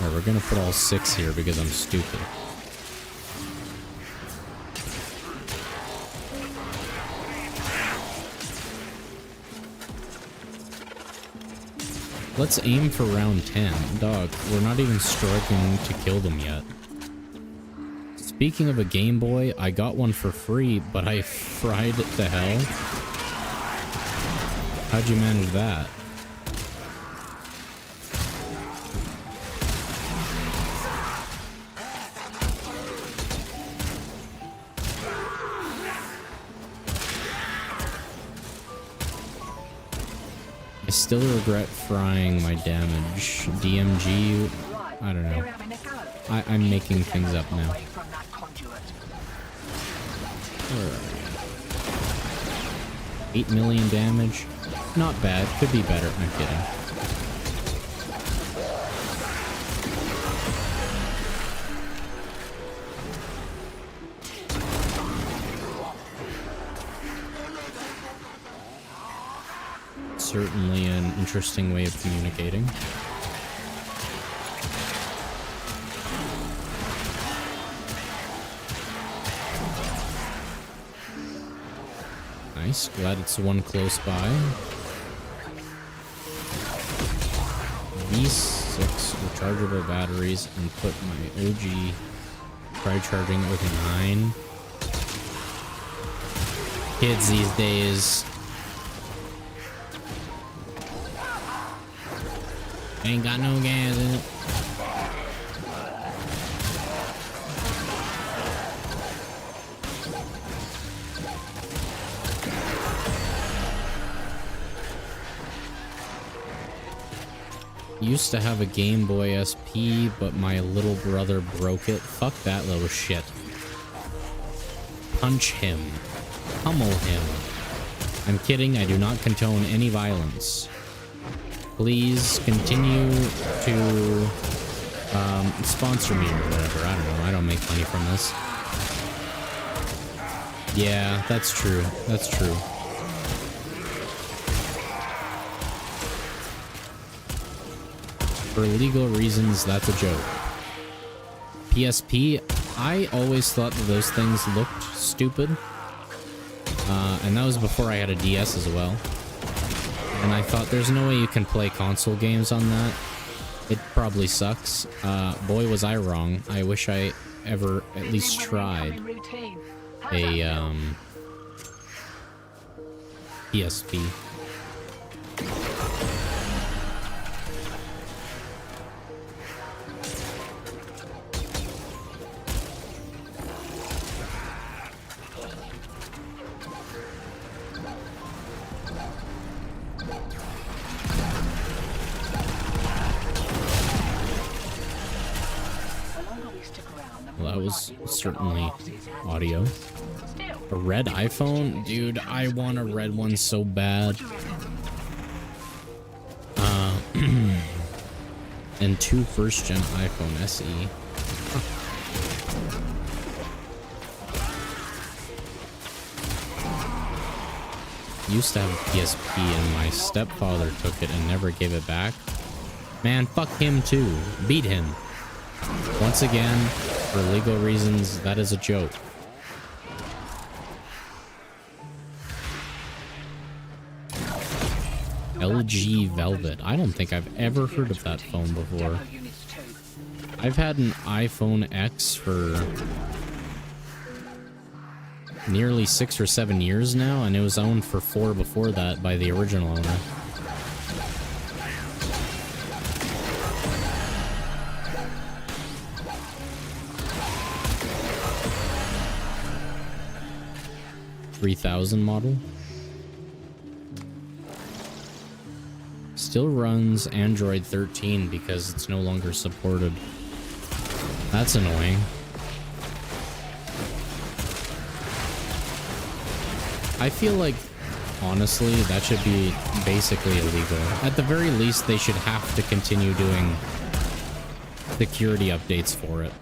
A: Alright, we're gonna put all 6 here because I'm stupid. Let's aim for round 10. Dog, we're not even striking to kill them yet. Speaking of a Game Boy, I got one for free, but I fried it to hell. How'd you manage that? I still regret frying my damage. DMG, I don't know. I'm making things up now. Alright. 8 million damage. Not bad. Could be better. I'm kidding. Certainly an interesting way of communicating. Nice. Glad it's the one close by. V6 rechargeable batteries and put my OG tri-charging with 9. Kids these days ain't got no gas in it. Used to have a Game Boy SP, but my little brother broke it. Fuck that little shit. Punch him. Pummel him. I'm kidding, I do not condone any violence. Please continue to sponsor me or whatever. I don't know. I don't make money from this. Yeah, that's true. That's true. For legal reasons, that's a joke. PSP, I always thought that those things looked stupid. And that was before I had a DS as well. And I thought there's no way you can play console games on that. It probably sucks. Boy, was I wrong. I wish I ever at least tried a PSP. Well, that was certainly audio. A red iPhone? Dude, I want a red one so bad. And 2 first-gen iPhone SE. Used to have a PSP and my stepfather took it and never gave it back. Man, fuck him too. Beat him. Once again, for legal reasons, that is a joke. LG Velvet. I don't think I've ever heard of that phone before. I've had an iPhone X for nearly 6 or 7 years now, and it was owned for 4 before that by the original owner. $3,000 model. Still runs Android 13 because it's no longer supported. That's annoying. I feel like, honestly, that should be basically illegal. At the very least, they should have to continue doing security updates for it.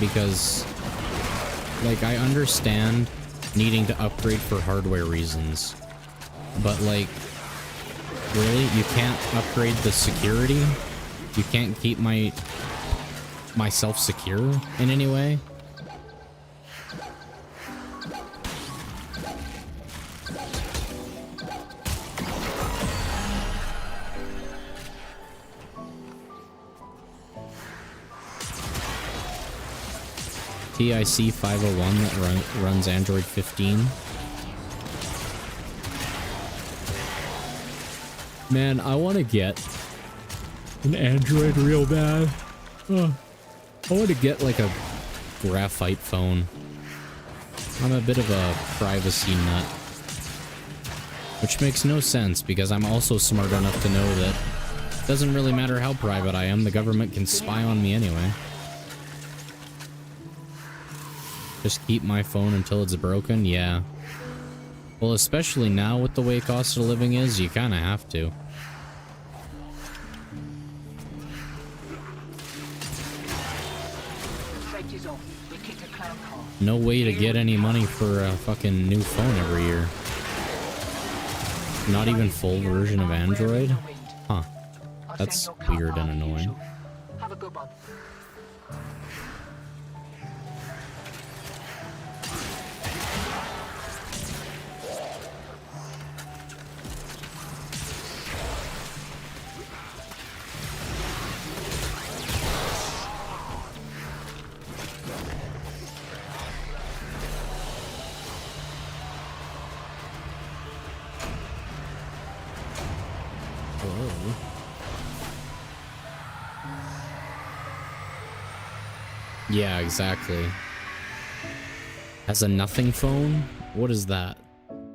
A: Because, like, I understand needing to upgrade for hardware reasons, but, like, really? You can't upgrade the security? You can't keep myself secure in any way? TIC 501 that runs Android 15. Man, I want to get an Android real bad. I want to get like a graphite phone. I'm a bit of a privacy nut. Which makes no sense because I'm also smart enough to know that it doesn't really matter how private I am, the government can spy on me anyway. Just keep my phone until it's broken? Yeah. Well, especially now with the way cost of living is, you kinda have to. No way to get any money for a fucking new phone every year. Not even full version of Android? Huh. That's weird and annoying.
F: Have a good one.
A: Yeah, exactly. As a nothing phone? What is that?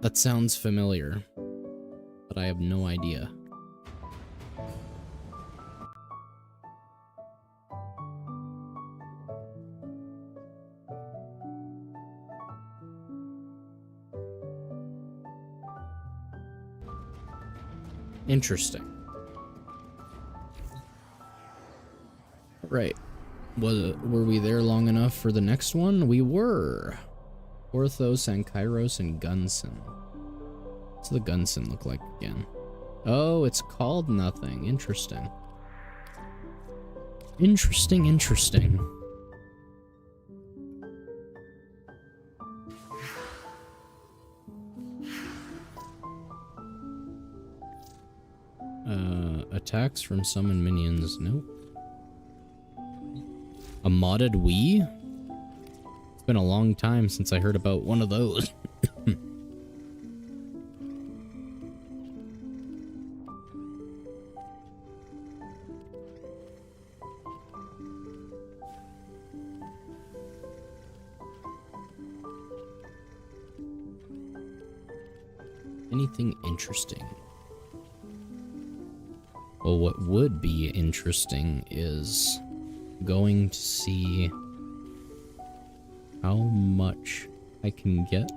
A: That sounds familiar, but I have no idea. Interesting. Right. Were we there long enough for the next one? We were. Orthos and Kairos and Gunson. What's the Gunson look like again? Oh, it's called nothing. Interesting. Interesting. Attacks from summon minions. Nope. A modded Wii? It's been a long time since I heard about one of those. Anything interesting? Well, what would be interesting is going to see how much I can get.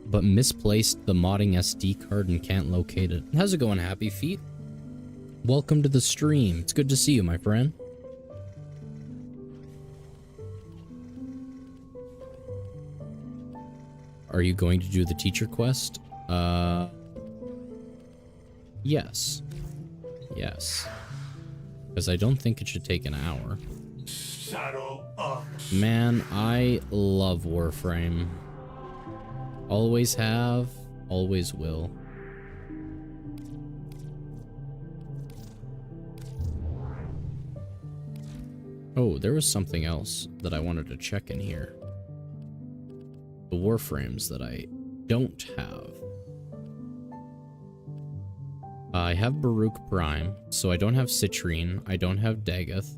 A: But misplaced the modding SD card and can't locate it. How's it going, Happy Feet? Welcome to the stream. It's good to see you, my friend. Are you going to do the teacher quest? Yes. Yes. Because I don't think it should take an hour.
D: Saddle up.
A: Man, I love Warframe. Always have, always will. Oh, there was something else that I wanted to check in here. The Warframes that I don't have. I have Baruch Prime, so I don't have Citrine, I don't have Dagoth.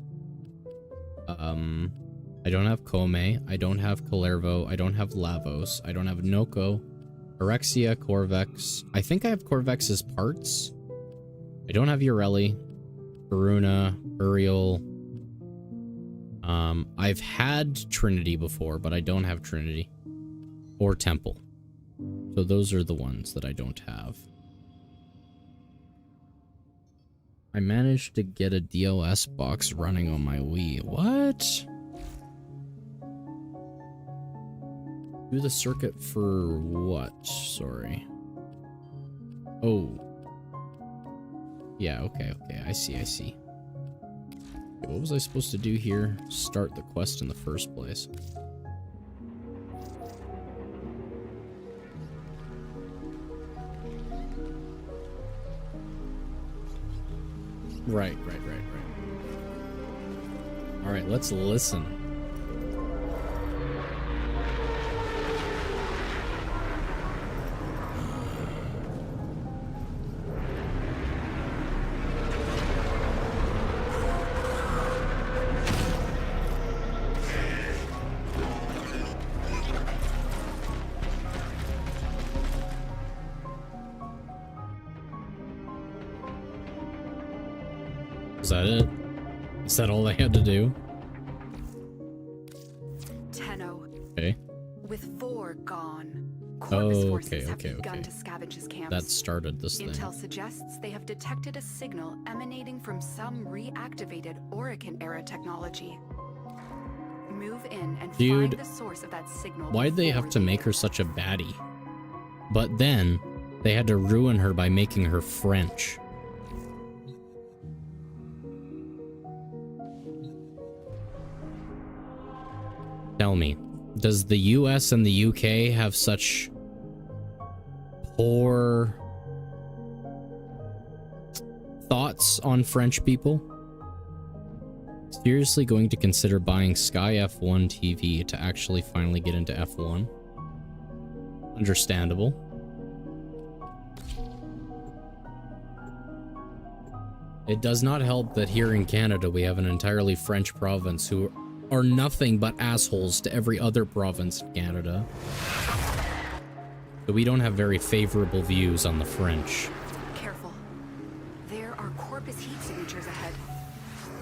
A: I don't have Kome, I don't have Kalervo, I don't have Lavos, I don't have Noko, Orexia, Corvex. I think I have Corvex's parts. I don't have Ureli, Karuna, Uriel. I've had Trinity before, but I don't have Trinity. Or Temple. So those are the ones that I don't have. I managed to get a DOS box running on my Wii. What? Do the circuit for what? Sorry. Oh. Yeah, okay. I see. Okay, what was I supposed to do here? Start the quest in the first place. Right. Alright, let's listen. that it? Is that all they had to do?
C: Tenno.
A: Okay.
C: With 4 gone, Corvus forces have
A: okay.
C: begun to scavenge his camps.
A: That started this thing.
C: Intel suggests they have detected a signal emanating from some reactivated Orokin-era technology. Move in and find the source of that signal.
A: Why'd they have to make her such a baddie? But then, they had to ruin her by making her French. Tell me, does the US and the UK have such poor thoughts on French people? Seriously going to consider buying Sky F1 TV to actually finally get into F1? Understandable. It does not help that here in Canada we have an entirely French province who are nothing but assholes to every other province in Canada. So we don't have very favorable views on the French.
C: Careful. There are Corpus heat signatures ahead.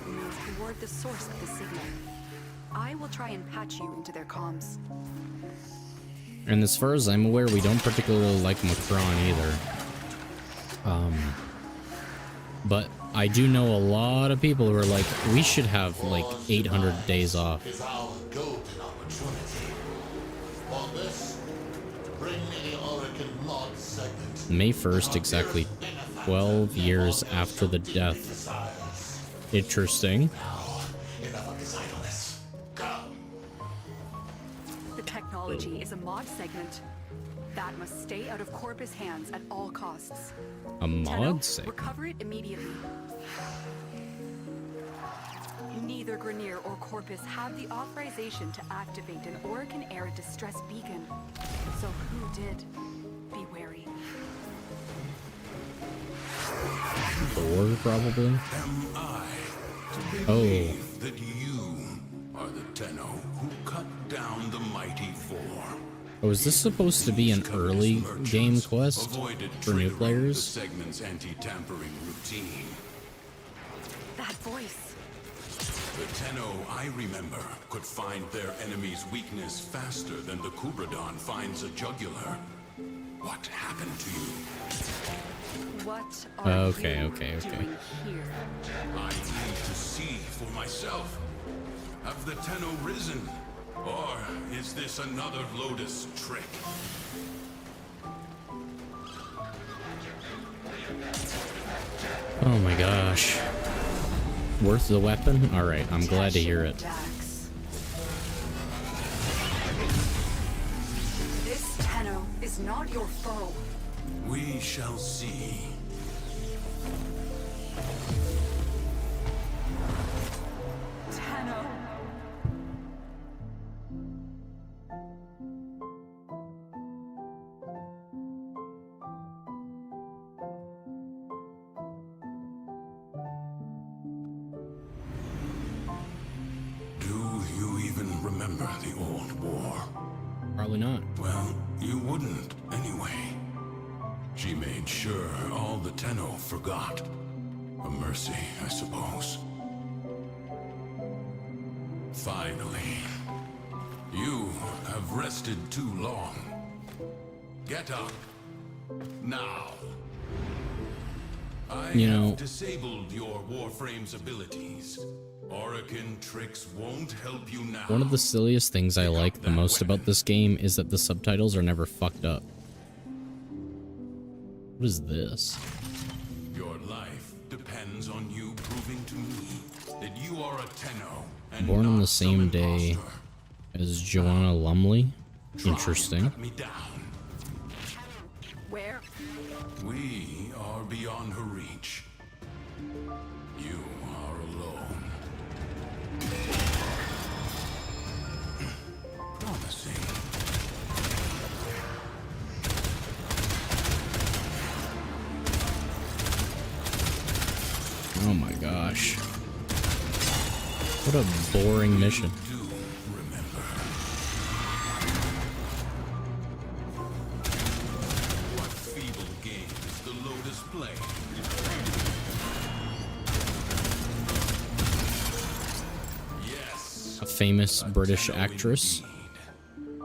C: Move toward the source of the signal. I will try and patch you into their comms.
A: And as far as I'm aware, we don't particularly like Macron either. But I do know a lot of people who are like, we should have like 800 days off.
D: Is our golden opportunity. For this, bring me the Orokin mod segment.
A: May 1st, exactly 12 years after the death. Interesting.
D: Now, enough of this idleness. Go.
C: The technology is a mod segment. That must stay out of Corpus hands at all costs.
A: A
C: Tenno,
A: mod segment?
C: recover it immediately. Neither Grineer or Corpus have the authorization to activate an Orokin-era distress beacon. So who did? Be wary.
A: Thor, probably?
G: Am I to believe that you are the Tenno who cut down the mighty Four?
A: Oh, is this supposed to be an early game quest for new
G: The
A: players?
G: segment's anti-tampering routine.
C: That voice.
G: The Tenno I remember could find their enemy's weakness faster than the Kubradon finds a jugular. What happened to you?
C: What are
A: Okay,
C: you
A: okay.
C: doing here?
G: I need to see for myself. Have the Tenno risen? Or is this another Lotus trick?
A: Oh my gosh. Worth the weapon? Alright, I'm glad to hear it.
C: Dax. This Tenno is not your foe.
G: We shall see.
C: Tenno.
G: Do you even remember the old war?
A: Probably not.
G: Well, you wouldn't, anyway. She made sure all the Tenno forgot. A mercy, I suppose. Finally. You have rested too long. Get up. Now. I
A: You know-
G: have disabled your Warframe's abilities. Orokin tricks won't help you now.
A: One of the silliest things I like the most about this game is that the subtitles are never fucked up. What is this?
G: Your life depends on you proving to me that you are a Tenno and
A: Born on
G: not
A: the same
G: some
A: day
G: imposter.
A: as Joanna Lumley?
G: Try
A: Interesting.
G: to cut me down.
C: Where?
G: We are beyond her reach. You are alone. Promising.
A: Oh my gosh. What a boring mission.
G: Do remember. What feeble game is the Lotus playing? is
A: a famous
G: a
A: British
G: Tenno
A: actress.
G: indeed.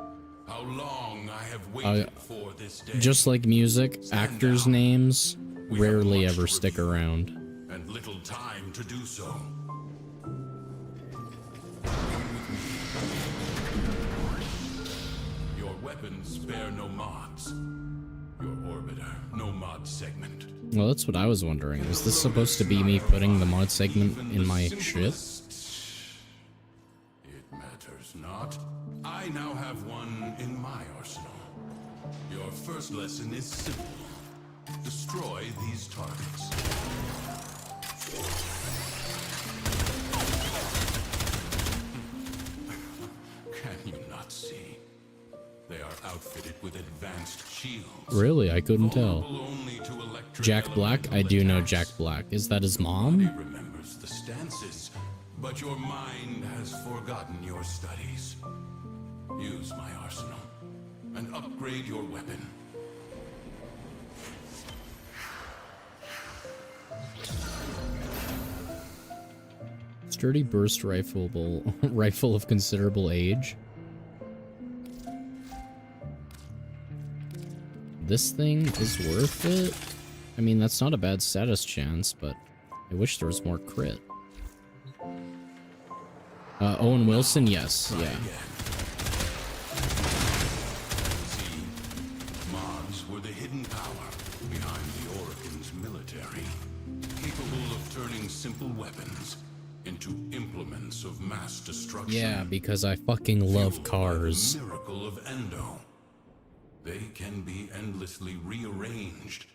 G: How long I have waited for this day.
A: Just like music, actors' names
G: We have
A: rarely
G: much
A: ever
G: to
A: stick
G: review.
A: around.
G: And little time to do so. Your weapons spare no mods. Your orbiter, no mod segment.
A: Well, that's what I was wondering. Is this supposed to be me putting the mod segment in my ship?
G: It matters not. I now have one in my arsenal. Your first lesson is simple. Destroy these targets. Can you not see? They are outfitted with advanced shields.
A: Really? I couldn't tell.
G: Vulnerable only to electric
A: Jack Black? I
G: elemental
A: do know
G: attacks.
A: Jack Black. Is that his
G: He
A: mom?
G: remembers the stances, but your mind has forgotten your studies. Use my arsenal and upgrade your weapon.
A: Sturdy burst rifle of considerable age. This thing is worth it? I mean, that's not a bad status chance, but I wish there was more crit. Owen Wilson, yes, yeah.
G: See, mods were the hidden power behind the Oregon's military, capable of turning simple weapons into implements of mass destruction.
A: Yeah, because I fucking love
G: Fueled by
A: cars.
G: the miracle of Endo. They can be endlessly rearranged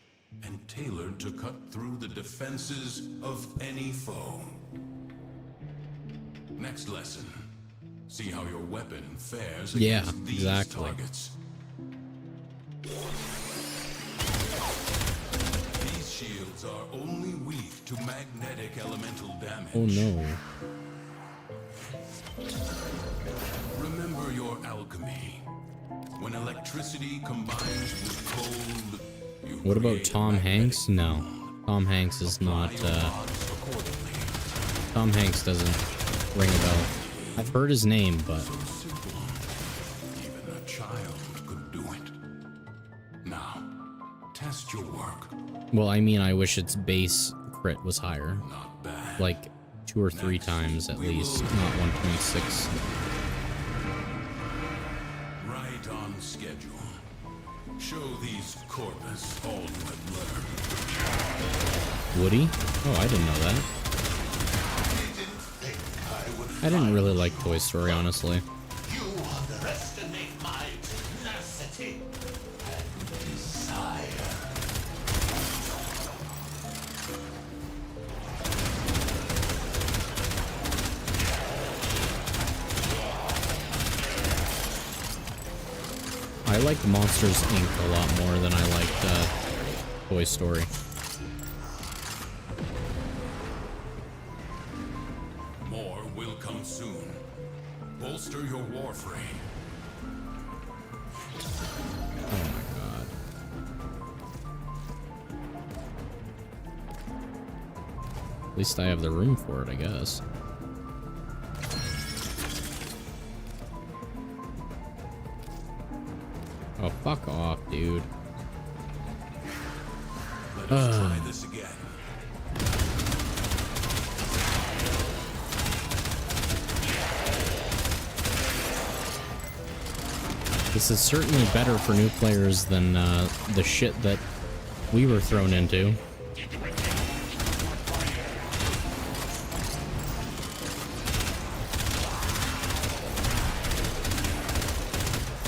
G: and tailored to cut through the defenses of any foe. Next lesson. See how your weapon fares
A: Yeah,
G: against these
A: exactly.
G: targets. These shields are only weak to magnetic elemental damage.
A: Oh no.
G: Remember your alchemy. When electricity combines with cold, you
A: What about
G: create
A: Tom
G: magnetic
A: Hanks? No.
G: field.
A: Tom Hanks is not,
G: Apply your odds accordingly.
A: Tom Hanks doesn't ring a bell. I've heard his name, but
G: So simple. Even a child could do it. Now, test your work.
A: well, I mean, I wish its base crit was higher.
G: Not bad.
A: Like 2 or 3 times at least, not 1.6.
G: Right on schedule. Show these corpus all you have learned.
A: Woody? Oh, I didn't know that. I didn't really like Toy Story, honestly.
D: You underestimate my tenacity and desire.
A: I liked Monsters Inc. a lot more than I liked Toy Story.
G: More will come soon. Bolster your Warframe.
A: Oh my god. At least I have the room for it, I guess. Oh, fuck off, dude.
G: Let us try this again.
A: This is certainly better for new players than the shit that we were thrown into.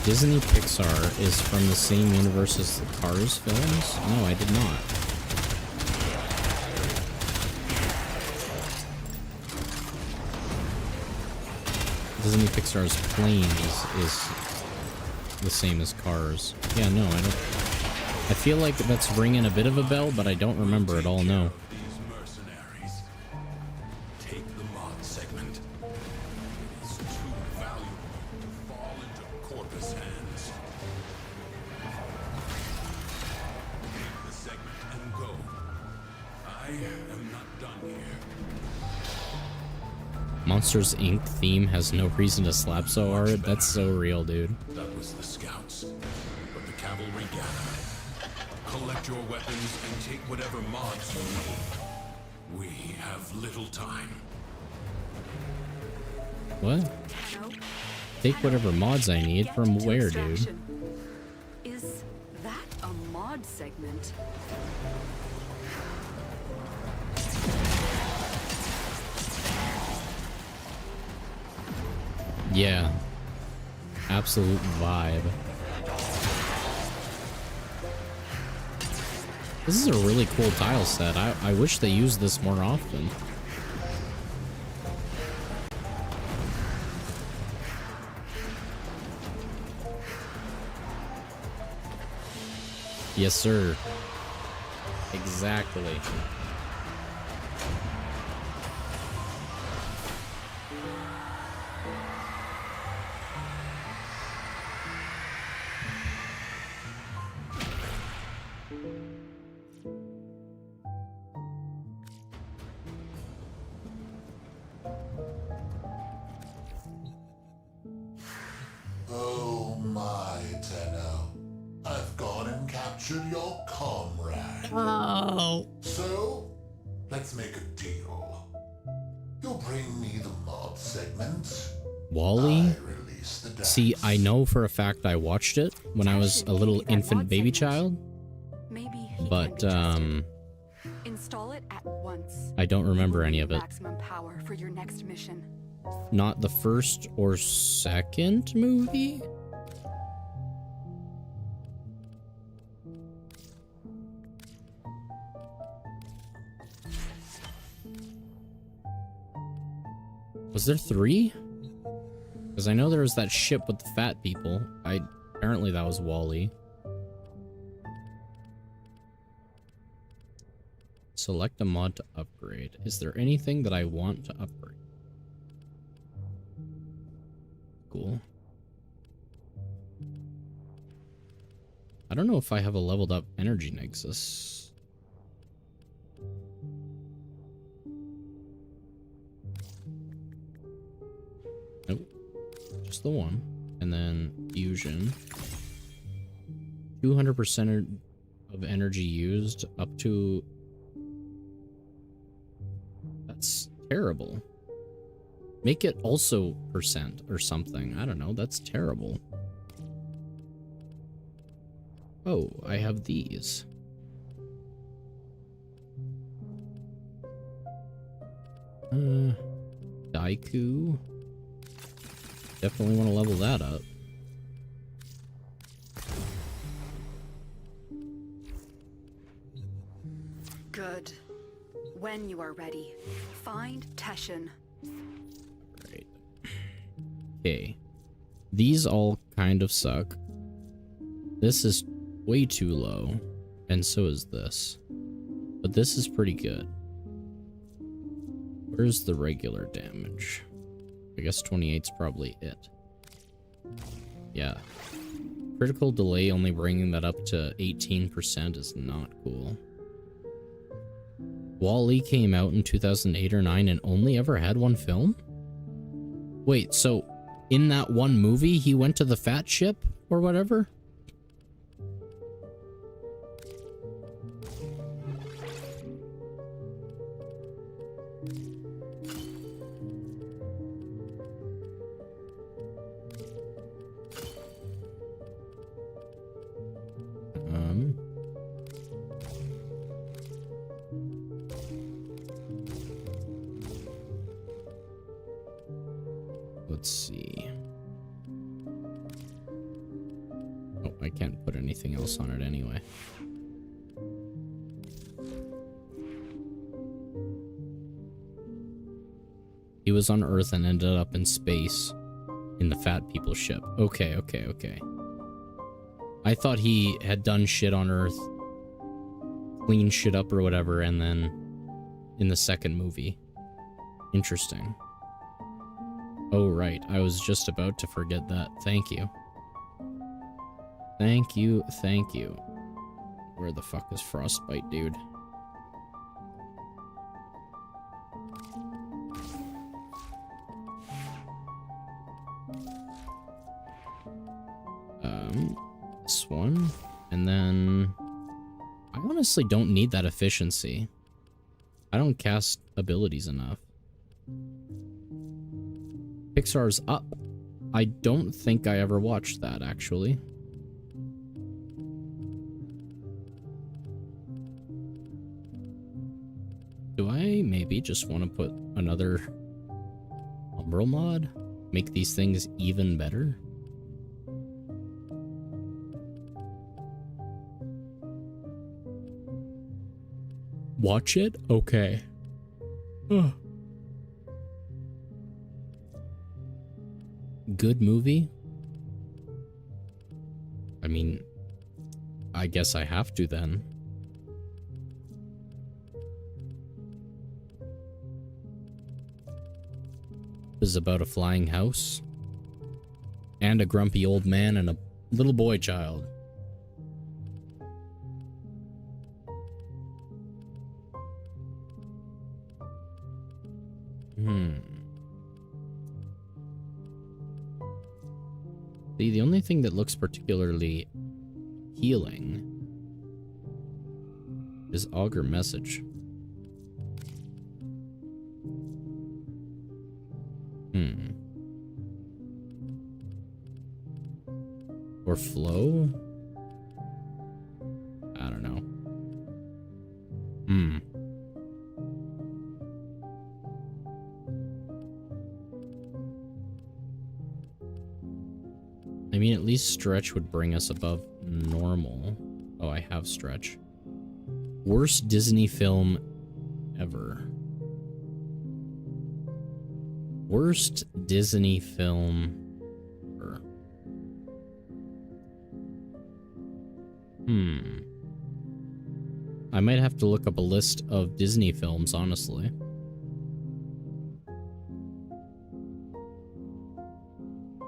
A: Disney Pixar is from the same universe as the Cars films? No, I did not. Disney Pixar's plane is the same as Cars. Yeah, no, I don't. I feel like that's ringing a bit of a bell, but I don't remember it all, no.
G: These mercenaries. Take the mod segment. It is too valuable to fall into Corpus hands. Take the segment and go. I am not done here.
A: Monsters Inc. theme has no reason to slap so hard. That's so real, dude.
G: That was the scouts. But the cavalry gather. Collect your weapons and take whatever mods you need. We have little time.
A: What?
C: Tenno,
A: Take whatever mods I need
C: get
A: from
C: to
A: where, dude?
C: extraction. Is that a mod segment?
A: Yeah. Absolute vibe. This is a really cool tile set. I wish they used this more often. Yes, sir. Exactly.
D: Oh my, Tenno. I've gone and captured your comrade.
A: Oh.
D: So, let's make a deal. You'll bring me the mod segment.
A: Wally?
D: I release the dance.
A: See, I know for a fact I watched it when I was a little infant baby child,
C: Maybe he
A: but
C: can be trusted. Install it at once.
A: I don't remember any of it.
C: Maximum power for your next mission.
A: Not the first or second movie? Was there 3? Because I know there was that ship with the fat people. Apparently that was Wally. Select a mod to upgrade. Is there anything that I want to upgrade? Cool. I don't know if I have a leveled up energy nexus. Nope. Just the one. And then fusion. 200% of energy used up to... That's terrible. Make it also percent or something. I don't know. That's terrible. Oh, I have these. Daiku. Definitely want to level that up.
C: Good. When you are ready, find Teshin.
A: Right. Okay. These all kind of suck. This is way too low. And so is this. But this is pretty good. Where's the regular damage? I guess 28's probably it. Yeah. Critical delay only bringing that up to 18% is not cool. Wall-E came out in 2008 or 9 and only ever had one film? Wait, so in that one movie he went to the fat ship or whatever? Let's see. Oh, I can't put anything else on it anyway. He was on Earth and ended up in space in the fat people ship. Okay. I thought he had done shit on Earth, cleaned shit up or whatever, and then in the second movie. Interesting. Oh, right. I was just about to forget that. Thank you. Thank you. Where the fuck is Frostbite, dude? This one, and then I honestly don't need that efficiency. I don't cast abilities enough. Pixar's Up. I don't think I ever watched that, actually. Do I maybe just want to put another Umbral mod? Make these things even better? Watch it? Okay. Ugh. Good movie? I mean, I guess I have to then. This is about a flying house and a grumpy old man and a little boy child. See, the only thing that looks particularly healing is Augur Message. Or Flow? I don't know. I mean, at least Stretch would bring us above normal. Oh, I have Stretch. Worst Disney film ever. Worst Disney film ever. I might have to look up a list of Disney films, honestly.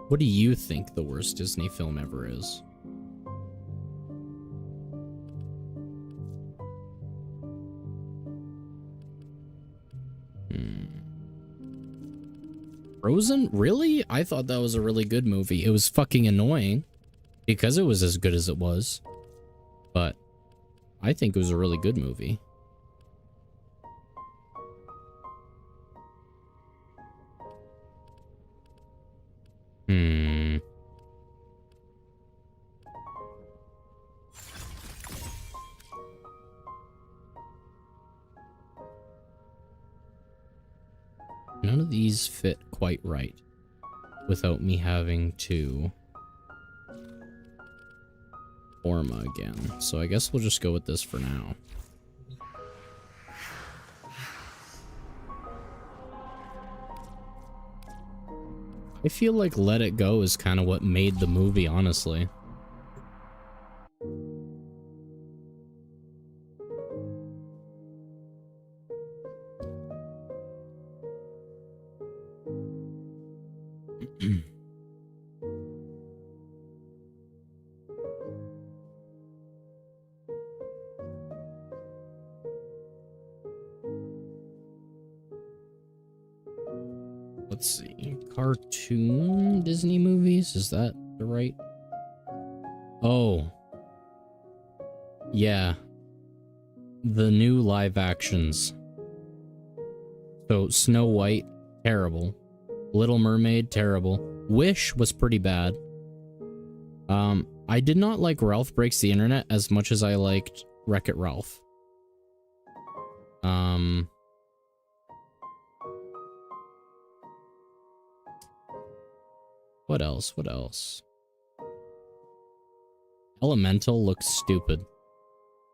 A: What do you think the worst Disney film ever is? Frozen? Really? I thought that was a really good movie. It was fucking annoying because it was as good as it was. But I think it was a really good movie. None of these fit quite right without me having to Forma again. So I guess we'll just go with this for now. I feel like Let It Go is kind of what made the movie, honestly. Let's see. Cartoon Disney movies? Is that the right? Oh. Yeah. The new live actions. So, Snow White, terrible. Little Mermaid, terrible. Wish was pretty bad. I did not like Ralph Breaks the Internet as much as I liked Wreck-It Ralph. What else? What else? Elemental looks stupid.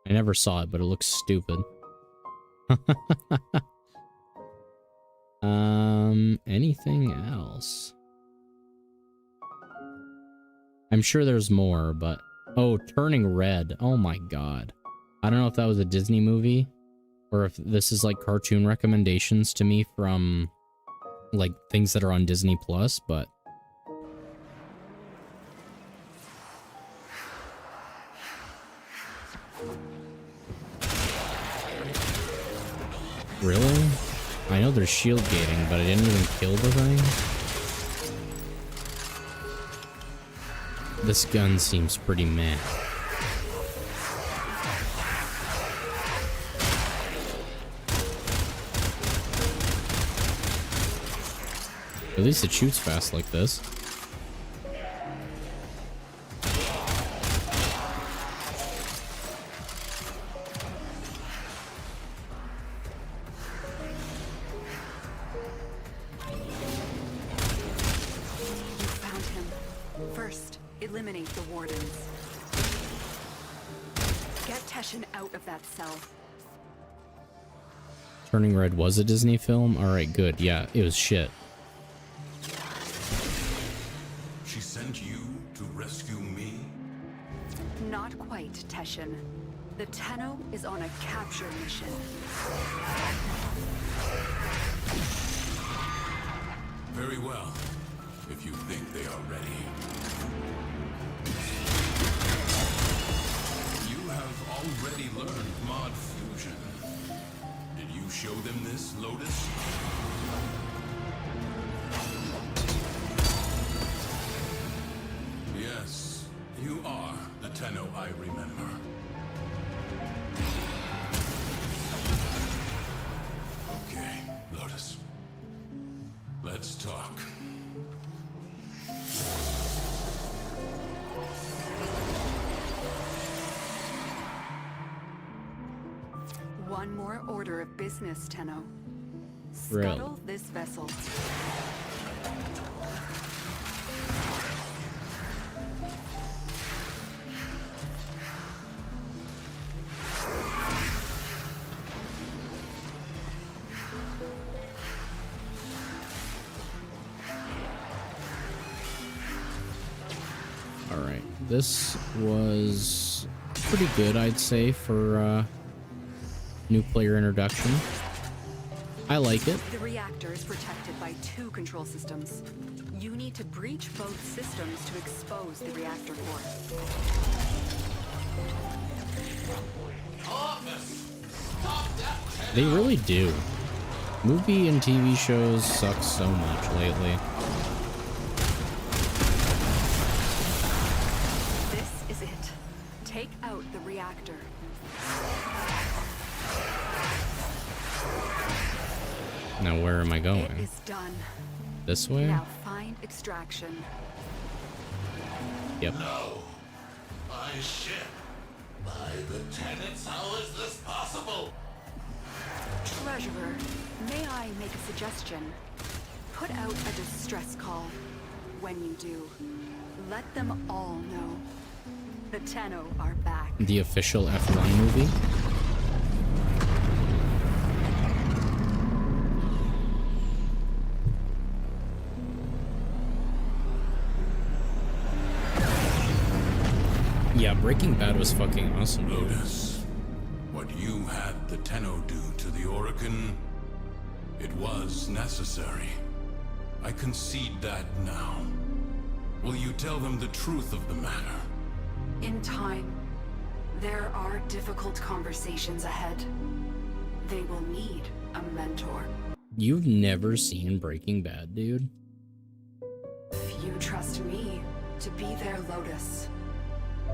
A: I never saw it, but it looks stupid. Anything else? I'm sure there's more, but... Oh, Turning Red. Oh my god. I don't know if that was a Disney movie, or if this is like cartoon recommendations to me from, like, things that are on Disney Plus, but... Really? I know there's shield gating, but I didn't even kill the thing. This gun seems pretty meh. At least it shoots fast like this. Turning Red was a Disney film? Alright, good. Yeah, it was shit.
G: She sent you to rescue me?
C: Not quite, Teshin. The Tenno is on a capture mission.
G: Very well, if you think they are ready. You have already learned mod fusion. Did you show them this, Lotus? Yes, you are the Tenno I remember. Okay, Lotus. Let's talk.
C: One more order of business, Tenno.
A: Really?
C: Scuttle this vessel.
A: Alright, this was pretty good, I'd say, for new player introduction. I like it.
C: The reactor is protected by 2 control systems. You need to breach both systems to expose the reactor core.
A: They really do. Movie and TV shows suck so much lately.
C: This is it. Take out the reactor.
A: Now where am I going?
C: It is done.
A: This way?
C: Now find extraction.
A: Yep.
D: No. My ship. By the tenants, how is this possible?
C: Treasurer, may I make a suggestion? Put out a distress call. When you do, let them all know. The Tenno are back.
A: The official F1 movie? Yeah, Breaking Bad was fucking awesome, dude.
G: Lotus, what you had the Tenno do to the Orokin, it was necessary. I concede that now. Will you tell them the truth of the matter?
C: In time, there are difficult conversations ahead. They will need a mentor.
A: You've never seen Breaking Bad, dude?
C: You trust me to be their Lotus.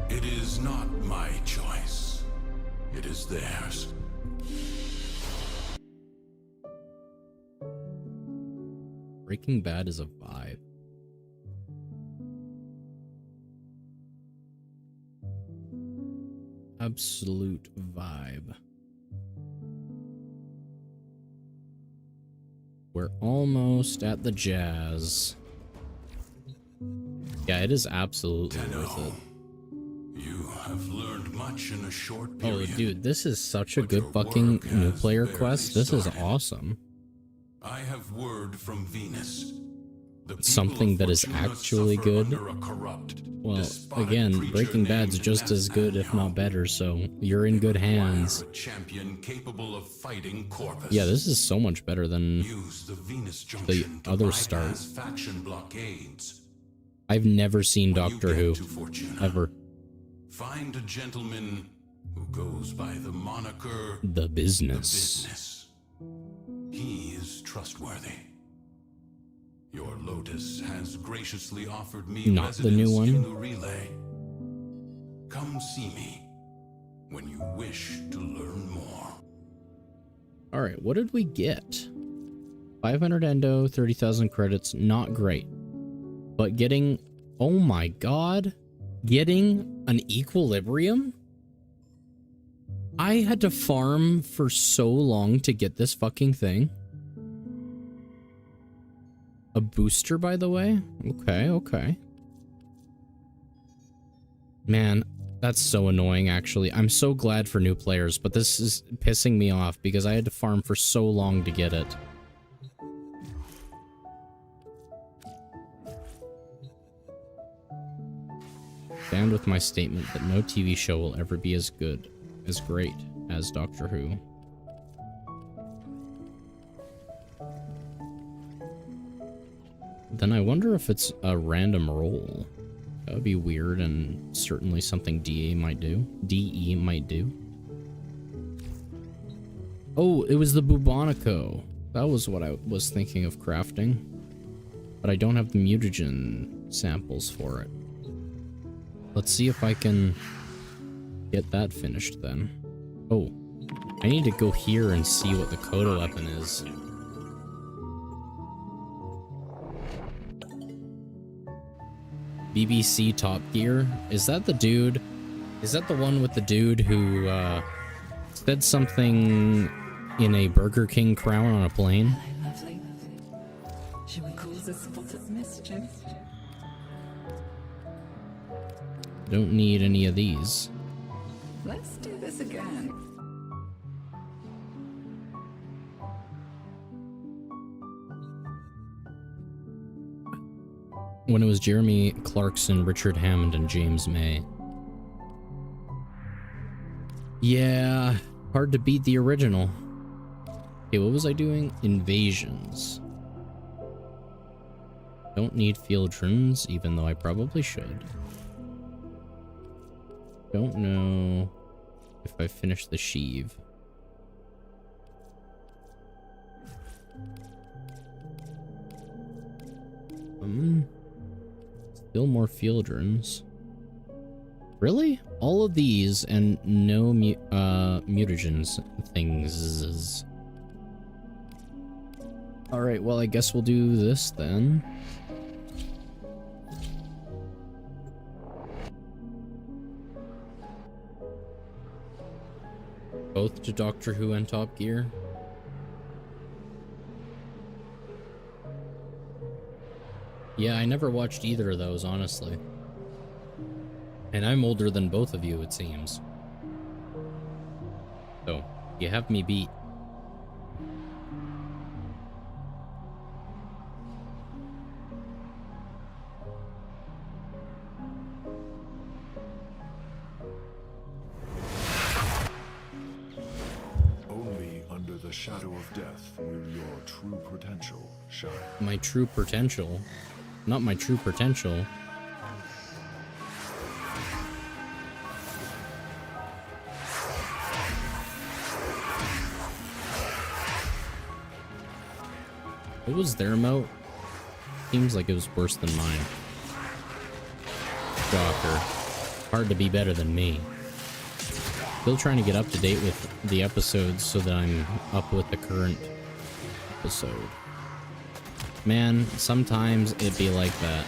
G: It is not my choice. It is theirs.
A: Breaking Bad is a vibe. Absolute vibe. We're almost at the Jazz. Yeah, it is absolutely worth it.
G: You have learned much in a short
A: Oh,
G: period.
A: dude, this is such a
G: But
A: good
G: your
A: fucking
G: work
A: new
G: has
A: player
G: barely
A: quest. This is
G: started.
A: awesome.
G: I have word from Venus. The people
A: Something
G: of
A: that is
G: Fortuna
A: actually
G: suffer
A: good.
G: under a corrupt,
A: Well,
G: despotic
A: again,
G: creature
A: Breaking Bad's
G: named
A: just as good, if not
G: Nathaniel.
A: better, so you're in good hands.
G: Require a champion capable of fighting Corpus.
A: Yeah, this is so much better than
G: Use the Venus Junction to
A: other
G: bypass
A: start.
G: faction blockades.
A: I've never seen
G: When you
A: Doctor
G: get
A: Who,
G: to Fortuna,
A: ever.
G: find a gentleman who goes by the moniker
A: The
G: The
A: Business.
G: Business. He is trustworthy. Your Lotus has graciously offered me
A: Not the new
G: residence
A: one.
G: in the relay. Come see me when you wish to learn more.
A: All right, what did we get? 500 endo, 30,000 credits, not great. But getting, oh my god, getting an equilibrium? I had to farm for so long to get this fucking thing. A booster, by the way? Okay, okay. Man, that's so annoying, actually. I'm so glad for new players, but this is pissing me off because I had to farm for so long to get it. Stand with my statement that no TV show will ever be as good, as great as Doctor Who. Then I wonder if it's a random roll. That would be weird and certainly something DE might do. Oh, it was the Bubonico. That was what I was thinking of crafting. But I don't have the mutagen samples for it. Let's see if I can get that finished then. Oh, I need to go here and see what the Kodo weapon is. BBC Top Gear? Is that the dude? Is that the one with the dude who said something in a Burger King crown on a plane?
H: Lovely. Shall we cause a spot of mischief?
A: Don't need any of these.
H: Let's do this again.
A: When it was Jeremy Clarkson, Richard Hammond, and James May. Yeah, hard to beat the original. Okay, what was I doing? Invasions. Don't need field runes, even though I probably should. Don't know if I finished the sheave. Still more field runes. Really? All of these and no mutagens things. Alright, well I guess we'll do this then. Both to Doctor Who and Top Gear. Yeah, I never watched either of those, honestly. And I'm older than both of you, it seems. So, you have me beat.
D: Only under the shadow of death will your true potential shine.
A: My true potential? Not my true potential. What was their emote? Seems like it was worse than mine. Shocker. Hard to be better than me. Still trying to get up to date with the episodes so that I'm up with the current episode. Man, sometimes it'd be like that.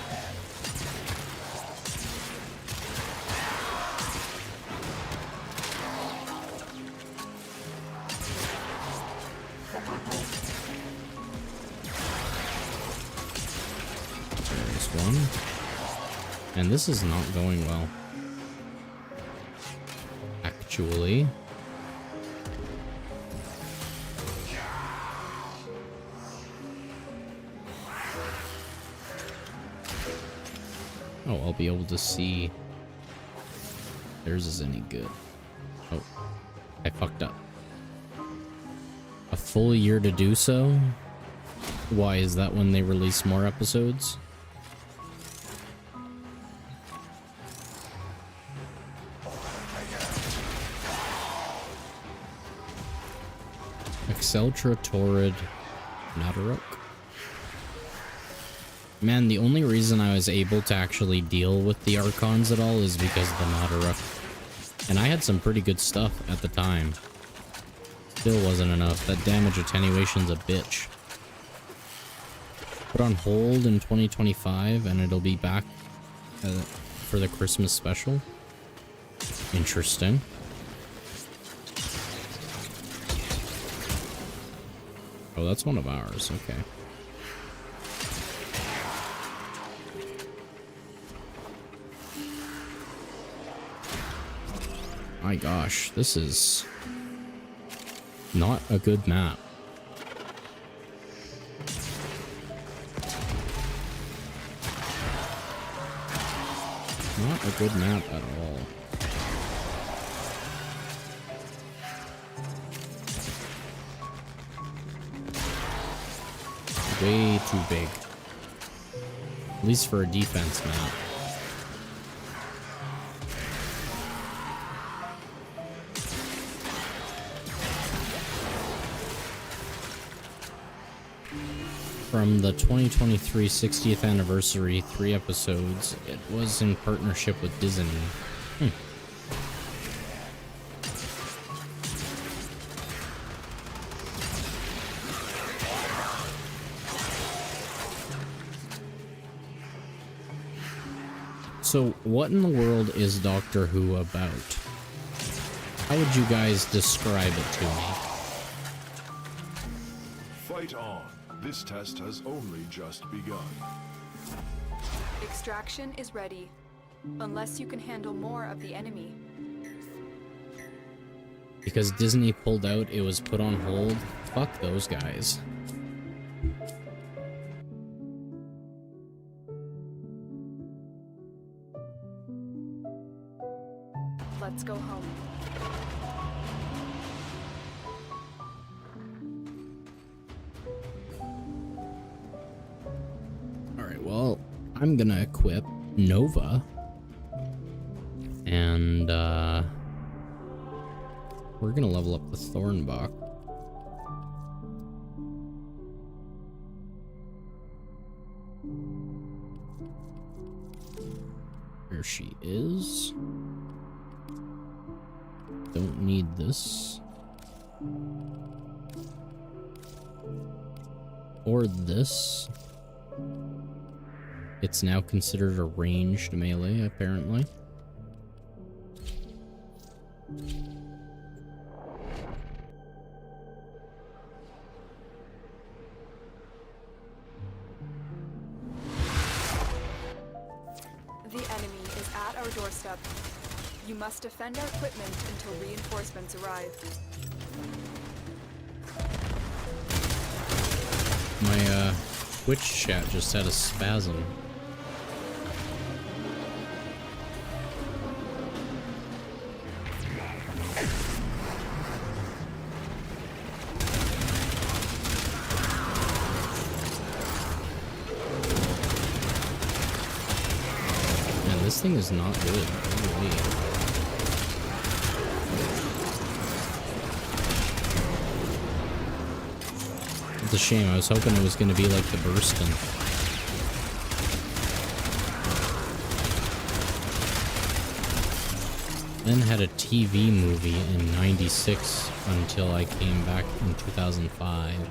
A: There's one. And this is not going well. Actually. Oh, I'll be able to see if theirs is any good. Oh, I fucked up. A full year to do so? Why is that when they release more episodes? Exceltra Torrid Nadarok. Man, the only reason I was able to actually deal with the Archons at all is because of the Majora. And I had some pretty good stuff at the time. Still wasn't enough. That damage attenuation's a bitch. Put on hold in 2025 and it'll be back for the Christmas special. Interesting. Oh, that's one of ours. Okay. My gosh, this is not a good map. Not a good map at all. Way too big. At least for a defense map. From the 2023 60th anniversary 3 episodes, it was in partnership with Disney. So, what in the world is Doctor Who about? How would you guys describe it to me?
D: Fight on. This test has only just begun.
C: Extraction is ready. Unless you can handle more of the enemy.
A: Because Disney pulled out, it was put on hold. Fuck those guys.
C: Let's go home.
A: Alright, well, I'm gonna equip Nova. And, we're gonna level up the Thornbach. Here she is. Don't need this. Or this. It's now considered a ranged melee, apparently.
C: The enemy is at our doorstep. You must defend our equipment until reinforcements arrive.
A: My Twitch chat just had a spasm. Man, this thing is not good. Holy. It's a shame. I was hoping it was going to be like the Burston. Then had a TV movie in '96 until I came back in 2005.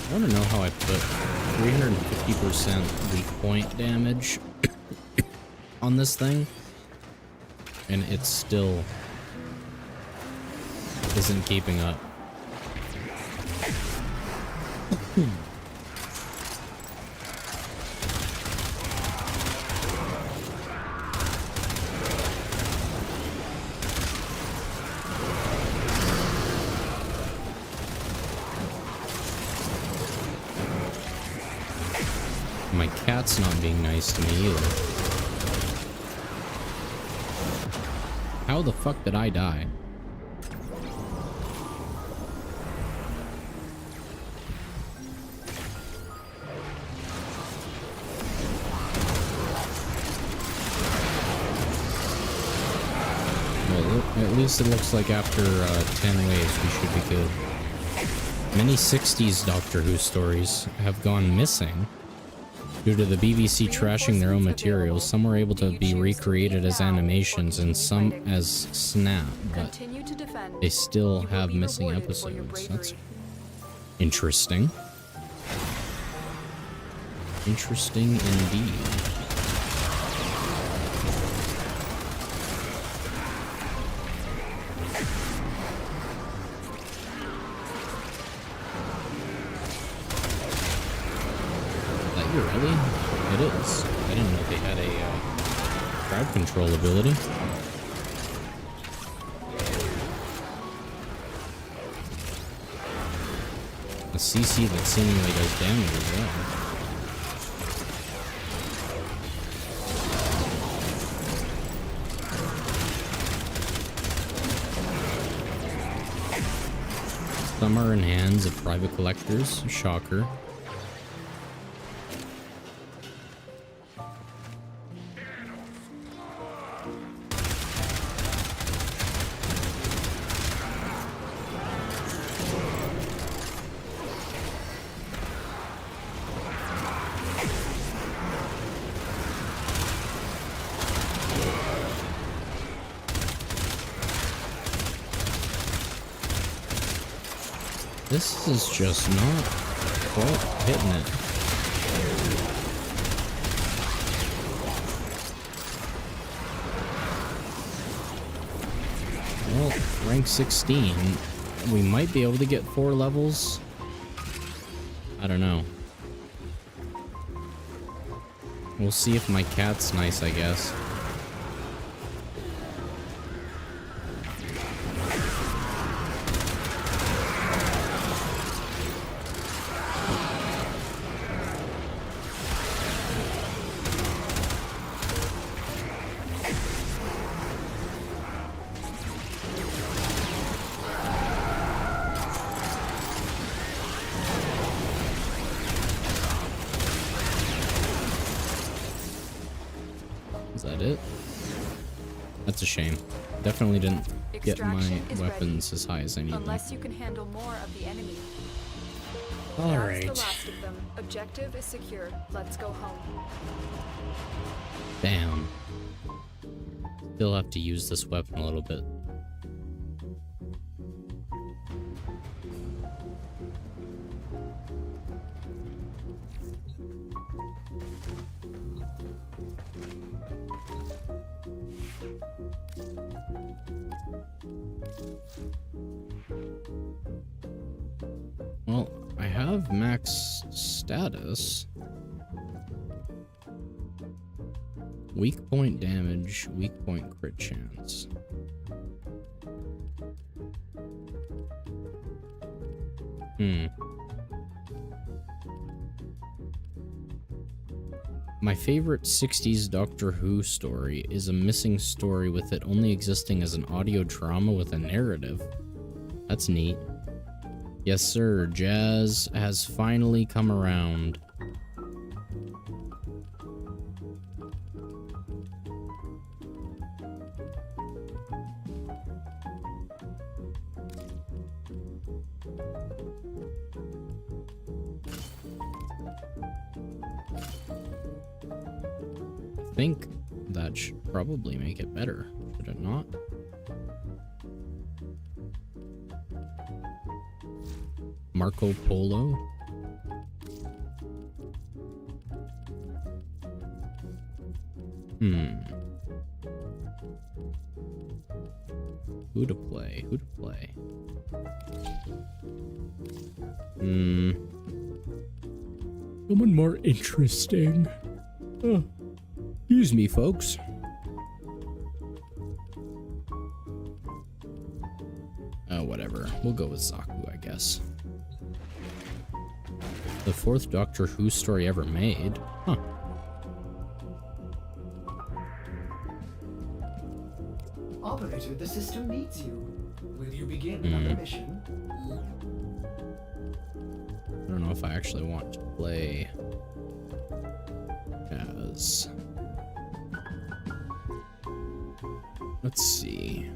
A: I want to know how I put 350% weak point damage on this thing, and it still isn't keeping up. My cat's not being nice to me either. How the fuck did I die? Well, at least it looks like after 10 waves we should be good. Many 60s Doctor Who stories have gone missing due to the BBC trashing their own materials. Some were able to be recreated as animations and some as snap, but they still have missing episodes. That's interesting. Interesting indeed. Really? It is. I didn't know they had a crowd control ability. A CC that seemingly does damage as well. Some are in hands of private collectors. Shocker. This is just not quite hitting it. Well, rank 16. We might be able to get 4 levels. I don't know. We'll see if my cat's nice, I guess. Is that it? That's a shame. Definitely didn't get my weapons as high as I need them.
C: Unless you can handle more of the enemy.
A: All
C: That's
A: right.
C: the last of them. Objective is secure. Let's go home.
A: Damn. Still have to use this weapon a little bit. Well, I have max status. Weak point damage, weak point crit chance. My favorite 60s Doctor Who story is a missing story with it only existing as an audio drama with a narrative. That's neat. Yes, sir. Jazz has finally come around. I think that should probably make it better, should it not? Marco Polo. Who to play? Who to play? Someone more interesting. Oh, excuse me, folks. Oh, whatever. We'll go with Xaku, I guess. The 4th Doctor Who story ever made? Huh.
B: Operator, the system needs you. Will you begin another mission?
A: I don't know if I actually want to play as... Let's see.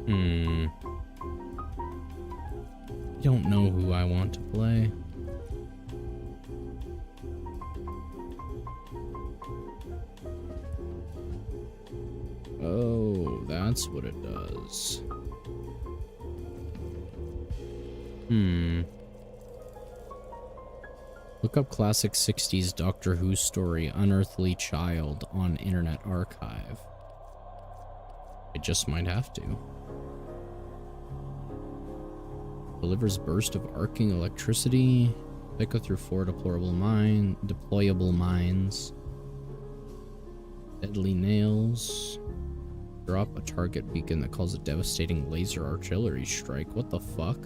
A: I don't know who I want to play. Oh, that's what it does. Look up classic 60s Doctor Who story Unearthly Child on Internet Archive. I just might have to. Delivers burst of arcing electricity. Cycle through 4 deployable mines. Deadly nails. Drop a target beacon that calls a devastating laser artillery strike. What the fuck?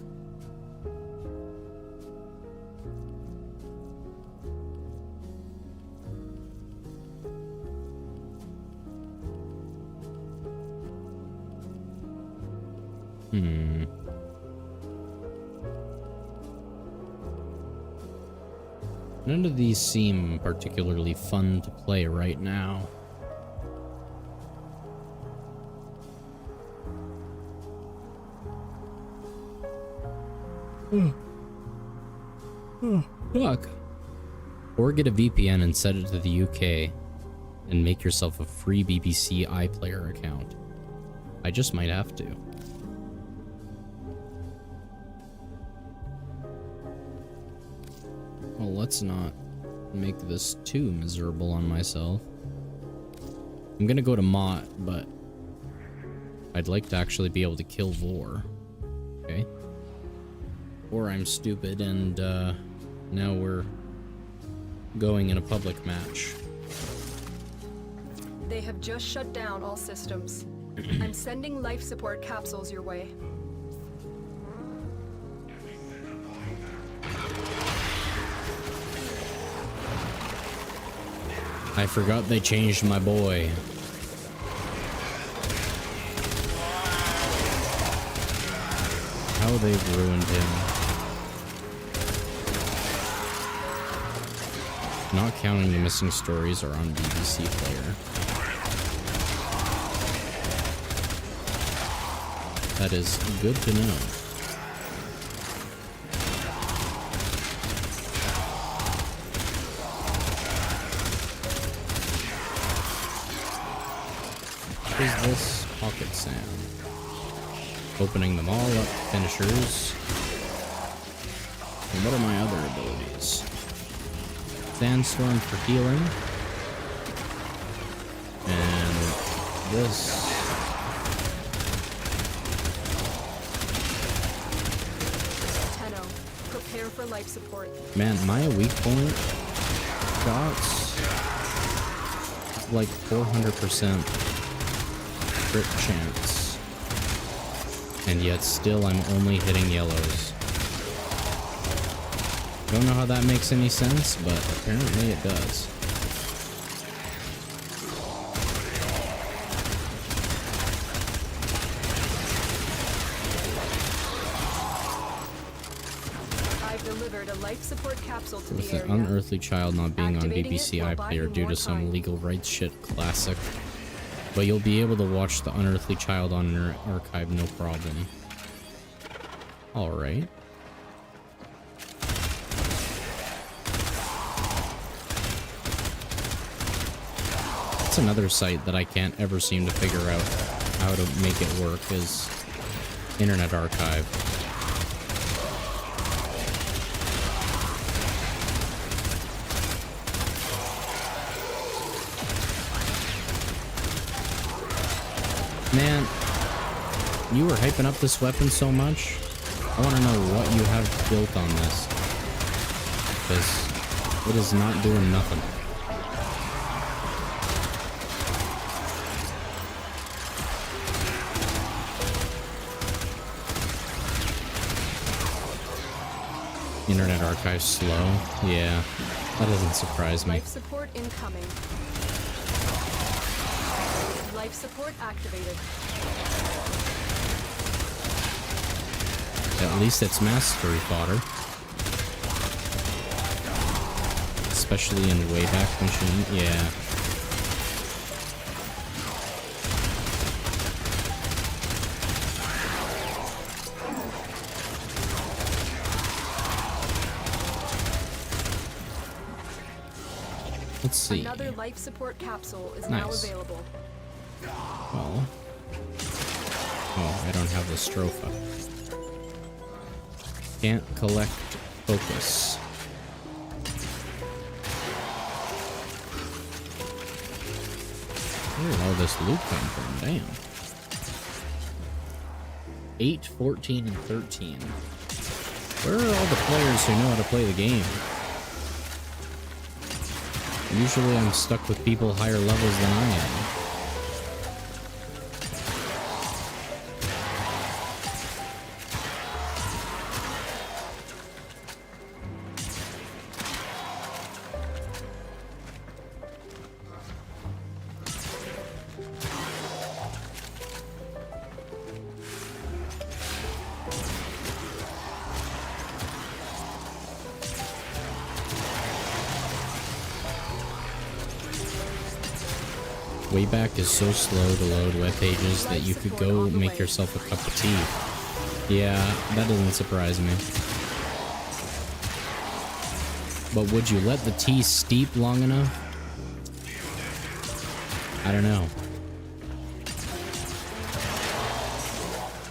A: None of these seem particularly fun to play right now. Fuck. Or get a VPN and set it to the UK and make yourself a free BBC iPlayer account. I just might have to. Well, let's not make this too miserable on myself. I'm gonna go to Mott, but I'd like to actually be able to kill Vor. Okay. Or I'm stupid and now we're going in a public match.
I: They have just shut down all systems. I'm sending life support capsules your way.
A: I forgot they changed my boy. How they've ruined him. Not counting the missing stories are on BBC Player. That is good to know. What is this? Pocket Sand. Opening them all up, finishers. And what are my other abilities? Sandstorm for healing. And this.
I: Tenno, prepare for life support.
A: Man, my weak point shots like 400% crit chance. And yet still I'm only hitting yellows. Don't know how that makes any sense, but apparently it does.
I: I've delivered a life support capsule to
A: With
I: the
A: the
I: area.
A: Unearthly Child not being on
I: Activating
A: BBC
I: it will buy
A: iPlayer
I: you
A: due
I: more
A: to some
I: time.
A: legal rights shit classic. But you'll be able to watch the Unearthly Child on your archive, no problem. Alright. That's another site that I can't ever seem to figure out how to make it work is Internet Archive. Man, you were hyping up this weapon so much. I want to know what you have built on this. Because it is not doing nothing. Internet archive slow. Yeah, that doesn't surprise me.
I: Life support incoming. Life support activated.
A: At least it's mastery fodder. Especially in Wayback Machine. Yeah. Let's see.
I: Another life support capsule is
A: Nice.
I: now available.
A: Well. Oh, I don't have the Stropha. Can't collect focus. Where did all this loot come from? Damn. 8, 14, and 13. Where are all the players who know how to play the game? Usually I'm stuck with people higher levels than I am. Wayback is so slow to load web pages that you could go make yourself a cup of tea. Yeah, that doesn't surprise me. But would you let the tea steep long enough? I don't know.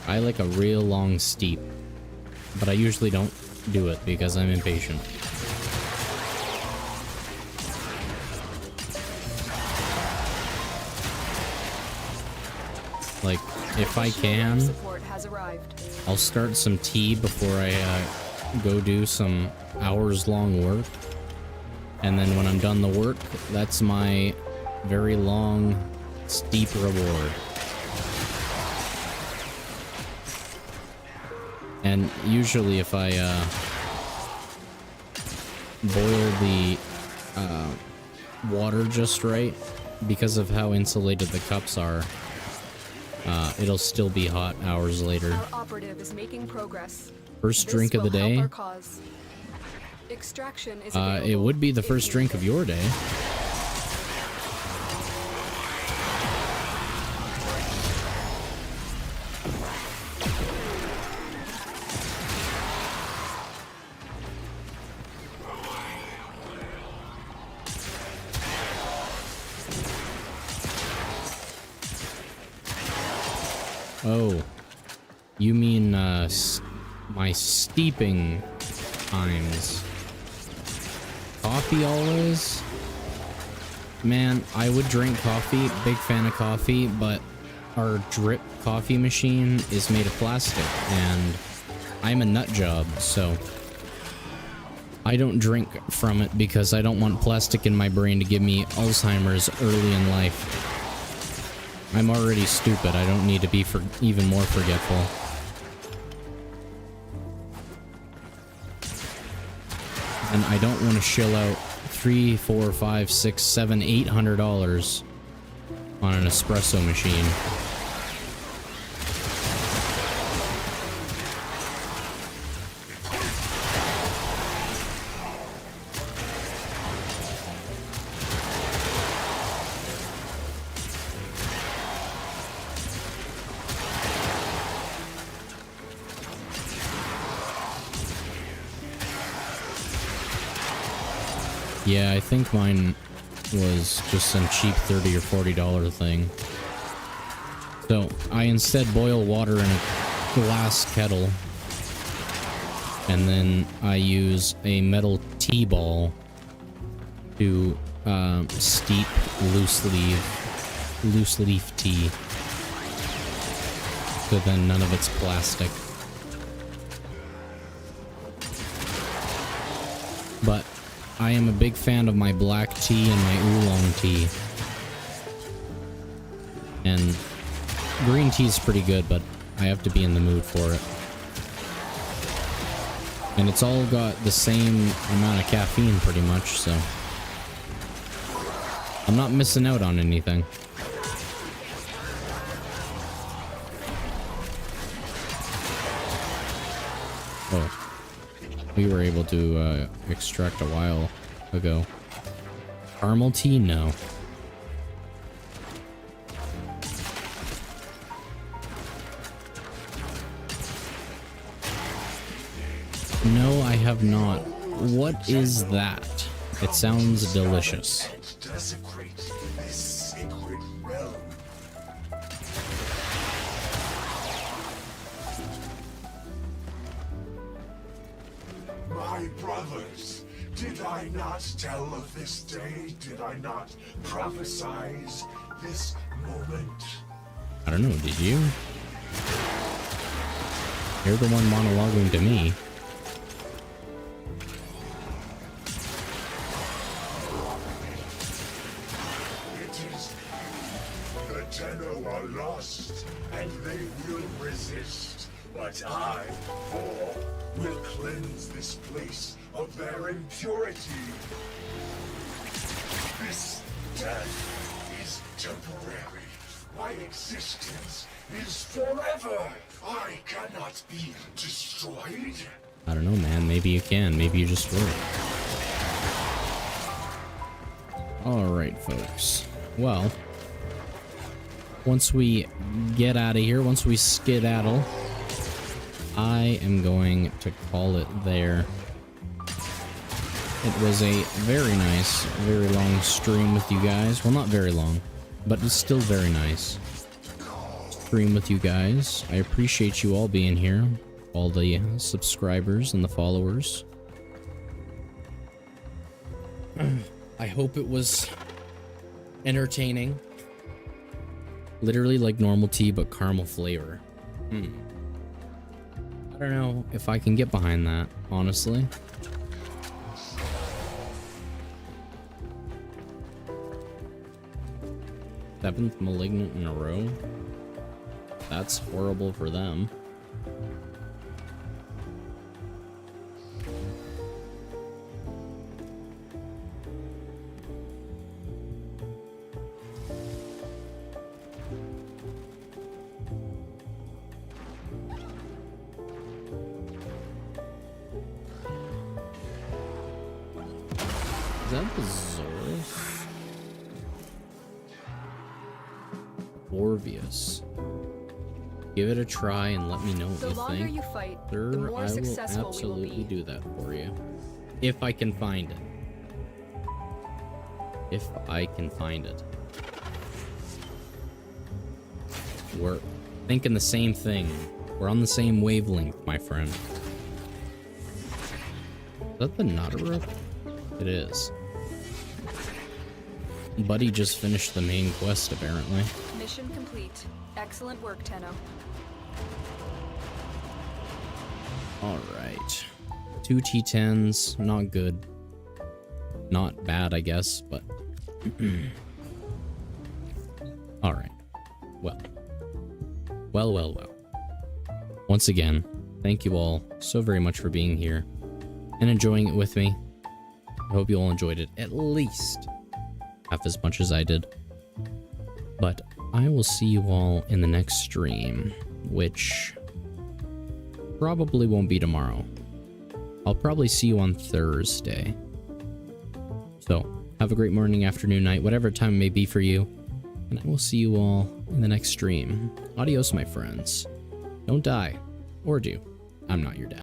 A: I like a real long steep, but I usually don't do it because I'm impatient. Like, if I can, I'll start some tea before I go do some hours-long work. And then when I'm done the work, that's my very long, steep reward. And usually if I boil the water just right, because of how insulated the cups are, it'll still be hot hours later.
I: Our operative is making progress.
A: First drink of the day.
I: Extraction is
A: It would be the first drink of your day. Oh, you mean my steeping times. Coffee always? Man, I would drink coffee, big fan of coffee, but our drip coffee machine is made of plastic, and I'm a nut job, so I don't drink from it because I don't want plastic in my brain to give me Alzheimer's early in life. I'm already stupid. I don't need to be even more forgetful. And I don't want to shell out $300, $400, $500, $600, $700, $800 on an espresso machine. Yeah, I think mine was just some cheap $30 or $40 thing. So I instead boil water in a glass kettle, and then I use a metal tea ball to steep loose leaf tea. So then none of it's plastic. but I am a big fan of my black tea and my oolong tea. And green tea is pretty good, but I have to be in the mood for it. And it's all got the same amount of caffeine pretty much, so I'm not missing out on anything. Oh, we were able to extract a while ago. Caramel tea? No. No, I have not. What is that? It sounds delicious.
D: Desecrate this sacred realm. My brothers, did I not tell of this day? Did I not prophesize this moment?
A: I don't know, did you? You're the one monologuing to me.
D: And they will resist, but I, will cleanse this place of their impurity. This death is temporary. My existence is forever. I cannot be destroyed.
A: I don't know, man. Maybe you can. Maybe you just will. Alright, folks. Well, once we get out of here, once we skedaddle, I am going to call it there. It was a very nice, very long stream with you guys. Well, not very long, but it's still very nice. Stream with you guys. I appreciate you all being here, all the subscribers and the followers. I hope it was entertaining. Literally like normal tea, but caramel flavor. I don't know if I can get behind that, honestly. Seventh malignant in a row? That's horrible for them. Is that the Zorus? Orvius. Give it a try and let me know what you
I: longer
A: think.
I: you fight,
A: Sure,
I: the more
A: I will
I: successful we will
A: absolutely
I: be.
A: do that for you. If I can find it. If I can find it. We're thinking the same thing. We're on the same wavelength, my friend. Is that the Nadaruk? It is. Buddy just finished the main quest, apparently.
I: Mission complete. Excellent work, Tenno.
A: Alright. 2 T10s. Not good. Not bad, I guess, but... Alright. Well. Well. Once again, thank you all so very much for being here and enjoying it with me. I hope you all enjoyed it at least half as much as I did. But I will see you all in the next stream, which probably won't be tomorrow. I'll probably see you on Thursday. So, have a great morning, afternoon, night, whatever time it may be for you. And I will see you all in the next stream. Adios, my friends. Don't die. Or do. I'm not your dad.